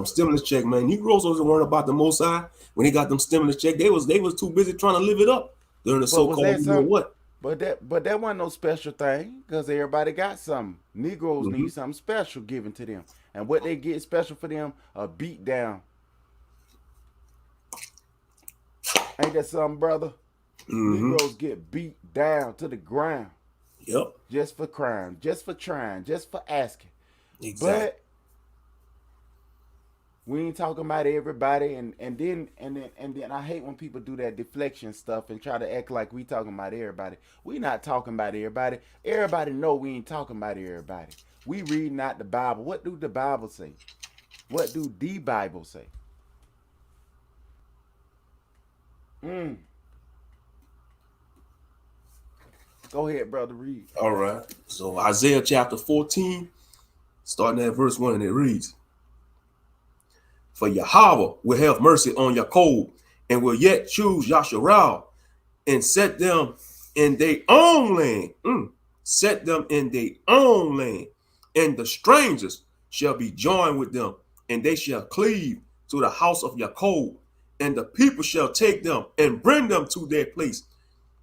stimulus checks, man. Negroes wasn't worried about the Most High. When they got them stimulus checks, they was too busy trying to live it up during the But was so-called that you know something? what. But that wasn't no special thing, because everybody got something. Negroes Mm-hmm. need something special given to them. And what they get special for them, a beat down. Ain't that something, brother? Mm-hmm. Negroes get beat down to the ground Yep. just for crime, just for trying, just for asking. Exactly. But we ain't talking about everybody, and then I hate when people do that deflection stuff and try to act like we talking about everybody. We not talking about everybody. Everybody know we ain't talking about everybody. We reading out the Bible. What do the Bible say? What do the Bible say? Go ahead, brother, read. All right. So Isaiah chapter 14, starting at verse 1, and it reads, "For Yahweh will have mercy on Jacob, and will yet choose Yasharal, and set them in their own land. Set them in their own land, and the strangers shall be joined with them, and they shall cleave to the house of Jacob, and the people shall take them and bring them to their place,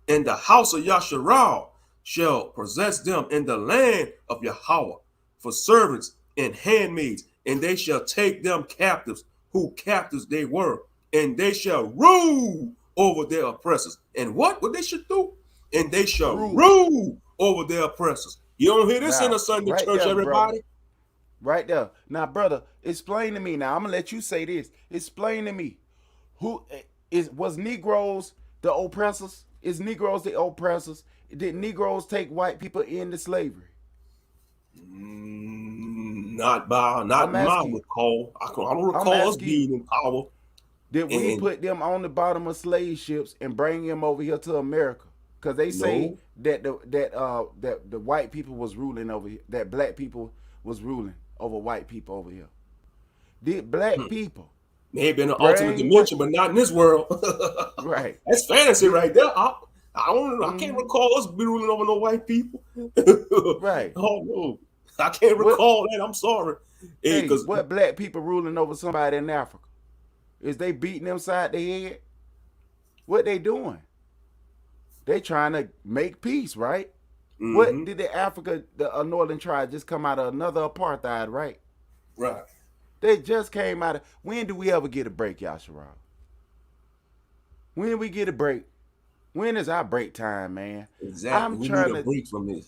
and the house of Yasharal shall possess them in the land of Yahweh for servants and handmaids, and they shall take them captives, who captives they were, and they shall rule over their oppressors. And what they should do? And they shall rule over their oppressors. You don't hear this Now, in a Sunday right church, there, brother. everybody? Right there. Now, brother, explain to me. Now, I'm gonna let you say this. Explain to me, was Negroes the oppressors? Is Negroes the oppressors? Did Negroes take white people into slavery? Not my recall. I don't recall us being in power. Did we put them on the bottom of slave ships and bring them over here to America? Because they say that the white people was ruling over here, that black people was ruling over white people over here. Did black people? May have been an alternate dimension, but not in this world. Right. That's fantasy right there. I can't recall us ruling over no white people. Right. Oh no, I can't recall that. I'm sorry. Hey, what black people ruling over somebody in Africa? Is they beating them side the head? What they doing? They trying to make peace, right? Mm-hmm. What did the northern tribe just come out of another apartheid, right? Right. They just came out of. When do we ever get a break, Yasharal? When we get a break? When is our break time, man? Exactly. We need a break from this.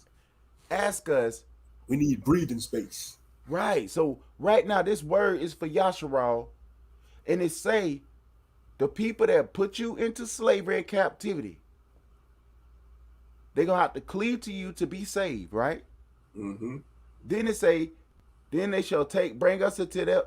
Ask us. We need breathing space. Right. So right now, this word is for Yasharal, and it say, the people that put you into slavery and captivity, they're gonna have to cleave to you to be saved, right? Mm-hmm. Then it say, then they shall bring us to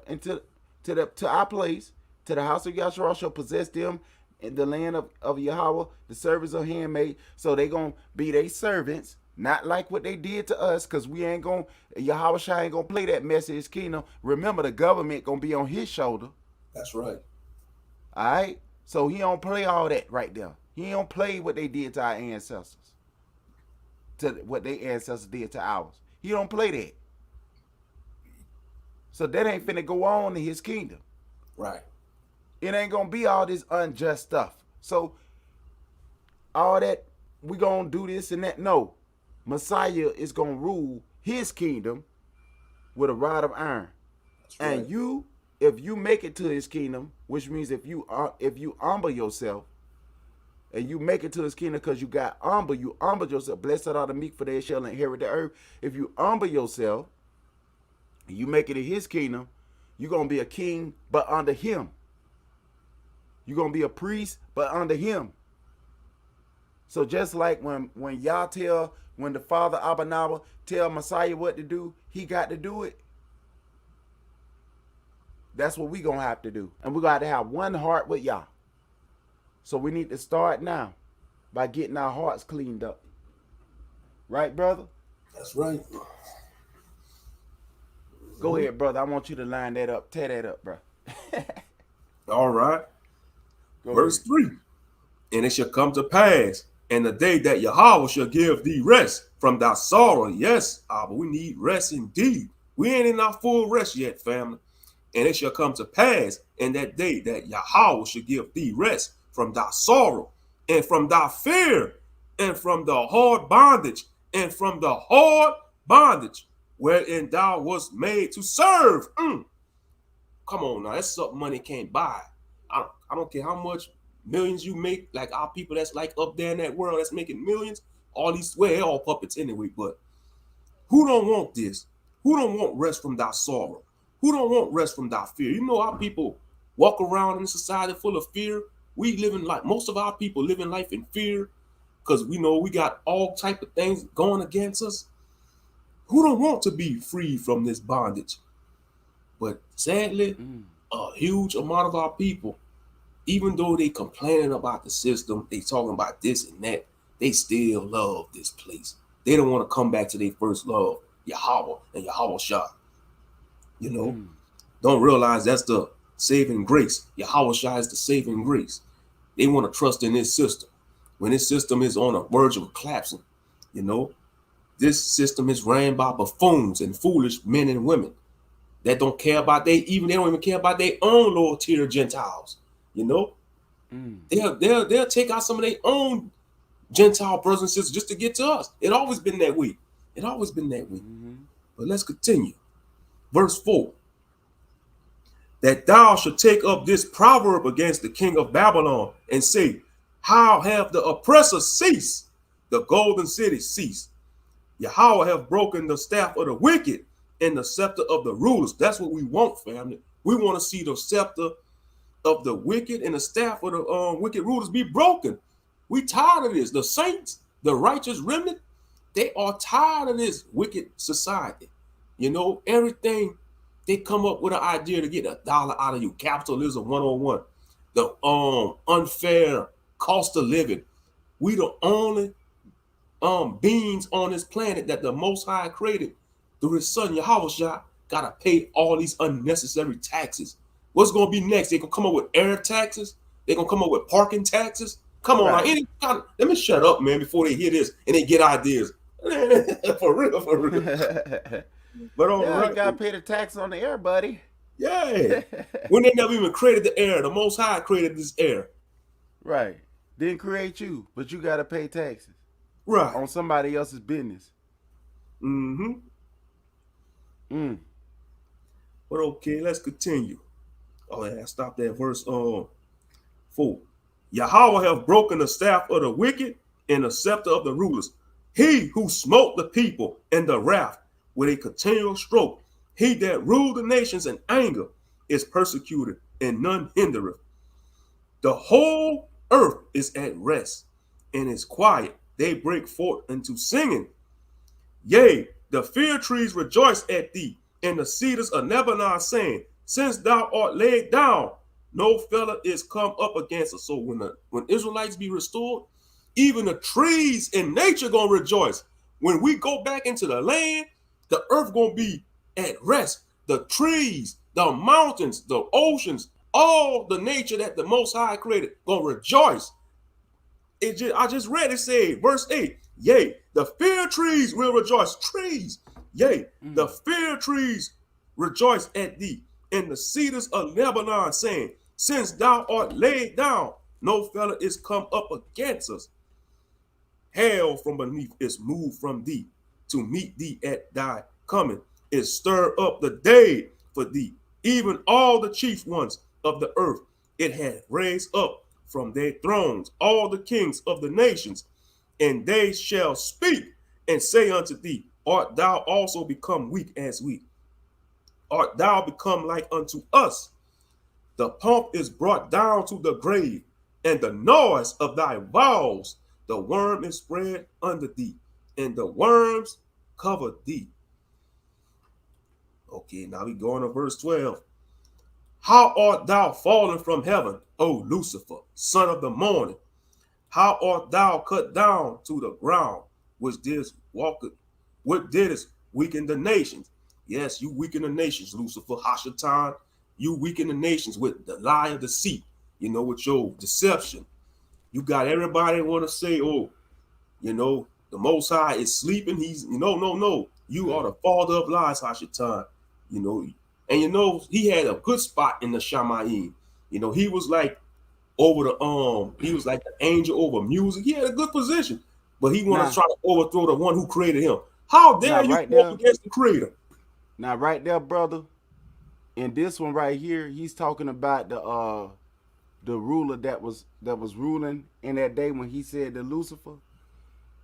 our place, to the house of Yahshua, shall possess them in the land of Yahweh, the servants of handmaid. So they gonna be their servants, not like what they did to us, because we ain't gonna, Yahweh ain't gonna play that mess in his kingdom. Remember, the government gonna be on his shoulder. That's right. All right? So he don't play all that right there. He don't play what they did to our ancestors, to what their ancestors did to ours. He don't play that. So that ain't finna go on in his kingdom. Right. It ain't gonna be all this unjust stuff. So all that, we gonna do this and that. No. Messiah is gonna rule his kingdom with a rod of iron. Right. And you, if you make it to his kingdom, which means if you humble yourself and you make it to his kingdom because you humble yourself. Blessed are the meek, for they shall inherit the earth. If you humble yourself, you make it in his kingdom, you're going to be a king, but under him. You're going to be a priest, but under him. So just like when the Father Abba tell Messiah what to do, he got to do it. That's what we going to have to do. And we got to have one heart with Yah. So we need to start now by getting our hearts cleaned up. Right, brother? That's right. Go ahead, brother. I want you to line that up. Tear that up, bro. All right. Verse 3. And it shall come to pass in the day that Yahweh shall give thee rest from thy sorrow. Yes, Abba, we need rest indeed. We ain't in our full rest yet, family. And it shall come to pass in that day that Yahweh shall give thee rest from thy sorrow and from thy fear and from the hard bondage and from the hard bondage wherein thou wast made to serve. Come on now, that's something money can't buy. I don't care how much millions you make, like our people that's like up there in that world that's making millions, all these, well, they're all puppets anyway, but who don't want this? Who don't want rest from thy sorrow? Who don't want rest from thy fear? You know, our people walk around in a society full of fear. We live in life, most of our people live in life in fear because we know we got all type of things going against us. Who don't want to be free from this bondage? But sadly, a huge amount of our people, even though they complaining about the system, they talking about this and that, they still love this place. They don't want to come back to their first love, Yahweh and Yahweh Shah. You know, don't realize that's the saving grace. Yahweh Shah is the saving grace. They want to trust in this system. when this system is on the verge of collapsing. You know, this system is ran by buffoons and foolish men and women that don't care about they don't even care about their own lower tier Gentiles. You know, they'll take out some of their own Gentile brothers and sisters just to get to us. It always been that way. It always been that way. But let's continue. Verse 4. That thou should take up this proverb against the king of Babylon and say, how have the oppressor ceased? The golden city ceased. Yahweh have broken the staff of the wicked and the scepter of the rulers. That's what we want, family. We want to see the scepter of the wicked and the staff of the wicked rulers be broken. We tired of this. The saints, the righteous remnant, they are tired of this wicked society. You know, everything they come up with an idea to get $1 out of you. Capitalism 101. The unfair cost of living. We the only beings on this planet that the Most High created through his son Yahweh gotta pay all these unnecessary taxes. What's gonna be next? They gonna come up with air taxes? They gonna come up with parking taxes? Come on, right. Let me shut up, man, before they hear this and they get ideas. For real. But right. You gotta pay the tax on the air, buddy. Yeah. When they never even created the air, the Most High created this air. Right. Didn't create you, but you gotta pay taxes. Right. On somebody else's business. But okay, let's continue. Oh yeah, I stopped at verse 4. Yahweh have broken the staff of the wicked and the scepter of the rulers. He who smote the people in the wrath with a continual stroke, he that ruled the nations in anger is persecuted and none hindereth. The whole earth is at rest and is quiet. They break forth into singing. Yea, the fir trees rejoice at thee, and the cedars of Lebanon saying, since thou art laid down, no fellow is come up against us. So when Israelites be restored, even the trees in nature gonna rejoice. When we go back into the land, the earth gonna be at rest. The trees, the mountains, the oceans, all the nature that the Most High created gonna rejoice. I just read it say, verse 8, yea, the fir trees will rejoice. Trees, yea, the fir trees rejoice at thee, and the cedars of Lebanon saying, since thou art laid down, no fellow is come up against us. Hell from beneath is moved from thee to meet thee at thy coming. It stir up the dead for thee, even all the chief ones of the earth. It hath raised up from their thrones all the kings of the nations, and they shall speak and say unto thee, art thou also become weak as we? Art thou become like unto us? The pomp is brought down to the grave, and the noise of thy vows, the worm is spread under thee, and the worms cover thee. Okay, now we go on to verse 12. How art thou fallen from heaven, O Lucifer, son of the morning? How art thou cut down to the ground, which didst weaken the nations? Yes, you weaken the nations, Lucifer, Hashatan. You weaken the nations with the lie of deceit, you know, with your deception. You got everybody want to say, oh, you know, the Most High is sleeping. He's, no. You are the father of lies, Hashatan. You know, and you know, he had a good spot in the Shamayim. You know, he was like over the he was like the angel over music. He had a good position, but he wanted to try to overthrow the one who created him. How dare you go up against the creator? Now, right there, brother, in this one right here, he's talking about the ruler that was ruling in that day when he said to Lucifer.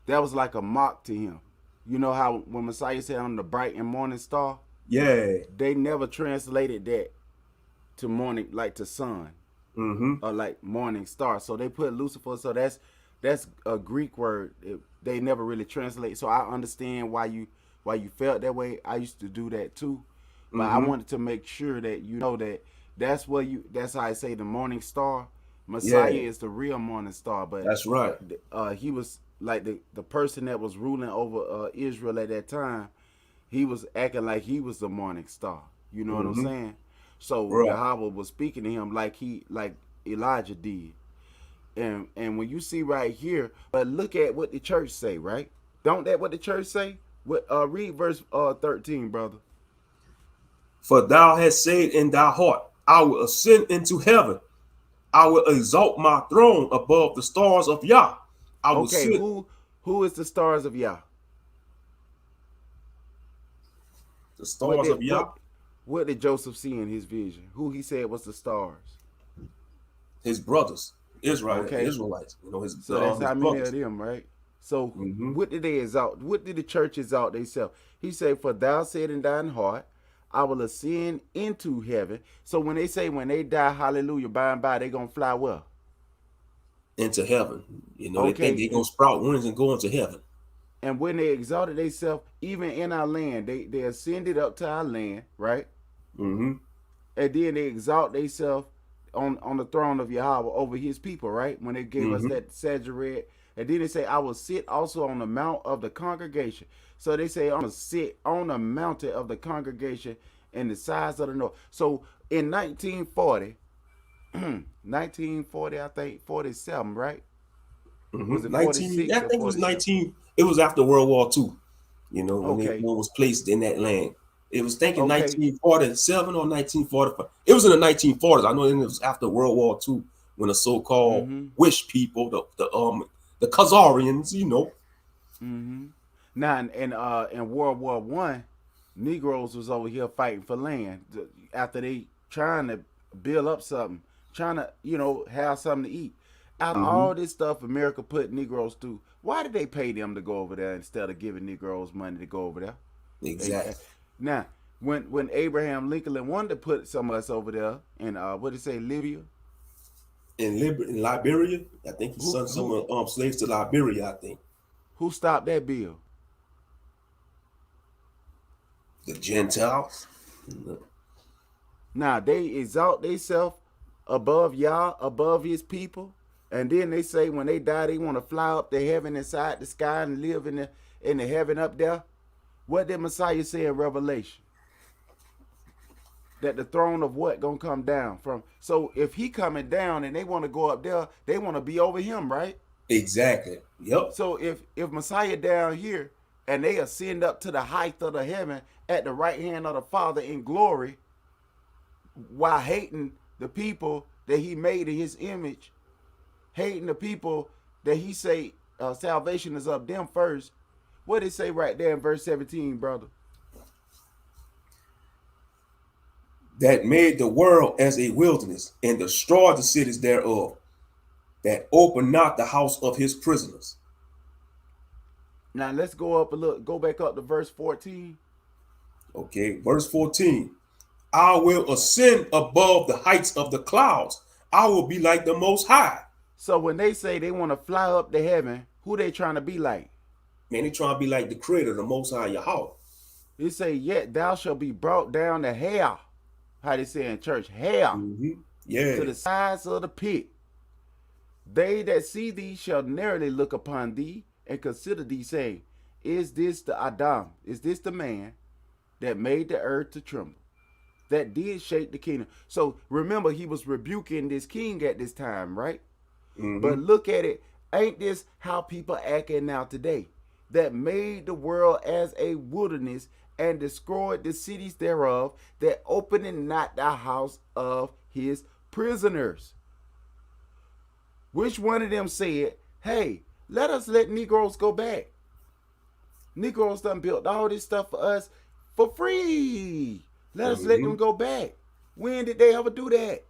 That was like a mock to him. You know how when Messiah said, I'm the bright and morning star? Yeah. They never translated that to morning, like to sun, or like morning star. So they put Lucifer. So that's a Greek word. They never really translate. So I understand why you felt that way. I used to do that too, but I wanted to make sure that you know that that's how I say the morning star. Messiah is the real morning star, but that's right. He was like the person that was ruling over Israel at that time. He was acting like he was the morning star. You know what I'm saying? So Yahweh was speaking to him like Elijah did. And when you see right here, but look at what the church say, right? Don't that what the church say? What read verse 13, brother. For thou hast said in thy heart, I will ascend into heaven. I will exalt my throne above the stars of Yah. I will Okay, sit who is the stars of Yah? the What stars did of Yah, what did Joseph see in his vision? Who he said was the stars? his brothers, Okay, Israelites, so that's his how many of brothers. them, right? So Mm-hmm. what did they exalt? What did the church exalt themselves? He said, "For thou said in thine heart, I will ascend into heaven." So when they say when they die, hallelujah, by and by they gonna fly well. Into heaven. They think Okay, they're going to sprout wings and go into heaven. and when they exalted themselves, even in our land, they ascended up to our land, right? Mm-hmm. And then they exalt themselves on the throne of Yahweh over his people, right? When they gave us Mm-hmm. that Sagired. And then they say, I will sit also on the mount of the congregation. So they say, I'm going to sit on the mountain of the congregation in the sides of the north. So in 1940, 1940, I think, 47, right? Was Mm-hmm. it 19, I 46 or think it was 47? 19. It was after World War II, when Okay, everyone was placed in that land. It was thinking okay, 1947 or 1945. It was in the 1940s. I know it was after World War II when the so-called mm-hmm, wish people, the Khazarians. mm-hmm. Now, in World War One, Negroes was over here fighting for land after they trying to build up something, trying to have something to eat. Out of Mm-hmm. all this stuff America put Negroes through, why did they pay them to go over there instead of giving Negroes money to go over there? Exactly. Now, when Abraham Lincoln wanted to put some of us over there in what did it say, Libya? In Liberia, I think he Who sent some who slaves to Liberia. I think who stopped that bill? the Gentiles. Now they exalt themselves above Yah, above his people, and then they say when they die they want to fly up to heaven inside the sky and live in the heaven up there. What did Messiah say in Revelation? That the throne of what gonna come down from? So if he coming down and they want to go up there, they want to be over him, right? Exactly. Yep. So if Messiah down here and they ascend up to the height of the heaven at the right hand of the Father in glory, while hating the people that he made in his image, hating the people that he say salvation is of them first. What did it say right there in verse 17, brother? That made the world as a wilderness and destroyed the cities thereof, that opened not the house of his prisoners. Now let's go up a little, go back up to verse 14. Okay, verse 14. I will ascend above the heights of the clouds. I will be like the Most High. So when they say they want to fly up to heaven, who they trying to be like? Man, they trying to be like the Creator, the Most High Yahweh. They say, yet thou shalt be brought down to hell. How they say in church, hell, Mm-hmm. Yeah. to the sides of the pit. They that see thee shall narrowly look upon thee and consider thee, saying, is this the Adam? Is this the man that made the earth to tremble, that did shake the kingdom? So remember, he was rebuking this king at this time, right? But Mm-hmm. look at it. Ain't this how people acting now today? That made the world as a wilderness and destroyed the cities thereof, that opening not the house of his prisoners. Which one of them said, hey, let us let Negroes go back? Negroes done built all this stuff for us for free. Let us let Mm-hmm. them go back. When did they ever do that?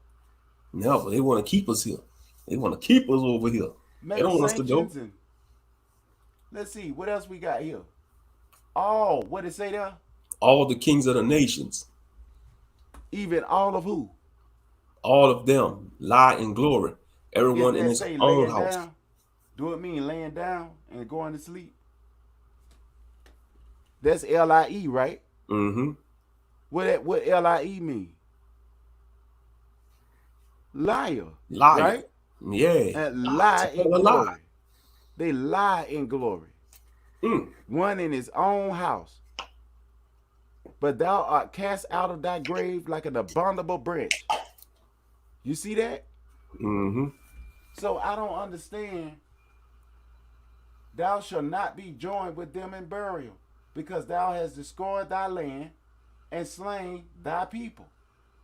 Never. They want to keep us here. They want to keep us over here. They Make don't want us to go. sanctions and let's see what else we got here. Oh, what did it say there? All the kings of the nations, Even all of who? all of them lie in glory. Is Everyone in that his say own laying house. down? Do it mean laying down and going to sleep? That's Lie, right? Mm-hmm. What Lie mean? Liar, Liar. right? Yeah. And lie To in tell a lie. glory. They lie in glory. Mm. One in his own house. But thou art cast out of thy grave like an abominable branch. You see that? Mm-hmm. So I don't understand. Thou shalt not be joined with them in burial, because thou hast destroyed thy land and slain thy people.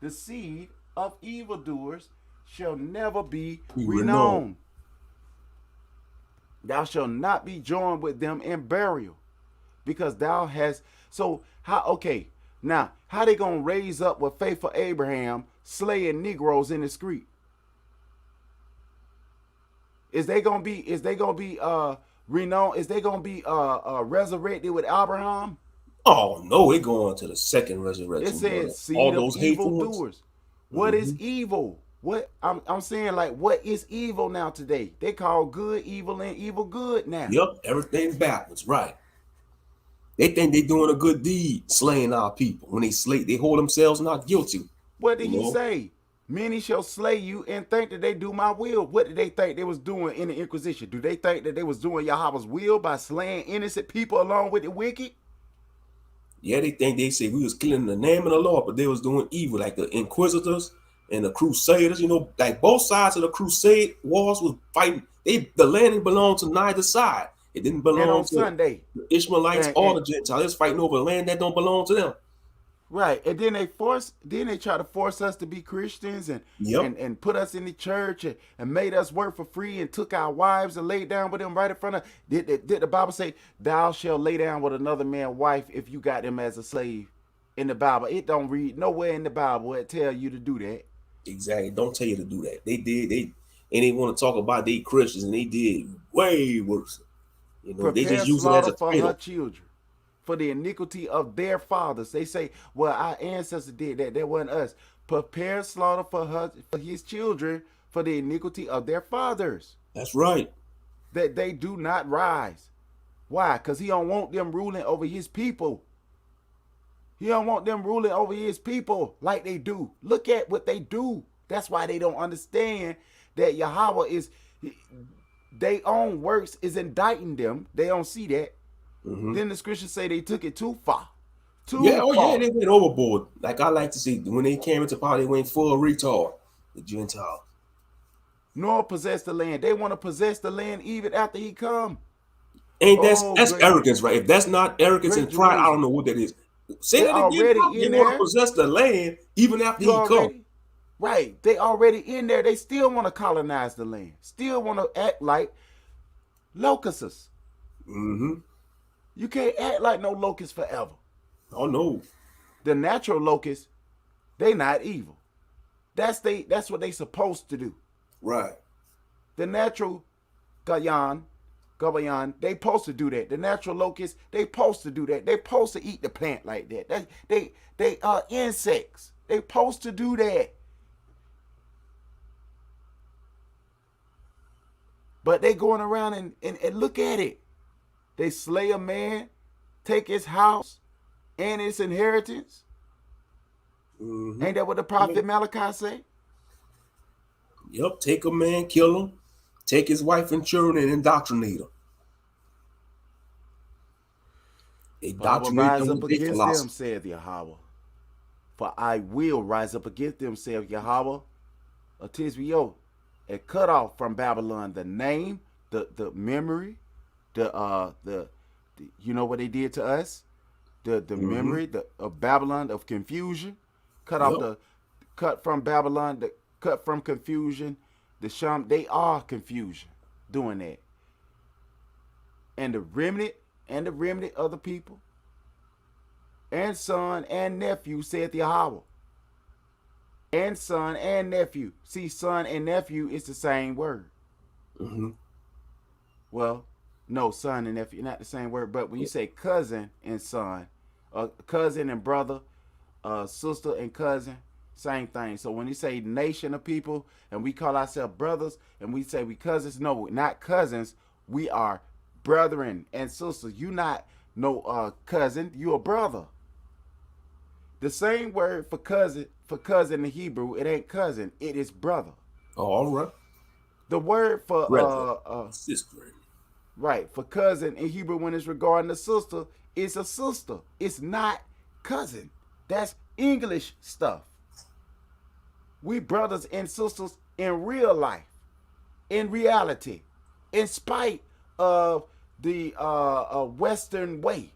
The seed of evildoers shall never be Be renowned. renowned. Thou shalt not be joined with them in burial, because thou hast. So how? Okay, now how they gonna raise up with faithful Abraham slaying Negroes in the street? Is they gonna be? Is they gonna be renowned? Is they gonna be resurrected with Abraham? Oh no, they going to the second It resurrection, brother. says seed All of those evil hateful ones. doers. What is evil? What I'm saying, like, what is evil now today? They call good evil and evil good now. Yep, everything's backwards, right? They think they're doing a good deed, slaying our people. When they slay, they hold themselves not guilty. What did You he know? say? Many shall slay you and think that they do my will. What did they think they was doing in the Inquisition? Do they think that they was doing Yahweh's will by slaying innocent people along with the wicked? Yeah, they think they say we was killing in the name of the Lord, but they was doing evil, like the Inquisitors and the Crusaders. You know, like both sides of the Crusade wars was fighting. The land didn't belong to neither side. It didn't And belong on to Sunday, the Ishmaelites and, or and the Gentiles. It's fighting over land that don't belong to them. right, and then they try to force us to be Christians and Yep. and put us in the church and made us work for free and took our wives and laid down with them right in front of. Did the Bible say, "Thou shalt lay down with another man's wife if you got them as a slave"? In the Bible, it don't read nowhere in the Bible it tell you to do that. Exactly. Don't tell you to do that. They did. They want to talk about they Christians, and they did way worse. You know, they Prepare just use it as slaughter a for her title. children, for the iniquity of their fathers. They say, "Well, our ancestors did that. That wasn't us." Prepare slaughter for his children, for the iniquity of their fathers, That's right. that they do not rise. Why? Because he don't want them ruling over his people. He don't want them ruling over his people like they do. Look at what they do. That's why they don't understand that Yahweh is, their own works is indicting them. They don't see that. Then the scriptures say they took it too far. Yeah. Too Oh yeah. far. They went overboard. Like I like to say, when they came into power, they went full retard. The Gentiles. Nor possess the land. They want to possess the land even after he come. Ain't Oh, that's great, arrogance, right? If that's not arrogance great and pride, I don't Jerusalem. know what that is. Say They that again, bro. already They in want to there. possess the land even after You he come. already, right. They already in there. They still want to colonize the land. Still want to act like locusts. You can't act like no locust forever. Oh no. The natural locusts, they not evil. That's what they supposed to do. Right. The natural gabayan, they supposed to do that. The natural locusts, they supposed to do that. They supposed to eat the plant like that. They are insects. They supposed to do that. But they going around and look at it. They slay a man, take his house and its inheritance. Ain't that what the prophet Malachi say? Yep. Take a man, kill him, take his wife and children, and indoctrinate them. For I will Indoctrinate rise them up with their against them, philosophy. saith Yahweh. For I will rise up against them, saith Yahweh, a Tisbio, and cut off from Babylon the name, the memory, the you know what they did to us? The memory of Babylon of confusion. Cut from Babylon, cut from confusion. The Sham, they are confusion doing that. And the remnant of the people, and son and nephew, saith Yahweh. And son and nephew. See, son and nephew is the same word. Well, no, son and nephew, not the same word. But when you say cousin and son, cousin and brother, sister and cousin, same thing. So when you say nation of people and we call ourselves brothers and we say we cousins, no, not cousins. We are brethren and sisters. You not no cousin. You a brother. The same word for cousin in Hebrew, it ain't cousin. It is brother. Oh, all right. The word for Sister. right, for cousin in Hebrew when it's regarding a sister, it's a sister. It's not cousin. That's English stuff. We brothers and sisters in real life. in reality, in spite of the Western way.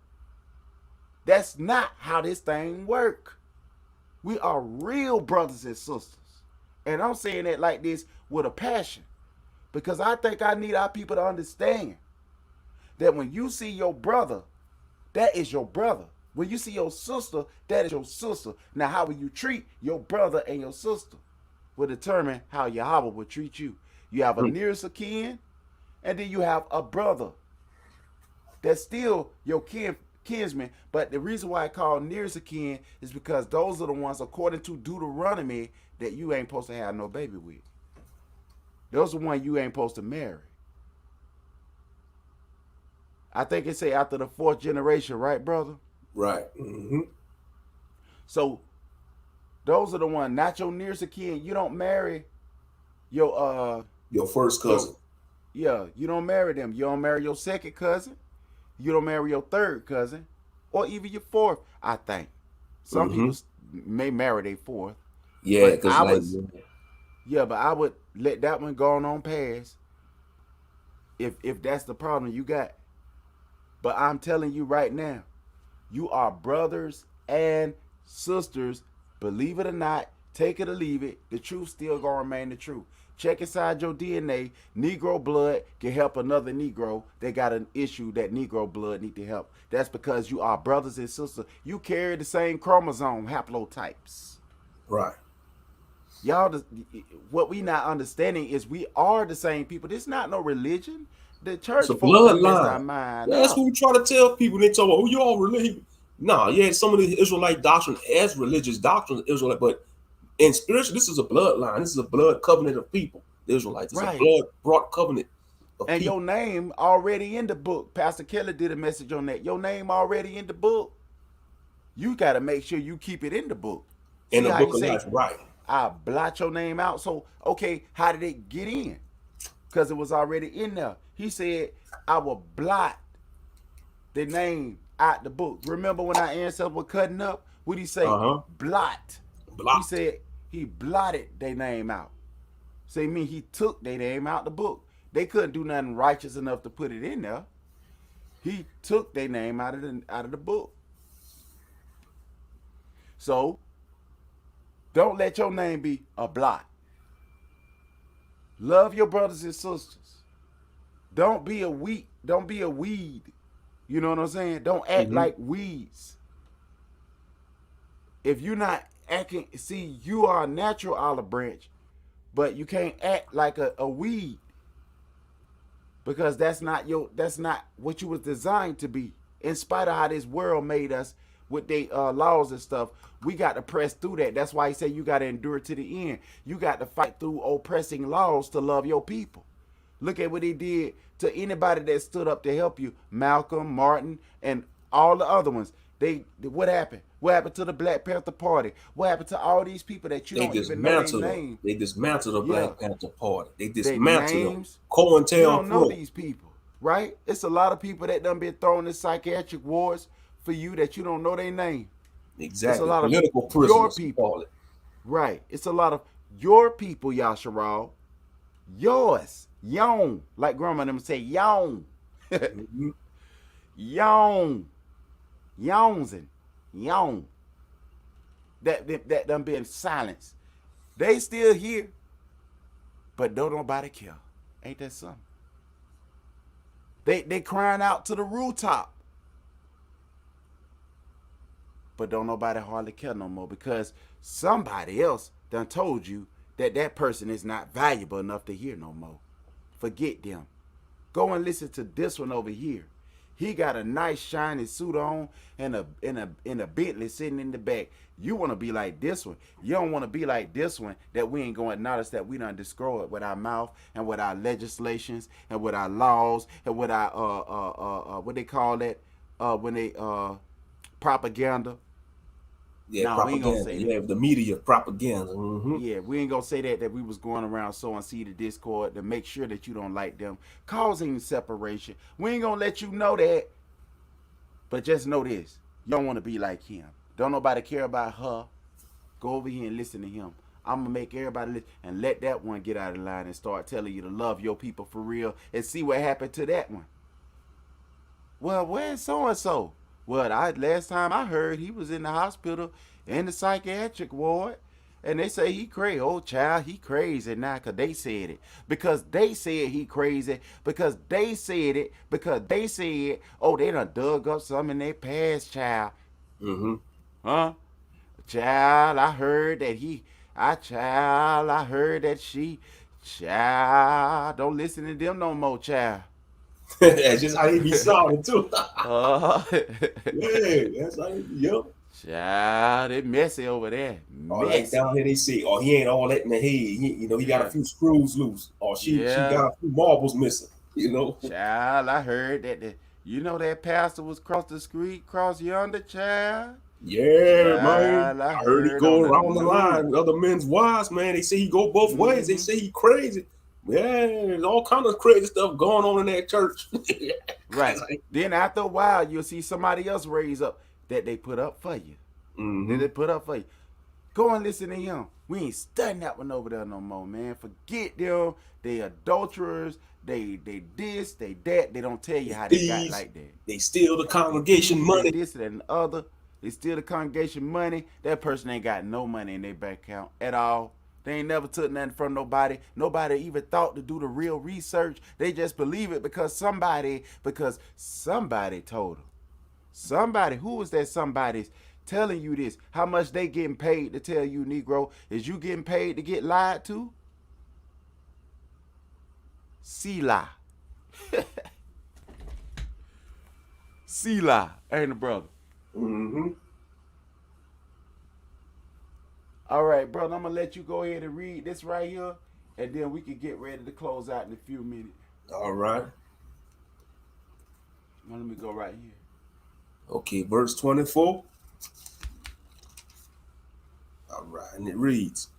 That's not how this thing work. We are real brothers and sisters. And I'm saying that like this with a passion. Because I think I need our people to understand that when you see your brother, that is your brother. When you see your sister, that is your sister. Now, how will you treat your brother and your sister will determine how Yahweh will treat you. You have a nearest of kin, and then you have a brother that's still your kinsman. But the reason why I call nearest of kin is because those are the ones, according to Deuteronomy, that you ain't supposed to have no baby with. Those are the ones you ain't supposed to marry. I think it say after the 4th generation, right, brother? Right. So those are the ones, not your nearest of kin. You don't marry your first cousin. Yeah, you don't marry them. You don't marry your second cousin. You don't marry your third cousin, or even your fourth. I think some people may marry their fourth. Yeah, because but I would let that one go on past. If that's the problem you got. But I'm telling you right now, you are brothers and sisters. Believe it or not, take it or leave it. The truth still gonna remain the truth. Check inside your DNA. Negro blood can help another Negro. They got an issue that Negro blood need to help. That's because you are brothers and sisters. You carry the same chromosome haplotypes. Right. Y'all, what we not understanding is we are the same people. This is not no religion. The church it's a bloodline. That's up. what we try to tell people. They talk about, oh, you all religion. No, yeah, some of the Israelite doctrine as religious doctrine, Israelite, but in spiritual, this is a bloodline. This is a blood covenant of people. The Israelites. It's a blood brought covenant of and people. Your name already in the book. Pastor Kelly did a message on that. Your name already in the book. You got to make sure you keep it in the book. In the book of life, right. I blot your name out. So, okay, how did it get in? Because it was already in there. He said, I will blot the name out the book. Remember when our ancestors were cutting up? What did he say? Blot. He said he blotted their name out. So, mean he took their name out the book. They couldn't do nothing righteous enough to put it in there. He took their name out of the book. So, don't let your name be a blot. Love your brothers and sisters. Don't be a weed. Don't be a weed. You know what I'm saying? Don't act like weeds. If you're not acting, see, you are a natural olive branch, but you can't act like a weed. Because that's not what you was designed to be. In spite of how this world made us with their laws and stuff, we got to press through that. That's why he said you got to endure to the end. You got to fight through oppressing laws to love your people. Look at what he did to anybody that stood up to help you. Malcolm, Martin, and all the other ones. What happened? What happened to the Black Panther Party? What happened to all these people that you don't even know their names? They dismantled the Black Panther Party. They dismantled them. COINTELPRO. You don't know these people, right? It's a lot of people that done been thrown in psychiatric wards for you that you don't know their name. Exactly. It's a lot political of prisoners, your people. Right. It's a lot of your people, Yasharal. Yours. Yon. Like grandma them say, yon. Yon. Yonsin. Yon. That done been silenced. They still here. But don't nobody care. Ain't that something? They crying out to the rooftop. But don't nobody hardly care no more because somebody else done told you that person is not valuable enough to hear no more. Forget them. Go and listen to this one over here. He got a nice shiny suit on and a Bentley sitting in the back. You want to be like this one. You don't want to be like this one that we ain't going to acknowledge that we done destroy it with our mouth and with our legislations and with our laws and with our what they call that when they propaganda. Yeah, no, propaganda. We ain't gonna say that. The media propaganda. Yeah, we ain't gonna say that we was going around sowing seed of discord to make sure that you don't like them, causing separation. We ain't gonna let you know that. But just know this. You don't want to be like him. Don't nobody care about her. Go over here and listen to him. I'm gonna make everybody listen, and let that one get out of line and start telling you to love your people for real, and see what happened to that one. Well, where's so and so? Well, last time I heard he was in the hospital in the psychiatric ward. And they say he crazy. Oh, child, he crazy now because they said it. Because they said he crazy. Because they said it. Because they said, oh, they done dug up something in their past, child. Mm-hmm. Huh? Child, I heard that I heard that she, child, don't listen to them no more, child. That's just how they be sounding too. Uh, Yeah, that's how they be. Yep. child, it messy over there. Or like Messy. down here they say, oh, he ain't all that in the head. He got a few screws loose, or she Yeah. got a few marbles missing. Child, I heard that that pastor was cross the street, cross yonder, child. Yeah, man. Child, I I heard he heard go on the around the line news. with other men's wives, man. They say he go both ways. They say he crazy. Yeah, there's all kind of crazy stuff going on in that church. Right. Then after a while, you'll see somebody else raise up that they put up for you. Mm-hmm. That they put up for you. Go and listen to him. We ain't studying that one over there no more, man. Forget them. They adulterers. They this, they that. They don't tell you how they got like that. They steal the congregation money. They this, that, and the other. They steal the congregation money. That person ain't got no money in their bank account at all. They ain't never took nothing from nobody. Nobody even thought to do the real research. They just believe it because somebody told them. Somebody, who was that somebody's telling you this? How much they getting paid to tell you, Negro? Is you getting paid to get lied to? Selah. Selah, ain't a brother. Mm-hmm. All right, brother, I'm going to let you go ahead and read this right here, and then we can get ready to close out in a few minutes. All right. Well, let me go right here. Okay, verse 24. All right, and it reads,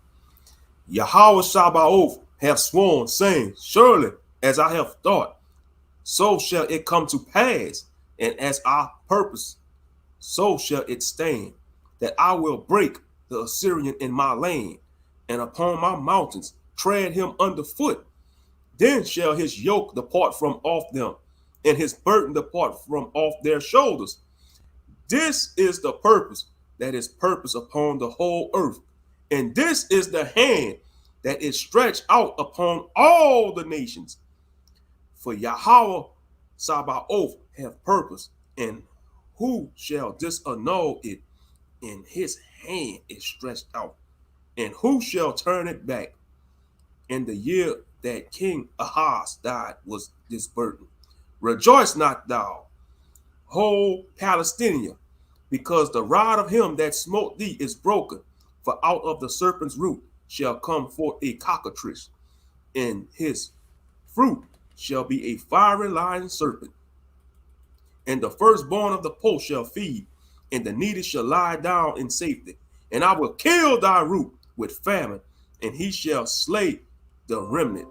Yahweh Sabaoth hath sworn, saying, surely as I have thought, so shall it come to pass, and as I purpose, so shall it stand, that I will break the Assyrian in my land, and upon my mountains tread him underfoot. Then shall his yoke depart from off them, and his burden depart from off their shoulders. This is the purpose that is purpose upon the whole earth, and this is the hand that is stretched out upon all the nations. For Yahweh Sabaoth hath purpose, and who shall disannul it? And his hand is stretched out, and who shall turn it back? In the year that King Ahaz died was this burden. Rejoice not thou, whole Palestinian, because the rod of him that smote thee is broken. For out of the serpent's root shall come forth a cockatrice, and his fruit shall be a fiery lion serpent. And the firstborn of the post shall feed, and the needy shall lie down in safety. And I will kill thy root with famine, and he shall slay the remnant.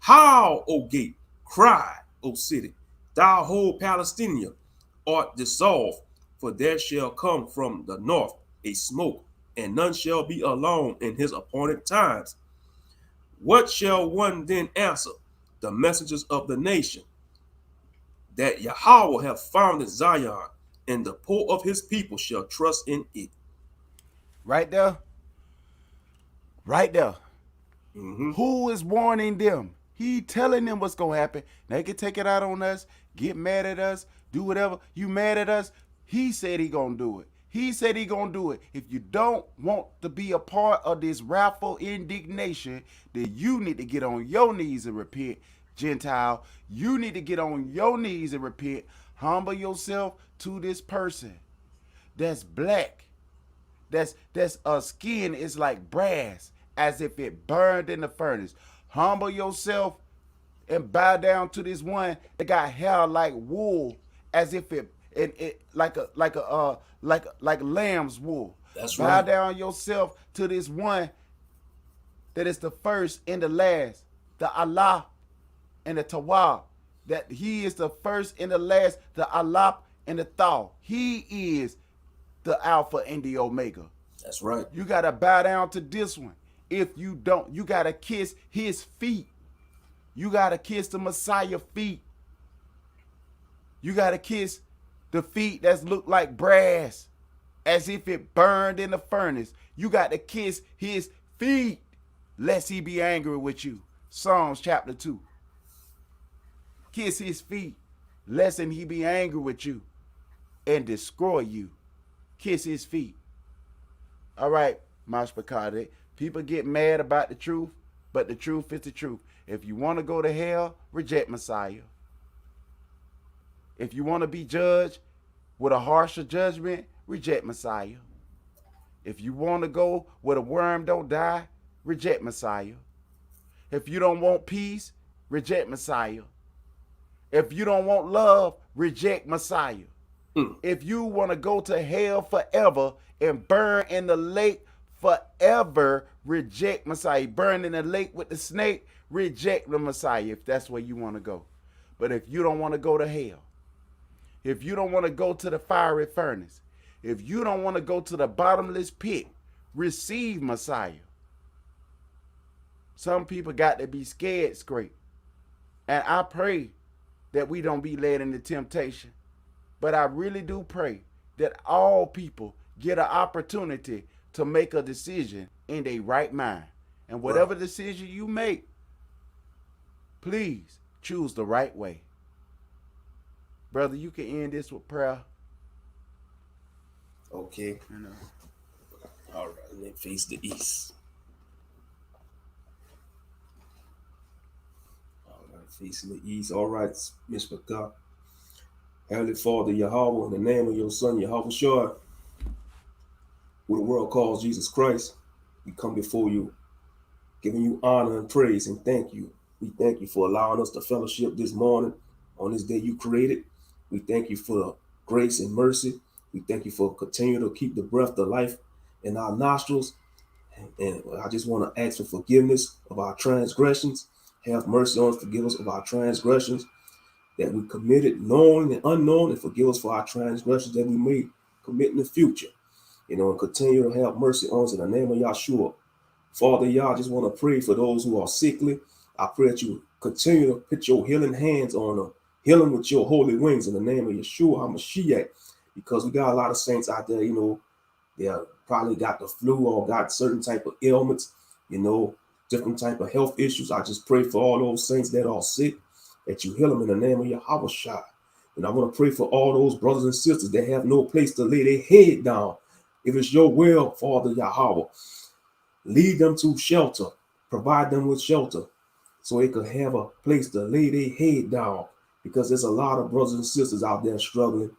Howl, O gate, cry, O city, thou whole Palestinian art dissolved, for there shall come from the north a smoke, and none shall be alone in his appointed times. What shall one then answer? The messengers of the nation, that Yahweh hath founded Zion, and the poor of his people shall trust in it. Right there. Right there. Mm-hmm. Who is warning them? He telling them what's going to happen. They can take it out on us, get mad at us, do whatever. You mad at us? He said he going to do it. He said he going to do it. If you don't want to be a part of this wrathful indignation, then you need to get on your knees and repent, Gentile. You need to get on your knees and repent. Humble yourself to this person that's black. That's skin is like brass, as if it burned in the furnace. Humble yourself and bow down to this one that got hair like wool, as if it like lamb's wool. That's bow right. down yourself to this one that is the first and the last, the Allah and the Tawab. That he is the first and the last, the Allah and the Thaw. He is the Alpha and the Omega. That's right. You got to bow down to this one. If you don't, you got to kiss his feet. You got to kiss the Messiah feet. You got to kiss the feet that look like brass, as if it burned in the furnace. You got to kiss his feet, lest he be angry with you. Psalms chapter 2. Kiss his feet, lest he be angry with you and destroy you. Kiss his feet. All right, Mashpakade. People get mad about the truth, but the truth is the truth. If you want to go to hell, reject Messiah. If you want to be judged with a harsher judgment, reject Messiah. If you want to go where the worm don't die, reject Messiah. If you don't want peace, reject Messiah. If you don't want love, reject Messiah. If you want to go to hell forever and burn in the lake forever, reject Messiah. Burn in the lake with the snake, reject the Messiah if that's where you want to go. But if you don't want to go to hell, if you don't want to go to the fiery furnace, if you don't want to go to the bottomless pit, receive Messiah. Some people got to be scared straight. And I pray that we don't be led into temptation. But I really do pray that all people get an opportunity to make a decision in their right mind. And whatever decision you make, please choose the right way. Brother, you can end this with prayer. Okay. All right, let's face the east. All right, facing the east. All right, Miss Bakrah. Heavenly Father, Yahweh, in the name of your Son, Yahweh Shah, who the world calls Jesus Christ, we come before you, giving you honor and praise and thank you. We thank you for allowing us to fellowship this morning on this day you created. We thank you for grace and mercy. We thank you for continuing to keep the breath of life in our nostrils. And I just want to ask for forgiveness of our transgressions. Have mercy on us, forgive us of our transgressions that we committed, known and unknown, and forgive us for our transgressions that we may commit in the future. And continue to have mercy on us in the name of Yahshua. Father, Yah, I just want to pray for those who are sickly. I pray that you continue to put your healing hands on them, heal them with your holy wings in the name of Yeshua HaMashiach, because we got a lot of saints out there, they probably got the flu or got certain type of ailments, different type of health issues. I just pray for all those saints that are sick, that you heal them in the name of Yahweh Shah. And I want to pray for all those brothers and sisters that have no place to lay their head down. If it's your will, Father Yahweh, lead them to shelter, provide them with shelter so they could have a place to lay their head down, because there's a lot of brothers and sisters out there struggling,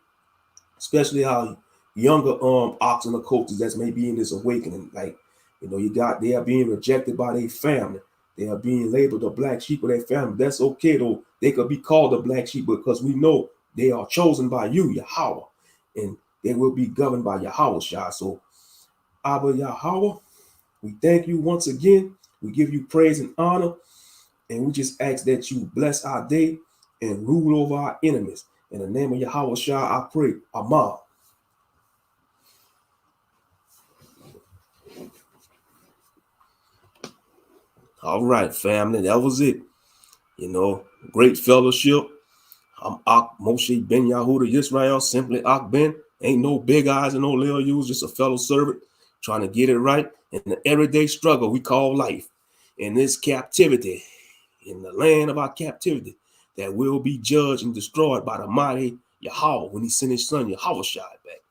especially our younger oxen or coaches that's maybe in this awakening. Like, they are being rejected by their family. They are being labeled the black sheep of their family. That's okay, though. They could be called the black sheep because we know they are chosen by you, Yahweh, and they will be governed by Yahweh Shah. So, Abba Yahweh, we thank you once again. We give you praise and honor, and we just ask that you bless our day and rule over our enemies. In the name of Yahweh Shah, I pray. Amen. All right, family, that was it. Great fellowship. I'm Ak Moshe Ben Yahuda Yisrael, simply Ak Ben. Ain't no big eyes and no little U's, just a fellow servant trying to get it right in the everyday struggle we call life. In this captivity, in the land of our captivity, that will be judged and destroyed by the mighty Yahweh when he sent his son Yahweh Shai back.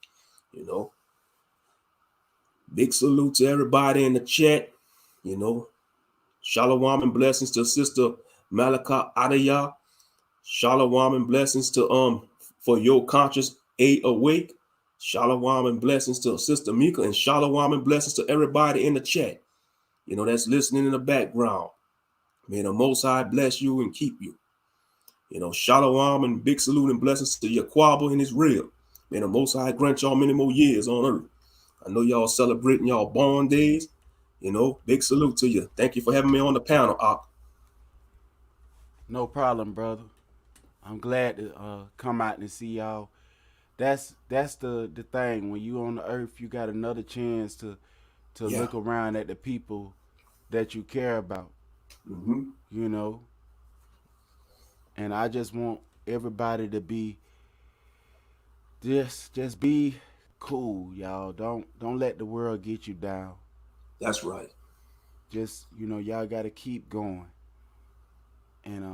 Big salute to everybody in the chat. Shalom and blessings to Sister Malika Adaya. Shalom and blessings to for your conscious aid awake. Shalom and blessings to Sister Mika, and shalom and blessings to everybody in the chat. That's listening in the background. May the Most High bless you and keep you. Shalom and big salute and blessings to Yiqwaba and Israel. May the Most High grant y'all many more years on earth. I know y'all celebrating y'all born days. Big salute to you. Thank you for having me on the panel, Ak. No problem, brother. I'm glad to come out and see y'all. That's the thing. When you on the earth, you got another chance to look around at the people that you care about, Mm-hmm. you know. And I just want everybody to be just be cool, y'all. Don't let the world get you down. That's right. Just y'all got to keep going. And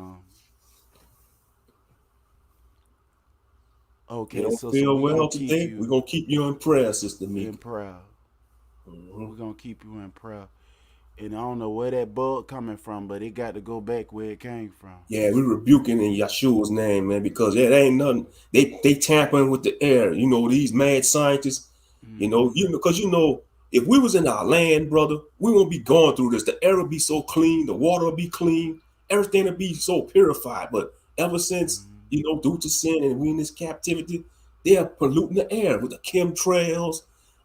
You okay, don't sister, feel we gonna well keep today? We're you gonna keep you in prayer, Sister in Mika. prayer. Mm-hmm. We're gonna keep you in prayer. And I don't know where that bug coming from, but it got to go back where it came from. Yeah, we rebuking in Yeshua's name, man, because it ain't nothing. They tampering with the air. You know, these mad scientists. Mm-hmm. Because if we was in our land, brother, we won't be going through this. The air will be so clean, the water will be clean, everything will be so purified. But ever since, Mm-hmm. due to sin and we in this captivity, they are polluting the air with the chemtrails.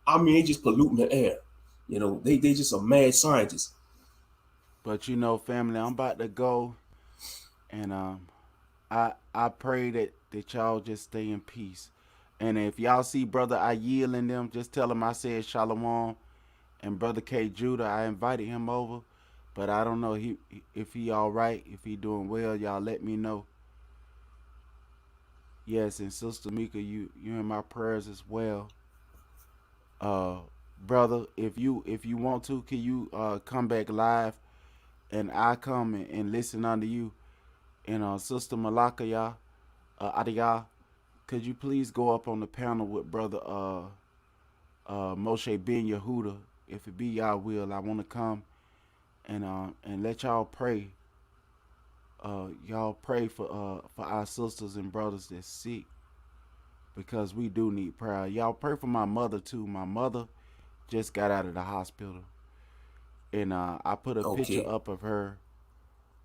I mean, they just polluting the air. They just a mad scientists. But family, I'm about to go, and I pray that y'all just stay in peace. And if y'all see brother Ayil in them, just tell him I said shalom. And brother K Judah, I invited him over, but I don't know if he all right, if he doing well. Y'all let me know. Yes, and sister Mika, you in my prayers as well. Uh, brother, if you want to, can you come back live and I come and listen under you? And sister Malaka, y'all, Adiyah, could you please go up on the panel with brother Moshe Ben Yehuda? If it be y'all will, I want to come and let y'all pray. Y'all pray for our sisters and brothers that's sick because we do need prayer. Y'all pray for my mother too. My mother just got out of the hospital, and I put a picture Okay, up of her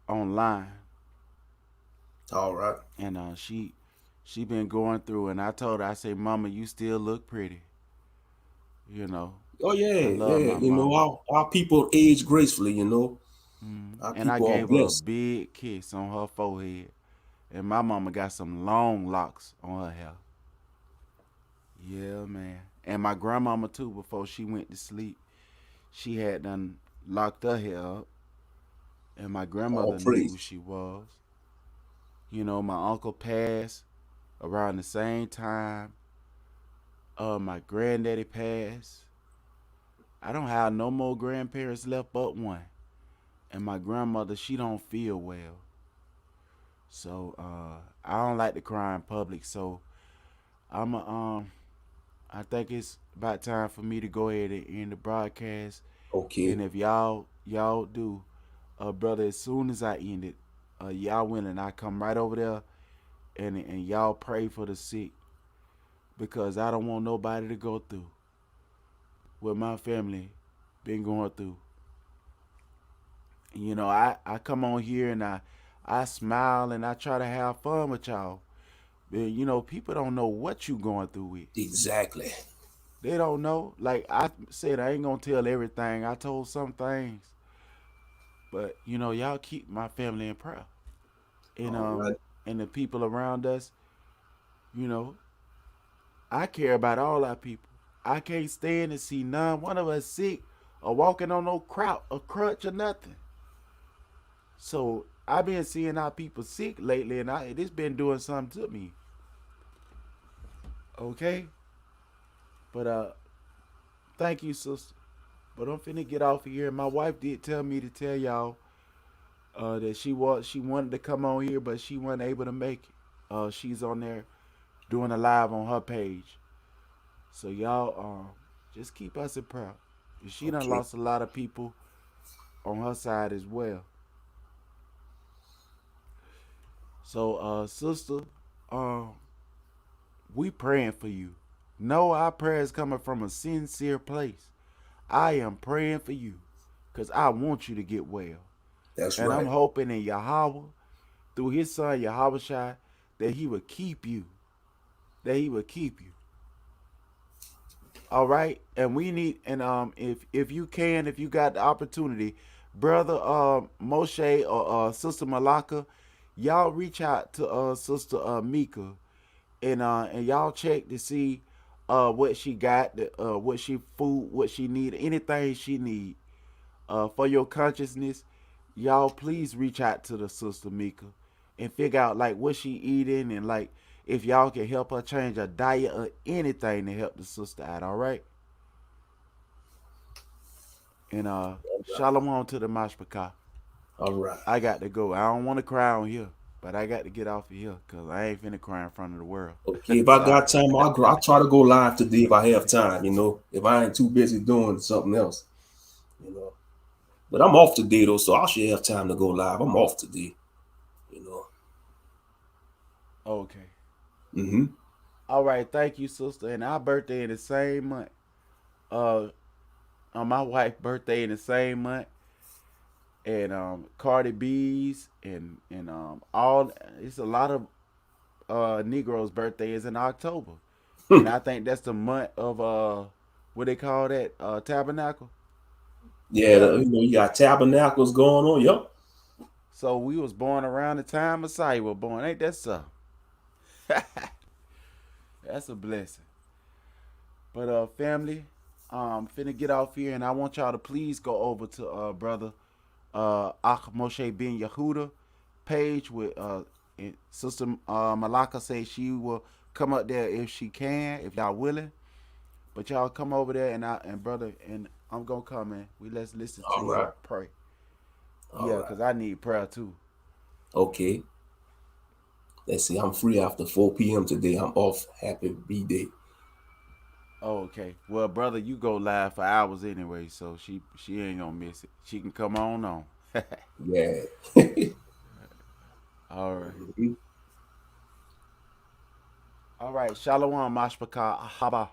online, all right. and she been going through. And I told her, I say, Mama, you still look pretty. You know, Oh yeah, I love yeah. my mama. Our people age gracefully. Our And I people are gave her a blessed. big kiss on her forehead. And my mama got some long locks on her hair. Yeah, man. And my grandmama too, before she went to sleep, she had done locked her hair up. And my All grandmother knew who praise. she was. My uncle passed around the same time. My granddaddy passed. I don't have no more grandparents left but one. And my grandmother, she don't feel well. So I don't like to cry in public. So I'm a I think it's about time for me to go ahead and end the broadcast. And Okay, if y'all do, brother, as soon as I end it, y'all win and I come right over there and y'all pray for the sick because I don't want nobody to go through what my family been going through. I come on here and I smile and I try to have fun with y'all. But people don't know what you going through with. exactly. They don't know. Like I said, I ain't gonna tell everything. I told some things, but y'all keep my family in prayer. And All right. and the people around us, you know, I care about all our people. I can't stand to see none one of us sick or walking on no crutch or nothing. So I've been seeing our people sick lately, and it's been doing something to me. Okay, but thank you, sister. But I'm finna get off of here. My wife did tell me to tell y'all that she wanted to come on here, but she wasn't able to make it. She's on there doing a live on her page. So y'all just keep us in prayer. She done Okay. lost a lot of people on her side as well. So sister, uh, we praying for you. Know our prayers coming from a sincere place. I am praying for you because I want you to get well. That's And I'm right. hoping in Yahweh, through his son Yahweh Shai, that he would keep you. That he would keep you. All right, and we need and if you can, if you got the opportunity, brother Moshe or sister Malaka, y'all reach out to sister Mika and y'all check to see what she got, what she food, what she need, anything she need. For your consciousness, y'all please reach out to the sister Mika and figure out like what she eating and like if y'all can help her change her diet or anything to help the sister out. All right. And shalom to the mashpaka. All right. I got to go. I don't want to cry on here, but I got to get off of here because I ain't finna cry in front of the world. Okay, if I Sorry. got time, I'll try to go live today if I have time, if I ain't too busy doing something else, you know. But I'm off today though, so I should have time to go live. I'm off today, you know. Okay. Mm-hmm. All right. Thank you, sister. And our birthday in the same month. Uh, my wife's birthday in the same month. And Cardi B's and all it's a lot of Negroes' birthday is in October. And I think that's the month of what they call that? Tabernacle. Yeah, Yeah. you got tabernacles going on. Yup. So we was born around the time Messiah was born. Ain't that so? That's a blessing. But family, finna get off here and I want y'all to please go over to brother Moshe Ben Yehuda page with Sister Malaka says she will come up there if she can, if y'all willing. But y'all come over there and brother and I'm gonna come in. Let's listen to All right. y'all pray. All Yeah, right. cause I need prayer too. Okay. Let's see. I'm free after 4 p.m. today. I'm off. Happy B-Day. Oh, okay. Well, brother, you go live for hours anyway, so she ain't gonna miss it. She can come on. Yeah. All right. All right. Shalom, Mashpaka. Haba.